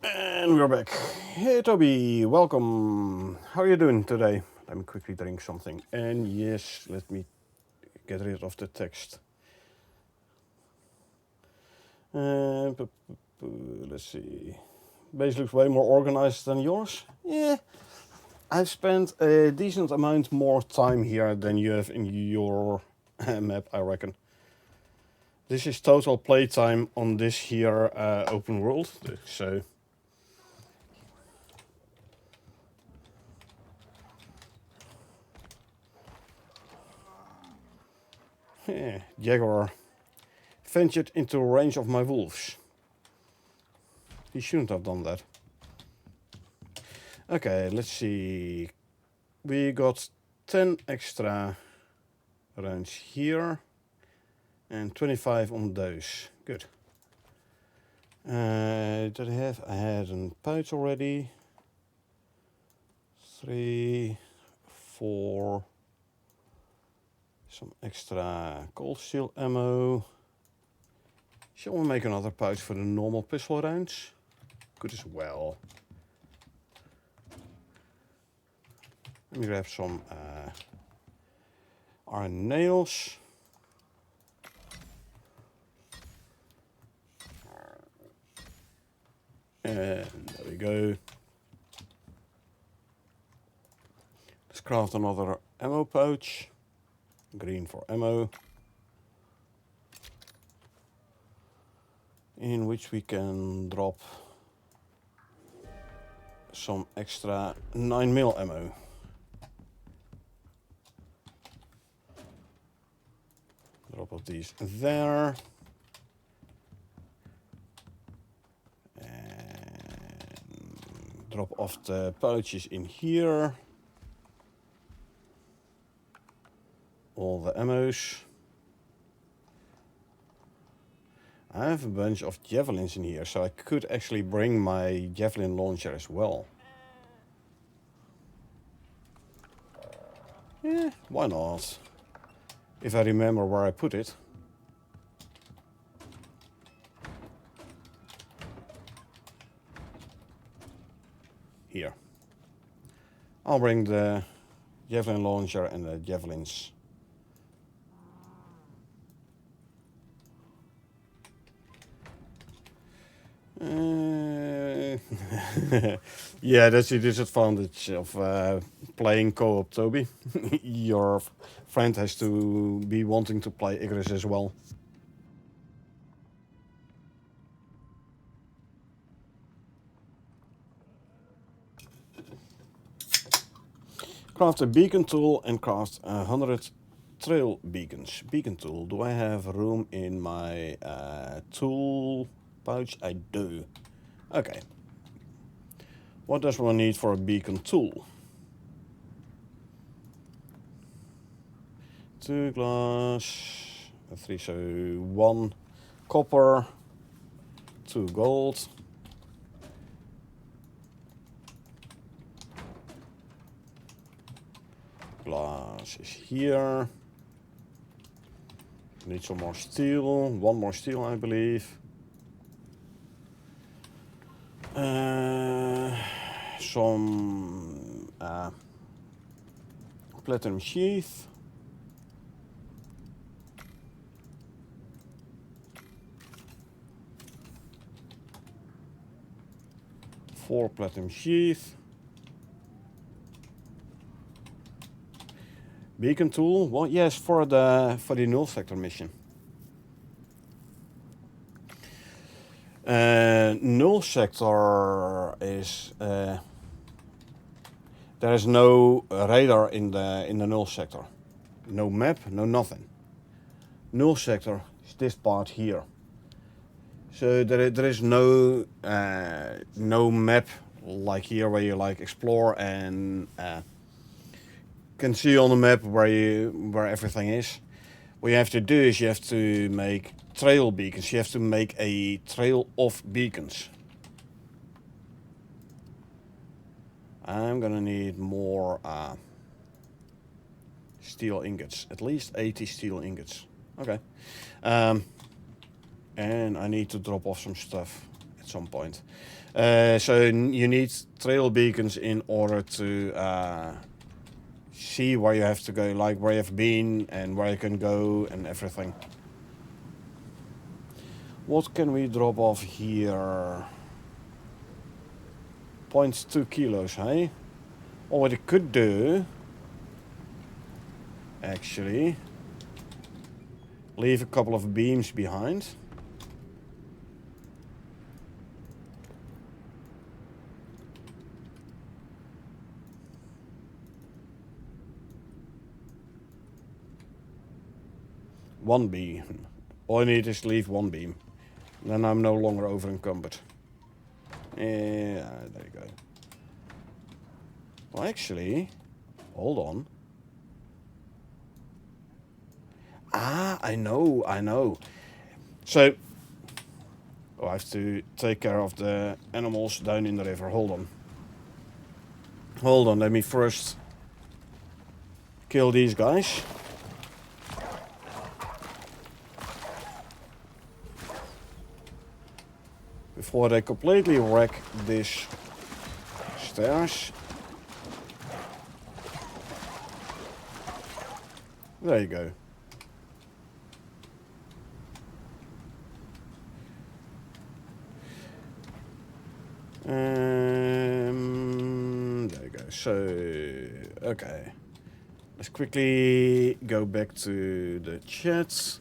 And we're back. Hey Toby, welcome. How are you doing today? Let me quickly drink something. And yes, let me get rid of the text. Let's see. Base looks way more organized than yours. Yeah, I've spent a decent amount more time here than you have in your map, I reckon. This is total playtime on this here open world, so... Yeah, Jaguar ventured into range of my wolves. He shouldn't have done that. Okay, let's see. We got 10 extra rounds here and 25 on those. Good. Did I have? I had a pouch already. 3, 4. Some extra cold steel ammo. Shall we make another pouch for the normal pistol rounds? Good as well. Let me grab some iron nails. And there we go. Let's craft another ammo pouch. Green for ammo. In which we can drop some extra 9mm ammo. Drop of these there. And drop off the pouches in here. All the ammos. I have a bunch of javelins in here, so I could actually bring my javelin launcher as well. Yeah, why not? If I remember where I put it. Here. I'll bring the javelin launcher and the javelins. Yeah, that's the disadvantage of playing co-op, Toby. Your friend has to be wanting to play Icarus as well. Craft a beacon tool and craft 100 trail beacons. Beacon tool, do I have room in my tool pouch? I do. Okay. What does one need for a beacon tool? 2 glass, 3, so 1 copper, 2 gold. Glass is here. Need some more steel, 1 more steel I believe. Some platinum sheath. Four platinum sheath. Beacon tool. Well, yes, for the null sector mission. Null sector is there is no radar in the null sector, no map, no nothing. Null sector is this part here. So there is no map like here where you like explore and can see on the map where everything is. What you have to do is you have to make trail beacons. You have to make a trail of beacons. I'm gonna need more steel ingots, at least 80 steel ingots. Okay. And I need to drop off some stuff at some point. So you need trail beacons in order to see where you have to go, like where you have been and where you can go and everything. What can we drop off here? 0.2 kilos, hey? Or what it could do, actually, leave a couple of beams behind. One beam. All I need is leave one beam. Then I'm no longer over encumbered. Yeah, there you go. Well, actually, hold on. Ah, I know. So, I have to take care of the animals down in the river. Hold on, let me first kill these guys. Before they completely wreck this stairs. There you go. There you go. So, okay. Let's quickly go back to the chat.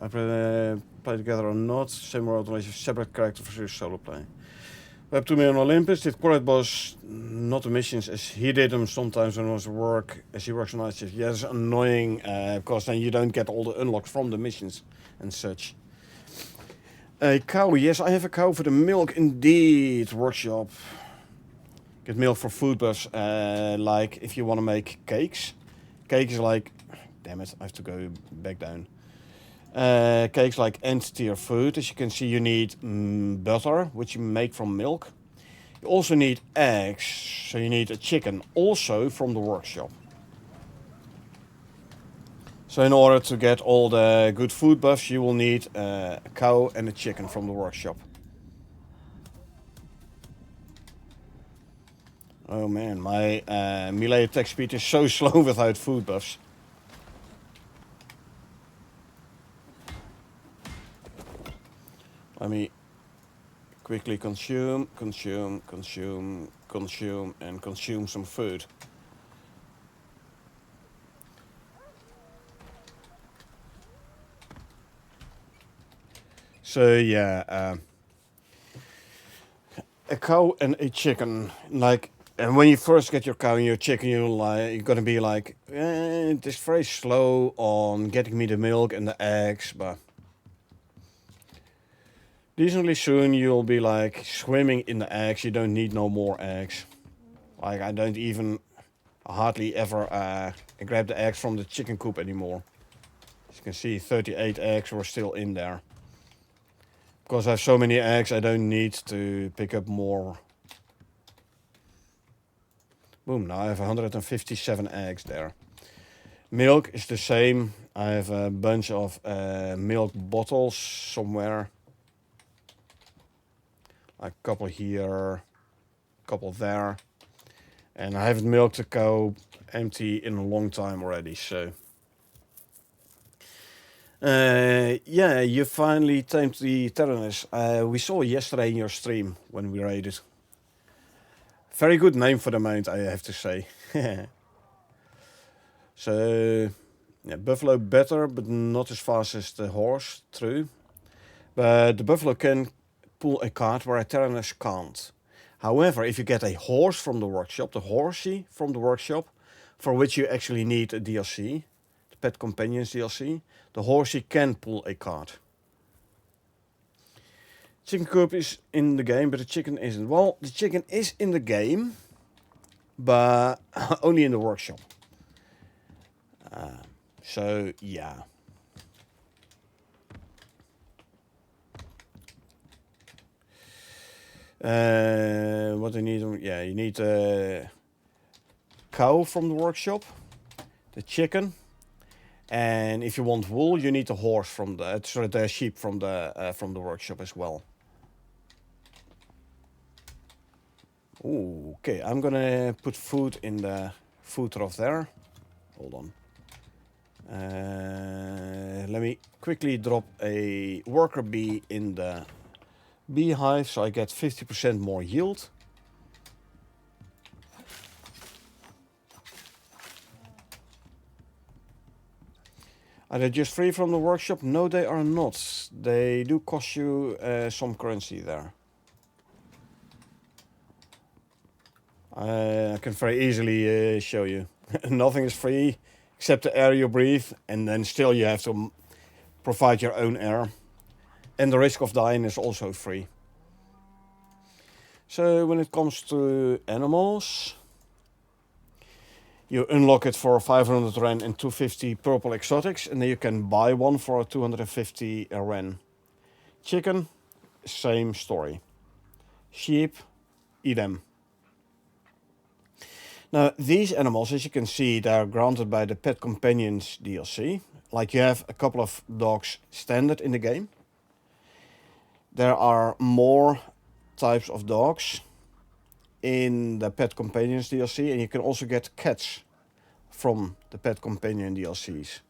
I play together or not. Same world, separate character versus solo play. Web 2 on Olympus did Correct Boss not the missions as he did them sometimes when it was work, as he works on night shift. Yeah, it's annoying because then you don't get all the unlocks from the missions and such. A cow, yes, I have a cow for the milk indeed. Workshop. Get milk for food buffs, like if you want to make cakes. Cake is like, damn it, I have to go back down. Cakes like end tier food. As you can see, you need butter, which you make from milk. You also need eggs, so you need a chicken, also from the workshop. So in order to get all the good food buffs, you will need a cow and a chicken from the workshop. Oh man, my melee attack speed is so slow without food buffs. Let me quickly consume, and consume some food. So yeah, a cow and a chicken, like, and when you first get your cow and your chicken, you're gonna be like, it's very slow on getting me the milk and the eggs, but decently soon you'll be like swimming in the eggs. You don't need no more eggs. Like I don't even hardly ever grab the eggs from the chicken coop anymore. As you can see, 38 eggs were still in there. Because I have so many eggs, I don't need to pick up more. Boom, now I have 157 eggs there. Milk is the same. I have a bunch of milk bottles somewhere. Like a couple here, a couple there. And I haven't milked a cow empty in a long time already, so... yeah, you finally tamed the Tyrannus. We saw yesterday in your stream when we raided. Very good name for the mount, I have to say. So, yeah, buffalo better, but not as fast as the horse, true. But the buffalo can pull a cart where a Tyrannus can't. However, if you get a horse from the workshop, the horsey from the workshop, for which you actually need a DLC, the Pet Companions DLC, the horsey can pull a cart. Chicken coop is in the game, but the chicken isn't. Well, the chicken is in the game, but only in the workshop. So, yeah. What do you need? Yeah, you need a cow from the workshop, the chicken, And if you want wool, you need the horse from the sheep from the workshop as well. Ooh, okay, I'm gonna put food in the food trough there. Hold on. Let me quickly drop a worker bee in the beehive so I get 50% more yield. Are they just free from the workshop? No, they are not. They do cost you some currency there. I can very easily show you. Nothing is free except the air you breathe, and then still you have to provide your own air. And the risk of dying is also free. So when it comes to animals, you unlock it for 500 Ren and 250 purple exotics, and then you can buy one for 250 Ren. Chicken, same story. Sheep, idem. Now, these animals, as you can see, they're granted by the Pet Companions DLC. Like, you have a couple of dogs standard in the game. There are more types of dogs in the Pet Companions DLC, and you can also get cats from the Pet Companion DLCs.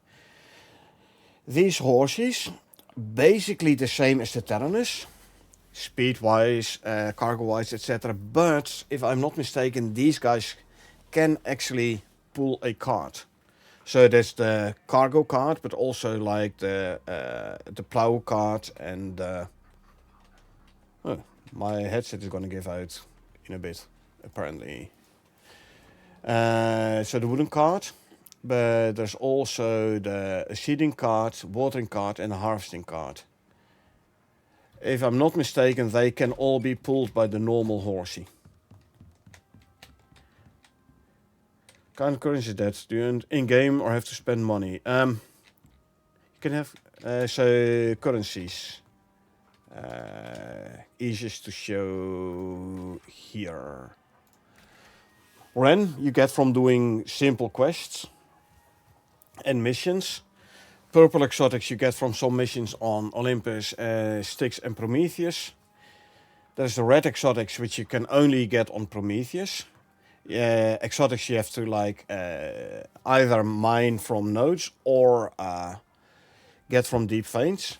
These horses, basically the same as the Tyrannus, speed-wise, cargo-wise, etc. But, if I'm not mistaken, these guys can actually pull a cart. So there's the cargo cart, but also like the plow cart and oh, my headset is gonna give out in a bit, apparently. So the wooden cart, but there's also the seeding cart, watering cart, and a harvesting cart. If I'm not mistaken, they can all be pulled by the normal horsey. Kind of currency that do you in game or have to spend money? You can have so currencies. Easiest to show here. Ren you get from doing simple quests and missions. Purple exotics you get from some missions on Olympus, Styx, and Prometheus. There's the red exotics which you can only get on Prometheus. Exotics you have to like either mine from nodes or get from deep veins.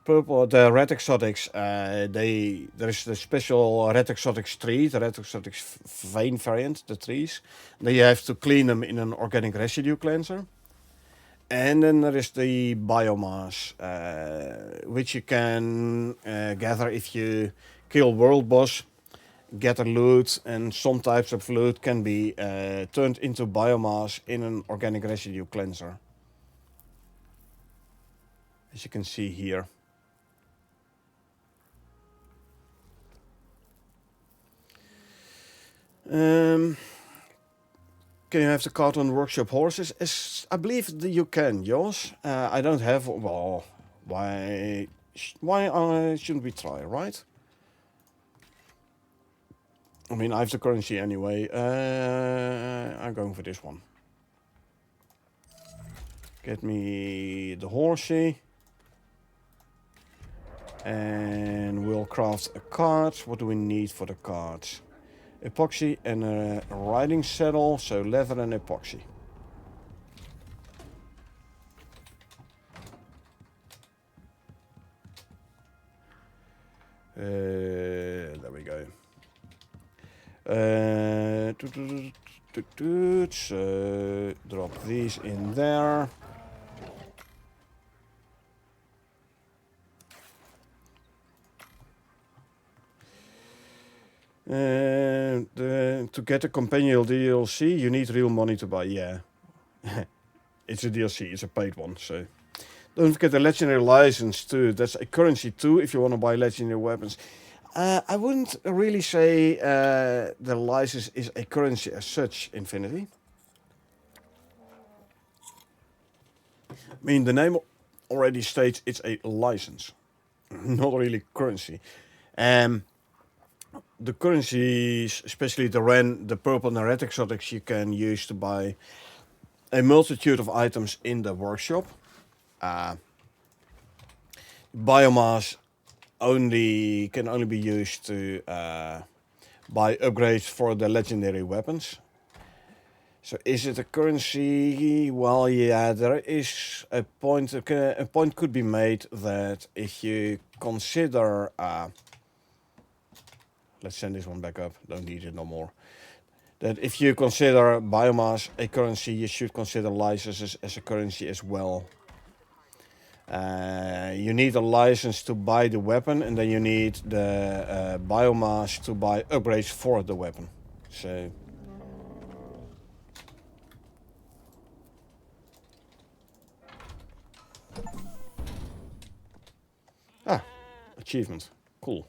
The red exotics, there is the special red exotics tree, the red exotics vein variant, the trees. Then you have to clean them in an organic residue cleanser. And then there is the biomass, which you can gather if you kill world boss, get a loot, and some types of loot can be turned into biomass in an organic residue cleanser. As you can see here. Can you have the cart on workshop horses? I believe that you can, Jos. I don't have. Well, why shouldn't we try, right? I mean, I have the currency anyway. I'm going for this one. Get me the horsey. And we'll craft a cart. What do we need for the cart? Epoxy and a riding saddle, so leather and epoxy. There we go. So drop these in there. To get a companion DLC, you need real money to buy. Yeah, it's a DLC. It's a paid one. So don't forget the legendary license too. That's a currency too if you want to buy legendary weapons. I wouldn't really say the license is a currency as such, Infinity. I mean, the name already states it's a license, not really currency. The currencies, especially the Ren, the purple and the red exotics, you can use to buy a multitude of items in the workshop. Biomass can only be used to buy upgrades for the legendary weapons. So is it a currency? Well, yeah, there is a point. A point could be made that if you consider, let's send this one back up. Don't need it no more. That if you consider biomass a currency, you should consider licenses as a currency as well. You need a license to buy the weapon, and then you need the biomass to buy upgrades for the weapon. So. Achievement. Cool.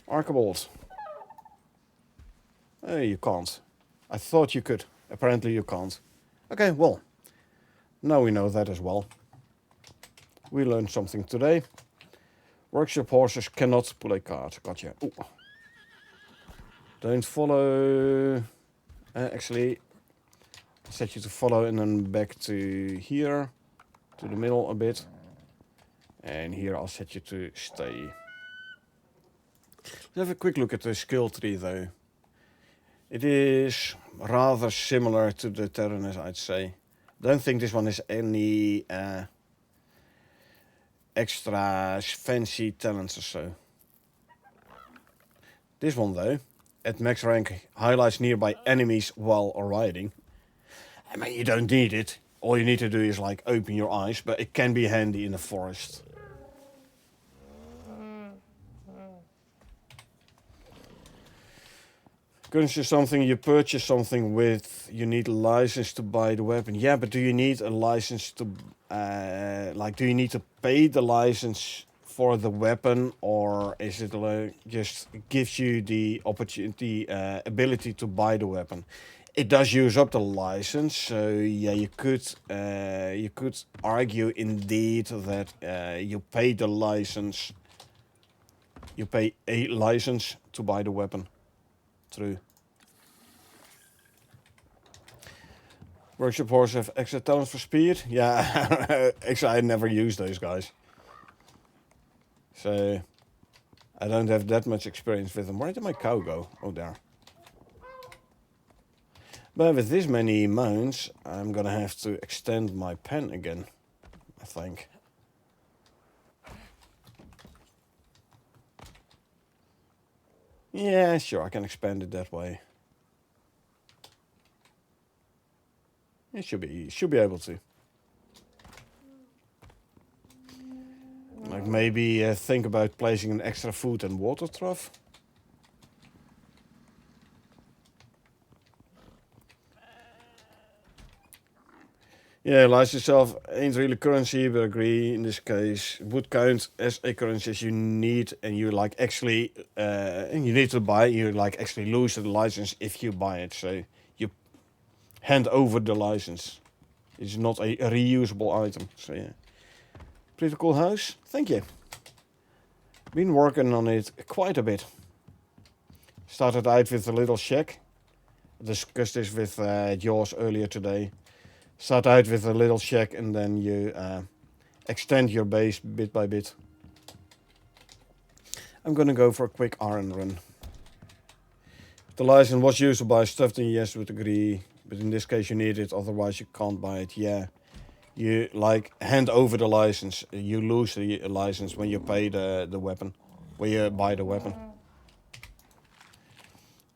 Archibald. You can't. I thought you could. Apparently you can't. Okay, well. Now we know that as well. We learned something today. Workshop horses cannot pull a cart. Gotcha. Ooh. Don't follow... actually, I'll set you to follow and then back to here. To the middle a bit. And here I'll set you to stay. Let's have a quick look at the skill tree though. It is rather similar to the Terranus, I'd say. Don't think this one is any extra fancy talents or so. This one though, at max rank, highlights nearby enemies while riding. I mean, you don't need it. All you need to do is like open your eyes, but it can be handy in the forest. Currency is something you purchase something with. You need a license to buy the weapon. Yeah, but do you need a license to, do you need to pay the license for the weapon, or is it just gives you the opportunity, ability to buy the weapon? It does use up the license, so yeah, you could argue indeed that you pay the license. You pay a license to buy the weapon. True. Workshop horses have extra talents for speed. Yeah, actually I never use those guys. So I don't have that much experience with them. Where did my cow go? Oh, there. But with this many mounts, I'm gonna have to extend my pen again, I think. Yeah, sure, I can expand it that way. It should be able to. Like maybe think about placing an extra food and water trough. Yeah, license itself ain't really currency, but agree in this case. It would count as a currency as you need, and you like actually, you need to buy, you like actually lose the license if you buy it. So you hand over the license. It's not a reusable item. So yeah. Pretty cool house. Thank you. Been working on it quite a bit. Started out with a little shack. Discussed this with Jaws earlier today. Start out with a little shack and then you extend your base bit by bit. I'm gonna go for a quick iron run. If the license was used to buy stuff, then yes, would agree. But in this case you need it, otherwise you can't buy it. Yeah. You like hand over the license. You lose the license when you pay the weapon. When you buy the weapon.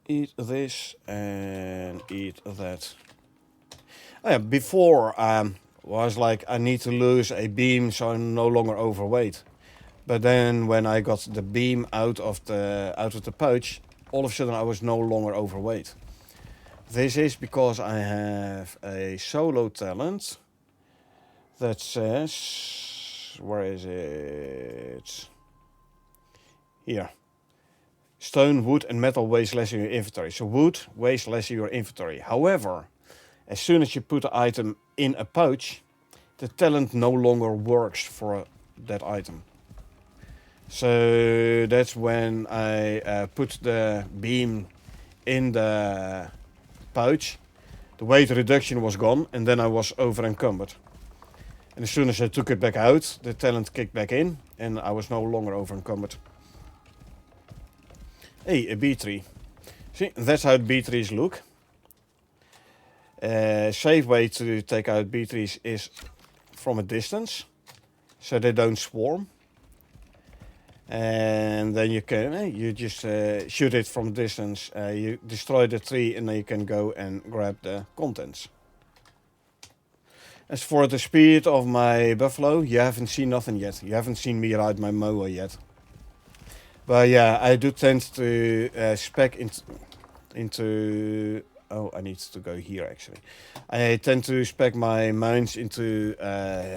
Eat this and eat that. Oh yeah, before was like I need to lose a beam so I'm no longer overweight. But then when I got the beam out of the pouch, all of a sudden I was no longer overweight. This is because I have a solo talent that says, where is it? Here. Stone, wood and metal weighs less in your inventory. So wood weighs less in your inventory. However, as soon as you put the item in a pouch, the talent no longer works for that item. So that's when I put the beam in the pouch. the weight reduction was gone, and then I was over encumbered. And as soon as I took it back out, the talent kicked back in, and I was no longer over encumbered. Hey, a bee tree. See, that's how bee trees look. Safe way to take out bee trees is from a distance, so they don't swarm. And then you can you just shoot it from a distance. You destroy the tree, and then you can go and grab the contents. As for the speed of my buffalo, you haven't seen nothing yet. You haven't seen me ride my mower yet. But yeah, I do tend to spec into. Oh, I need to go here actually. I tend to spec my mounts into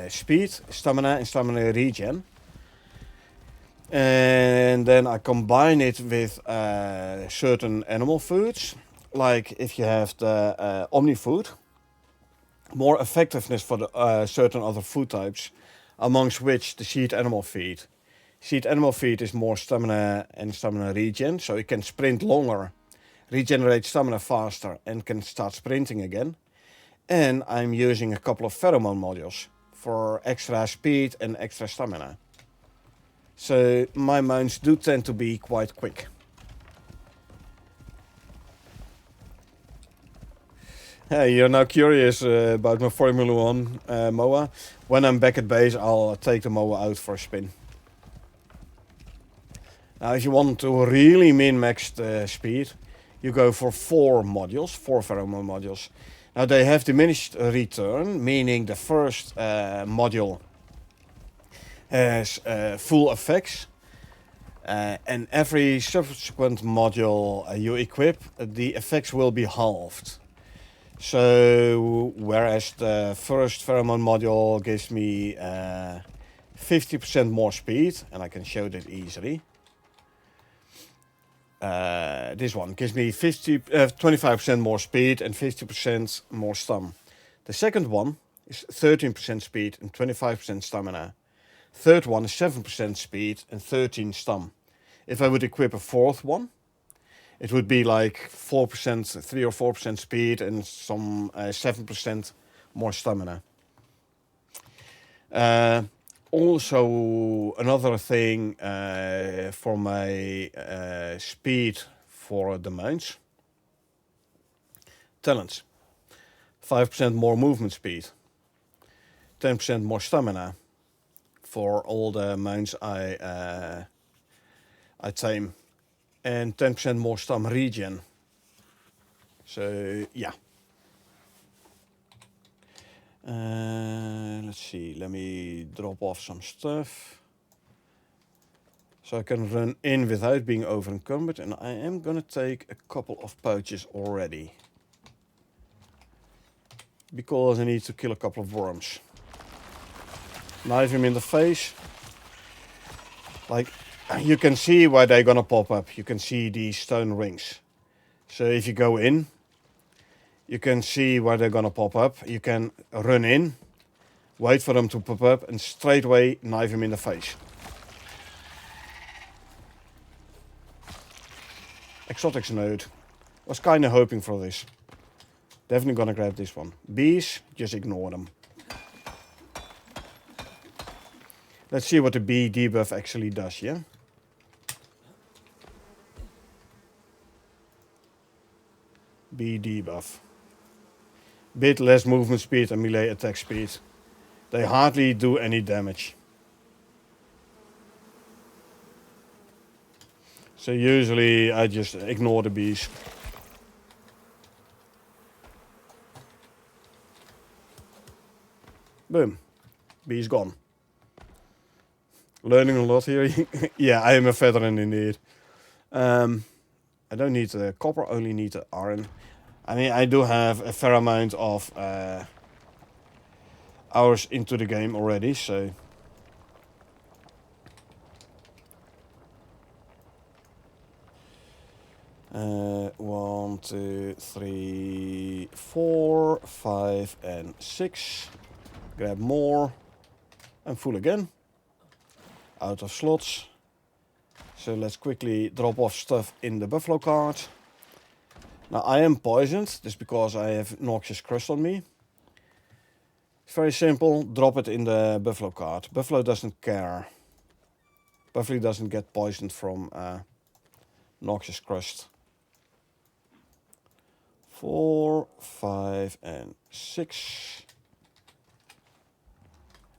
speed, stamina, and stamina regen. And then I combine it with certain animal foods. Like if you have the Omni food, more effectiveness for the certain other food types, amongst which the seed animal feed. Seed animal feed is more stamina and stamina regen, so it can sprint longer, regenerate stamina faster, and can start sprinting again. And I'm using a couple of pheromone modules for extra speed and extra stamina. So my mounts do tend to be quite quick. Hey, you're now curious about my Formula 1 mower. When I'm back at base, I'll take the mower out for a spin. Now, if you want to really min-max the speed, you go for 4 pheromone modules. Now, they have diminished return, meaning the first module has full effects. And every subsequent module you equip, the effects will be halved. So, whereas the first pheromone module gives me 50% more speed, and I can show that easily. This one gives me 25% more speed and 50% more stun. The second one is 13% speed and 25% stamina. Third one is 7% speed and 13 stun. If I would equip a fourth one, it would be like 4%, 3 or 4% speed and some 7% more stamina. Also, another thing for my speed for the mounts. Talents. 5% more movement speed. 10% more stamina for all the mounts I tame. And 10% more stam regen. So, yeah. Let's see, let me drop off some stuff. So I can run in without being over encumbered, and I am gonna take a couple of pouches already. Because I need to kill a couple of worms. Knife him in the face. Like, you can see why they're gonna pop up. You can see these stone rings. So if you go in, you can see where they're gonna pop up. You can run in, wait for them to pop up, and straight away knife him in the face. Exotics node. Was kinda hoping for this. Definitely gonna grab this one. Bees, just ignore them. Let's see what the bee debuff actually does, yeah? Bee debuff. Bit less movement speed and melee attack speed. They hardly do any damage. So usually I just ignore the bees. Boom. Bee's gone. Learning a lot here. Yeah, I am a veteran indeed. I don't need the copper, only need the iron. I mean, I do have a fair amount of hours into the game already, so... One, two, three, 4, 5, and 6. Grab more. I'm full again. Out of slots. So let's quickly drop off stuff in the buffalo cart. Now I am poisoned, just because I have noxious crust on me. It's very simple, drop it in the buffalo cart. Buffalo doesn't care. Buffalo doesn't get poisoned from noxious crust. 4, 5 and 6.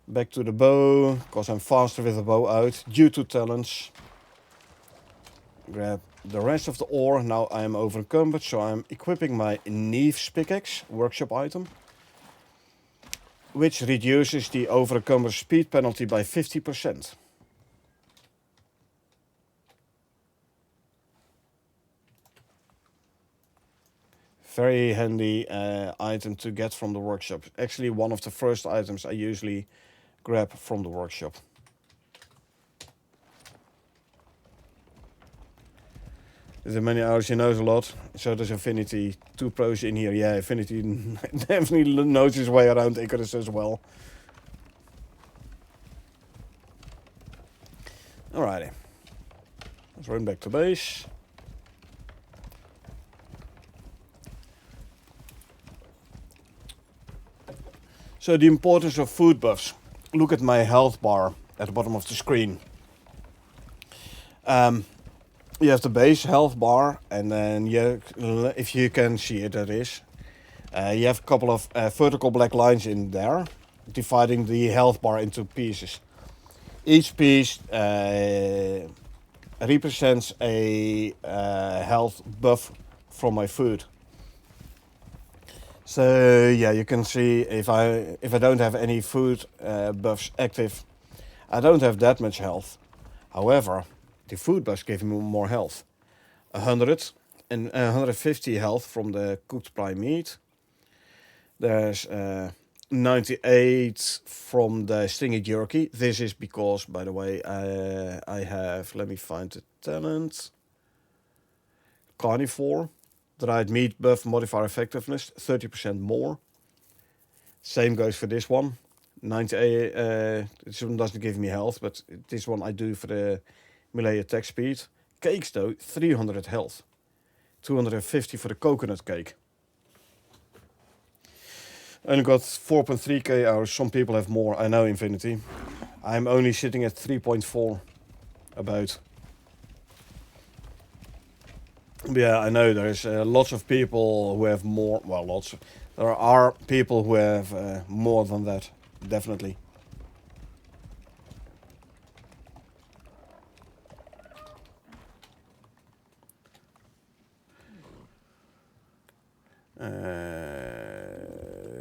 Back to the bow, because I'm faster with the bow out, due to talents. Grab the rest of the ore. Now I am overencumbered, so I'm equipping my Neve's pickaxe, workshop item, which reduces the overencumber speed penalty by 50%. Very handy item to get from the workshop. Actually, one of the first items I usually grab from the workshop. The many hours he knows a lot. So does Infinity. 2 pros in here. Yeah, Infinity definitely knows his way around Icarus as well. Alrighty. Let's run back to base. So the importance of food buffs. Look at my health bar at the bottom of the screen. You have the base health bar, and then if you can see it, that is. You have a couple of vertical black lines in there, dividing the health bar into pieces. Each piece represents a health buff from my food. So yeah, you can see if I don't have any food buffs active, I don't have that much health. However, the food buffs give me more health. 100 and 150 health from the cooked prime meat. There's 98 from the stingy jerky. This is because, by the way, I have, let me find the talent. Carnivore. Dried meat buff modifier effectiveness, 30% more. Same goes for this one. 98, this one doesn't give me health, but this one I do for the melee attack speed. Cakes though, 300 health. 250 for the coconut cake. Only got 4.3k hours. Some people have more, I know, Infinity. I'm only sitting at 3.4 about. But yeah, I know there's lots of people who have more. Well, lots. There are people who have more than that, definitely.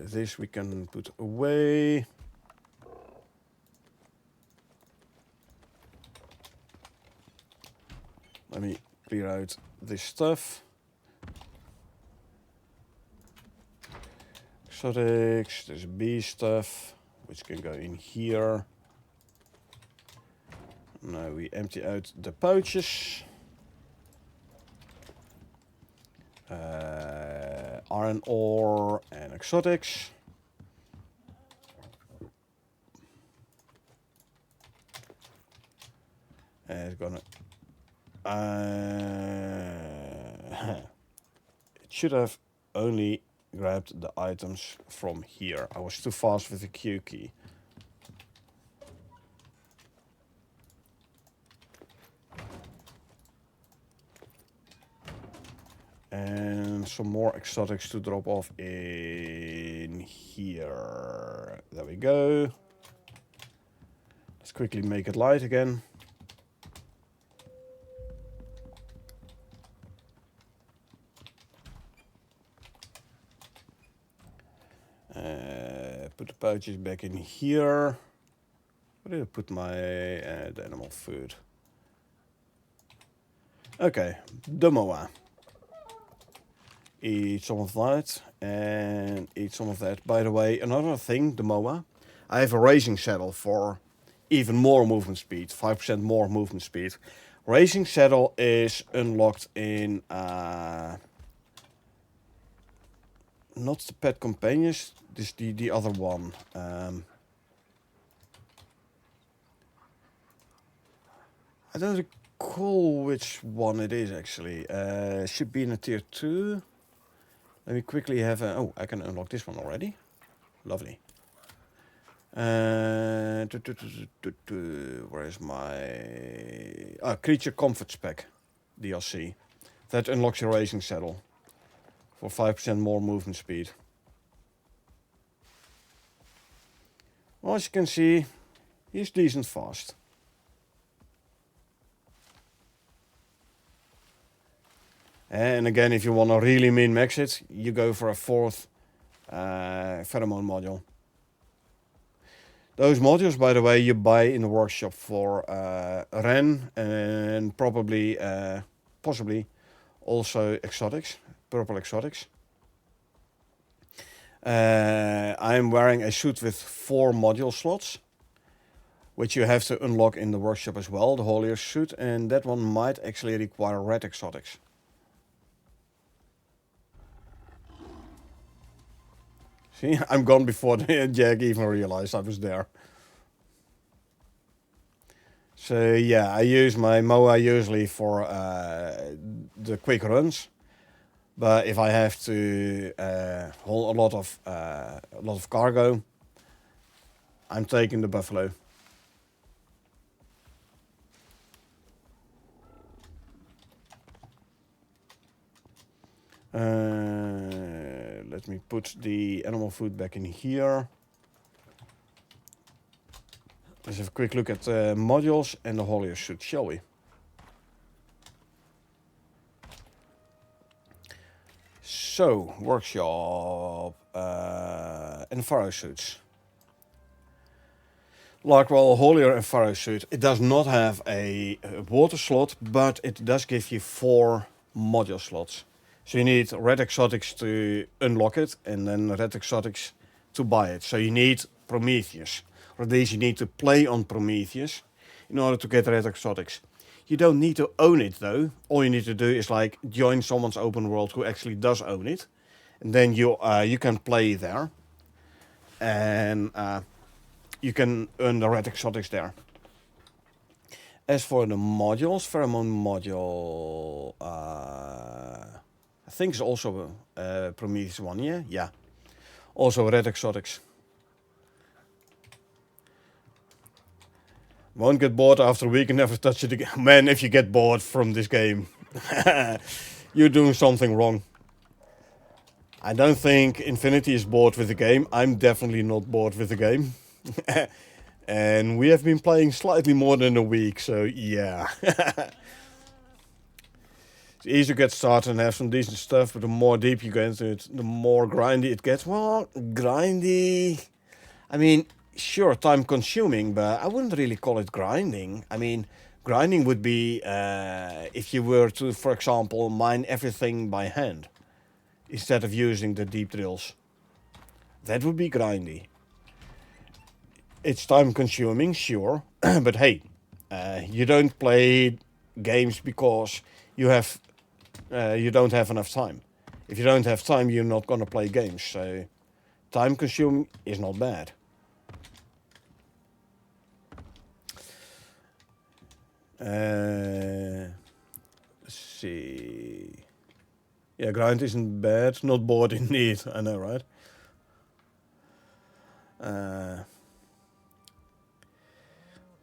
This we can put away. Let me clear out this stuff. Exotics, there's bee stuff, which can go in here. Now we empty out the pouches. Iron ore and exotics. And it's gonna. It should have only grabbed the items from here. I was too fast with the Q key. And some more exotics to drop off in here. There we go. Let's quickly make it light again. Put the pouches back in here. Where did I put my the animal food? Okay, the moa. Eat some of that and eat some of that. By the way, another thing, the moa. I have a racing saddle for even more movement speed, 5% more movement speed. Racing saddle is unlocked in not the pet companions, this the other one. I don't recall which one it is actually. Should be in a tier 2. Let me quickly have a... Oh, I can unlock this one already. Lovely. Where is my... Creature Comfort Spec DLC. That unlocks your racing saddle. For 5% more movement speed. Well, as you can see, he's decent fast. And again, if you want to really min-max it, you go for a 4th pheromone module. Those modules, by the way, you buy in the workshop for Ren and probably, possibly, also exotics, purple exotics. I'm wearing a suit with 4 module slots, which you have to unlock in the workshop as well, the holier suit, and that one might actually require red exotics. See, I'm gone before Jack even realized I was there. So yeah, I use my MOA usually for the quick runs, but if I have to haul a lot of cargo, I'm taking the Buffalo. Let me put the animal food back in here. Let's have a quick look at the modules and the holier suit, shall we? So, workshop and Pharaoh suits. Like well, holier and Pharaoh suit, it does not have a water slot, but it does give you 4 module slots. So you need red exotics to unlock it, and then red exotics to buy it. So you need Prometheus. Or at least you need to play on Prometheus in order to get red exotics. You don't need to own it though. All you need to do is like join someone's open world who actually does own it. And then you can play there. And you can earn the red exotics there. As for the modules, pheromone module... I think it's also a Prometheus one, yeah? Yeah. Also red exotics. Won't get bored after a week and never touch it again. Man, if you get bored from this game, you're doing something wrong. I don't think Infinity is bored with the game. I'm definitely not bored with the game. And we have been playing slightly more than a week, so yeah. It's easy to get started and have some decent stuff, but the more deep you get into it, the more grindy it gets. Well, grindy... I mean, sure, time consuming, but I wouldn't really call it grinding. I mean, grinding would be if you were to, for example, mine everything by hand instead of using the deep drills. That would be grindy. It's time consuming, sure, but hey, you don't play games because you don't have enough time. If you don't have time, you're not gonna play games. So, time consuming is not bad. Let's see. Yeah, grind isn't bad. Not bored indeed. I know, right?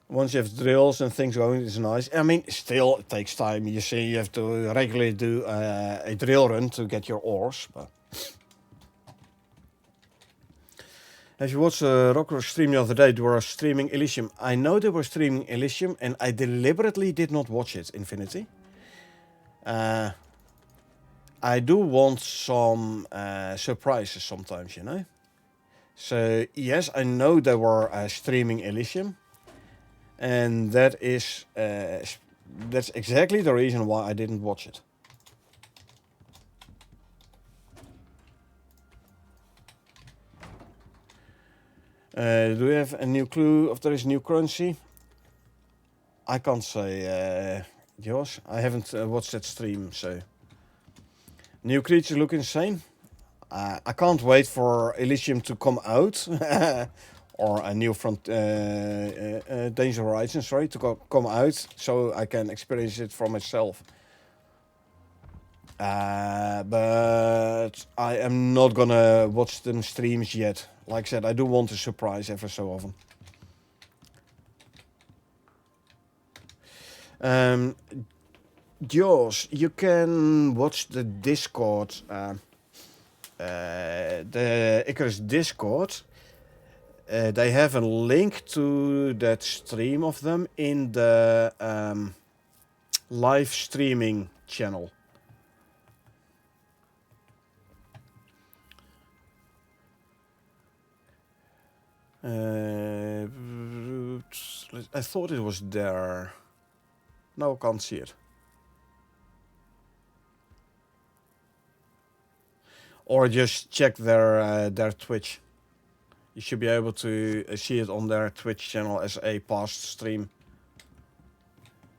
Once you have drills and things going, it's nice. I mean, still, it takes time. You see, you have to regularly do a drill run to get your ores. But have you watched Rocker stream the other day? They were streaming Elysium. I know they were streaming Elysium, and I deliberately did not watch it, Infinity. I do want some surprises sometimes, you know? So, yes, I know they were streaming Elysium. And that is that's exactly the reason why I didn't watch it. Do we have a new clue if there is new currency? I can't say, Josh. I haven't watched that stream, so... New creatures look insane. I can't wait for Elysium to come out. Or a new Danger Horizon, to come out, so I can experience it for myself. But I am not gonna watch them streams yet. Like I said, I do want to surprise ever so often. Josh, you can watch the Discord, the Icarus Discord. They have a link to that stream of them in the live streaming channel. I thought it was there. No, I can't see it. Or just check their Twitch. You should be able to see it on their Twitch channel as a past stream.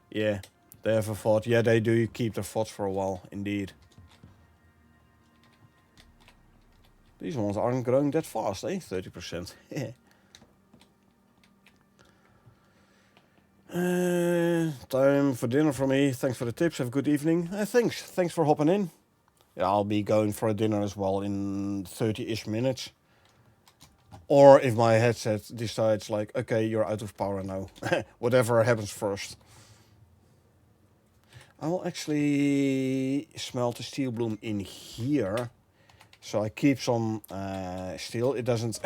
Yeah, they have a VOD. Yeah, they do keep their VODs for a while, indeed. These ones aren't growing that fast, eh? 30%. Time for dinner for me. Thanks for the tips. Have a good evening. Thanks. Thanks for hopping in. Yeah, I'll be going for a dinner as well in 30-ish minutes. Or if my headset decides like, okay, you're out of power now. Whatever happens first. I will actually smelt the steel bloom in here. So I keep some steel. It doesn't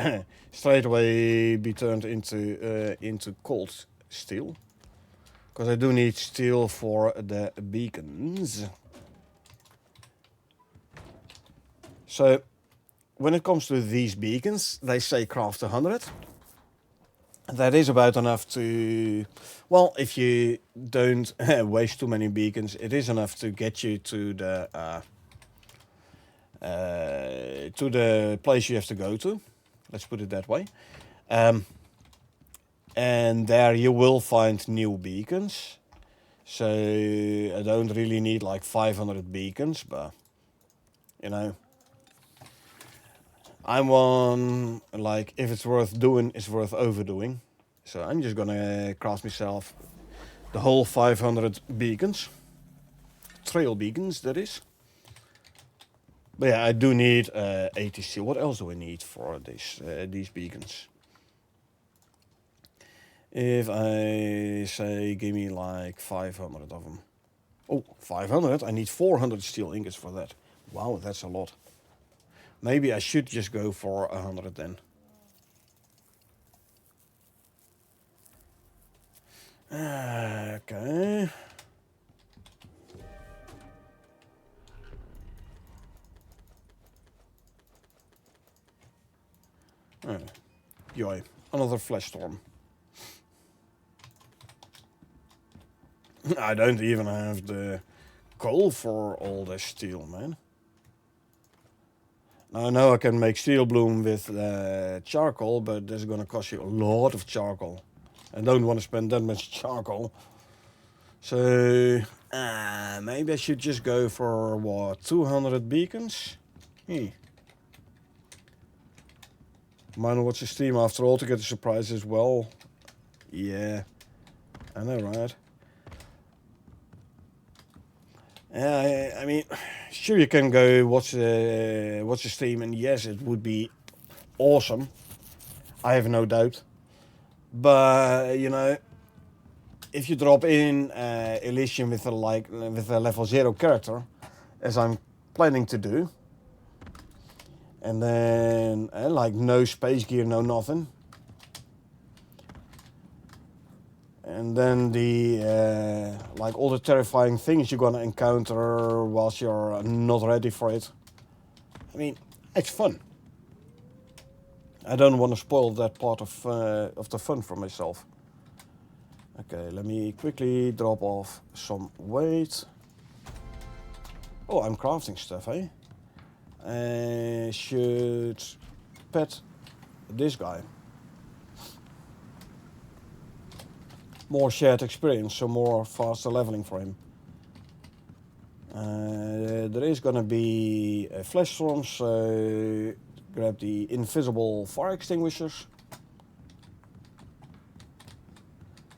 straight away be turned into cold steel. Because I do need steel for the beacons. So when it comes to these beacons, they say craft 100. That is about enough to, well, if you don't waste too many beacons, it is enough to get you to the place you have to go to. Let's put it that way. And there you will find new beacons. So I don't really need like 500 beacons, but you know, I'm one, like, if it's worth doing, it's worth overdoing. So I'm just gonna craft myself the whole 500 beacons. Trail beacons, that is. But yeah, I do need 80 steel. What else do I need for these beacons? If I say, give me like 500 of them. Oh, 500? I need 400 steel ingots for that. Wow, that's a lot. Maybe I should just go for 100 then. Okay. Joy, another flash storm. I don't even have the coal for all this steel, man. Now I know I can make steel bloom with charcoal, but that's gonna cost you a lot of charcoal. I don't want to spend that much charcoal. So maybe I should just go for what, 200 beacons? Might not watch the stream after all to get a surprise as well. Yeah, I know, right? I mean, sure you can go watch the stream, and yes, it would be awesome. I have no doubt. But you know, if you drop in Elysium with a level 0 character, as I'm planning to do, and then like no space gear, no nothing, and then the like all the terrifying things you're gonna encounter whilst you're not ready for it. I mean, it's fun. I don't want to spoil that part of the fun for myself. Okay, let me quickly drop off some weight. Oh, I'm crafting stuff, eh? I should pet this guy. More shared experience, so more faster leveling for him. There is gonna be a flash storm, so grab the invisible fire extinguishers.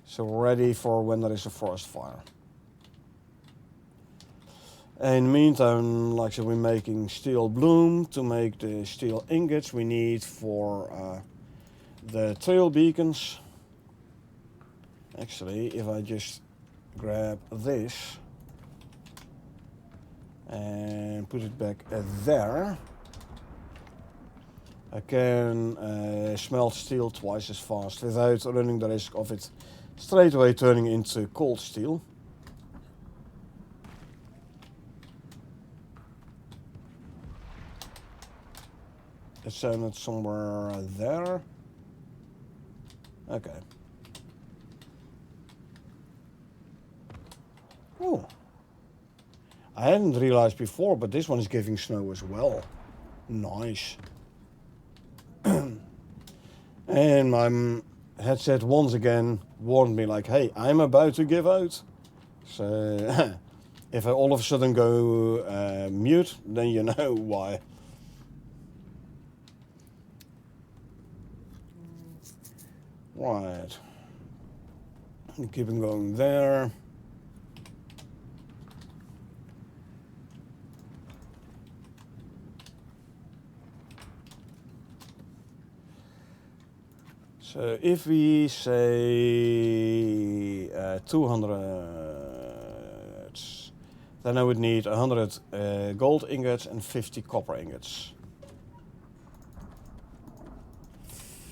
So ready for when there is a forest fire. In the meantime, like I said, we're making steel bloom to make the steel ingots we need for the tail beacons. Actually, if I just grab this and put it back there, I can smelt steel twice as fast without running the risk of it straight away turning into cold steel. It sounded somewhere there. Okay. Oh. I hadn't realized before, but this one is giving snow as well. Nice. And my headset once again warned me like, hey, I'm about to give out. So if I all of a sudden go mute, then you know why. Right. Keep on going there. So if we say 200, then I would need 100 gold ingots and 50 copper ingots.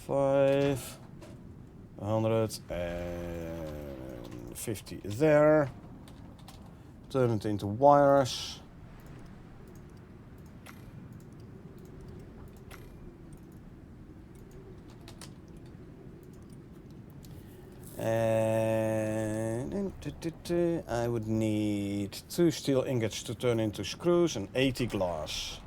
150 there. Turn it into wires. And I would need 2 steel ingots to turn into screws and 80 glass.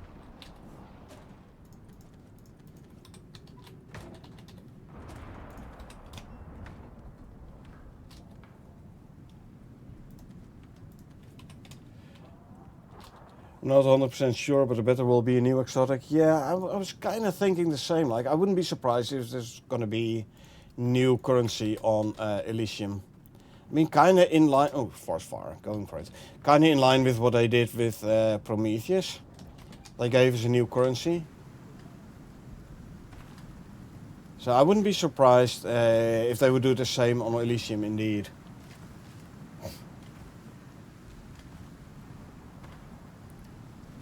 Not 100% sure, but I bet there will be a new exotic. Yeah, I was kind of thinking the same. Like, I wouldn't be surprised if there's going to be new currency on Elysium. I mean, kind of in line. Oh, force fire, going for it. Kind of in line with what they did with Prometheus. They gave us a new currency. So I wouldn't be surprised if they would do the same on Elysium, indeed.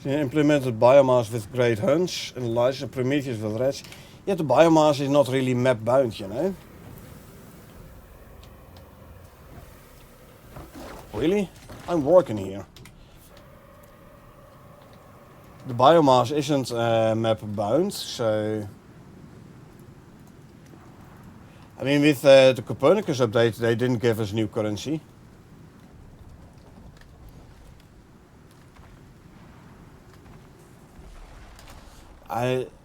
So implemented biomass with great hunts and Elijah Prometheus with rats. Yet the biomass is not really map bound, you know. Really? I'm working here. The biomass isn't map bound, so... I mean, with the Copernicus update, they didn't give us new currency.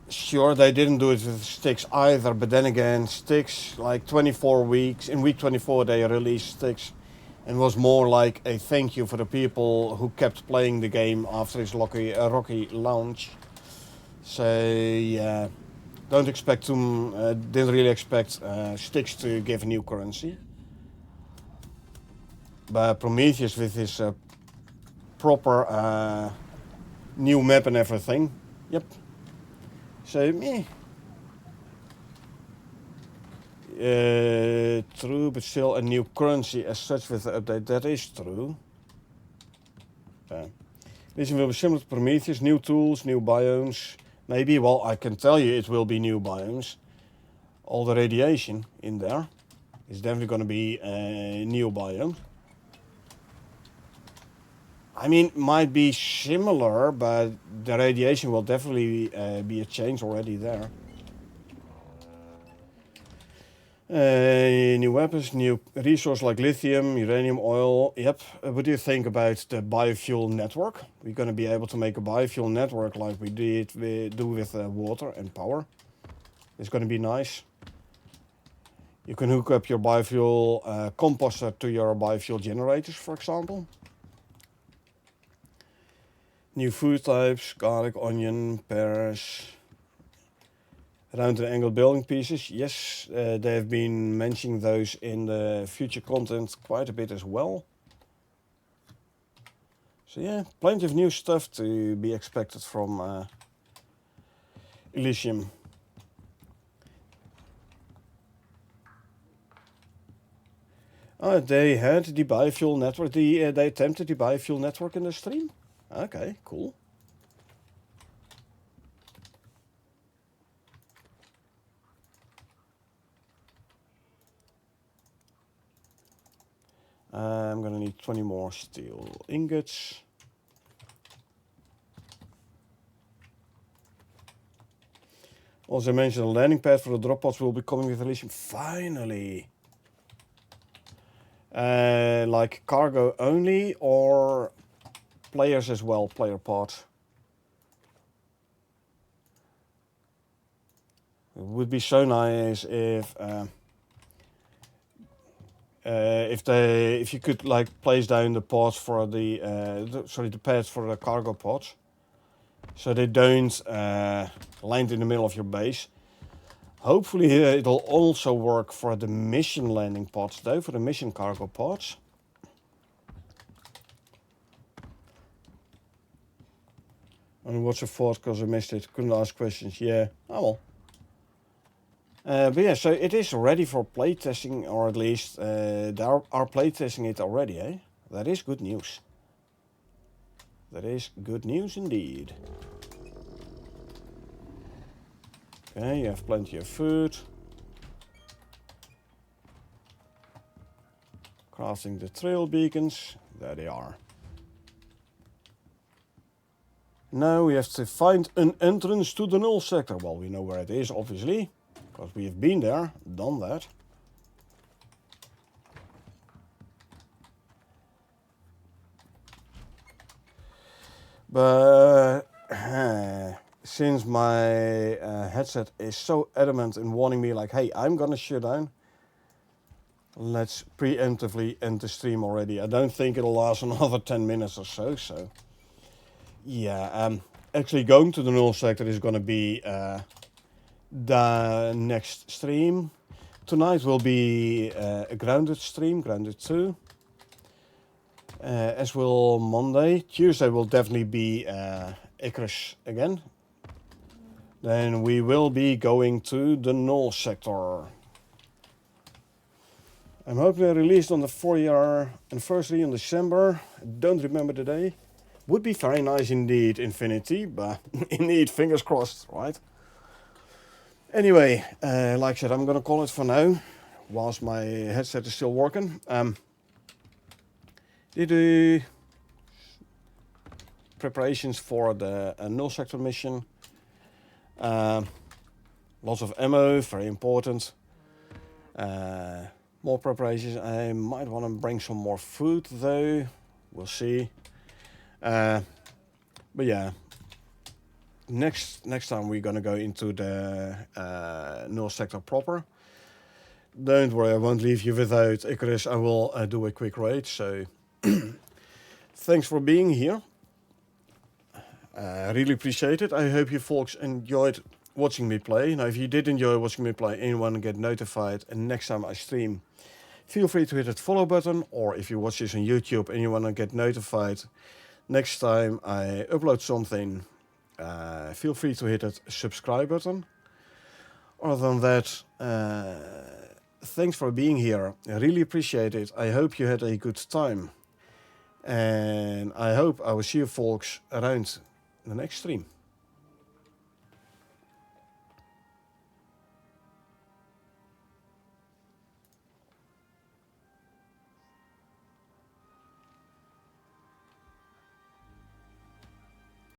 Sure, they didn't do it with Styx either, but then again, Styx, like 24 weeks, in week 24 they released Styx, and was more like a thank you for the people who kept playing the game after its rocky launch. So yeah, don't expect to, didn't really expect Styx to give a new currency. But Prometheus with his proper new map and everything, yep. So me. True, but still a new currency as such with the update. That is true. This will be similar to Prometheus. New tools, new biomes. Maybe, well, I can tell you it will be new biomes. All the radiation in there is definitely going to be a new biome. I mean, might be similar, but the radiation will definitely be a change already there. New weapons, new resource like lithium, uranium, oil. Yep. What do you think about the biofuel network? We're going to be able to make a biofuel network like we do with water and power. It's going to be nice. You can hook up your biofuel composter to your biofuel generators, for example. New food types, garlic, onion, pears. Round and angled building pieces. Yes, they have been mentioning those in the future content quite a bit as well. So yeah, plenty of new stuff to be expected from Elysium. They had the biofuel network. They attempted the biofuel network in the stream. Okay, cool. I'm gonna need 20 more steel ingots. Also mentioned the landing pad for the drop pods will be coming with Elysium. Finally! Like cargo only or players as well, player pods? It would be so nice if you could like place down the pods for the pads for the cargo pods, so they don't land in the middle of your base. Hopefully it'll also work for the mission landing pods though, for the mission cargo pods. And what's your thought? Because I missed it. Couldn't ask questions. Yeah. Oh well. But yeah, so it is ready for playtesting, or at least they are playtesting it already, eh? That is good news. That is good news indeed. Okay, you have plenty of food. Crafting the trail beacons. There they are. Now we have to find an entrance to the null sector. Well, we know where it is, obviously, because we have been there, done that. But since my headset is so adamant in warning me like, hey, I'm gonna shut down, let's preemptively end the stream already. I don't think it'll last another 10 minutes or so, so yeah, actually going to the null sector is gonna be the next stream. Tonight will be a grounded stream, grounded 2. As will Monday. Tuesday will definitely be Icarus again. Then we will be going to the null sector. I'm hoping they're released on the 4-year anniversary in December. Don't remember the day. Would be very nice indeed, Infinity, but indeed, fingers crossed, right? Anyway, like I said, I'm gonna call it for now, whilst my headset is still working. Did preparations for the null sector mission. Lots of ammo, very important. More preparations. I might want to bring some more food though. We'll see. But yeah, next time we're gonna go into the null sector proper. Don't worry, I won't leave you without Icarus. I will do a quick raid. So thanks for being here. I really appreciate it. I hope you folks enjoyed watching me play. Now, if you did enjoy watching me play and you want to get notified and next time I stream, feel free to hit that follow button. Or if you watch this on YouTube and you want to get notified next time I upload something, feel free to hit that subscribe button. Other than that, thanks for being here. I really appreciate it. I hope you had a good time. And I hope I will see you folks around the next stream.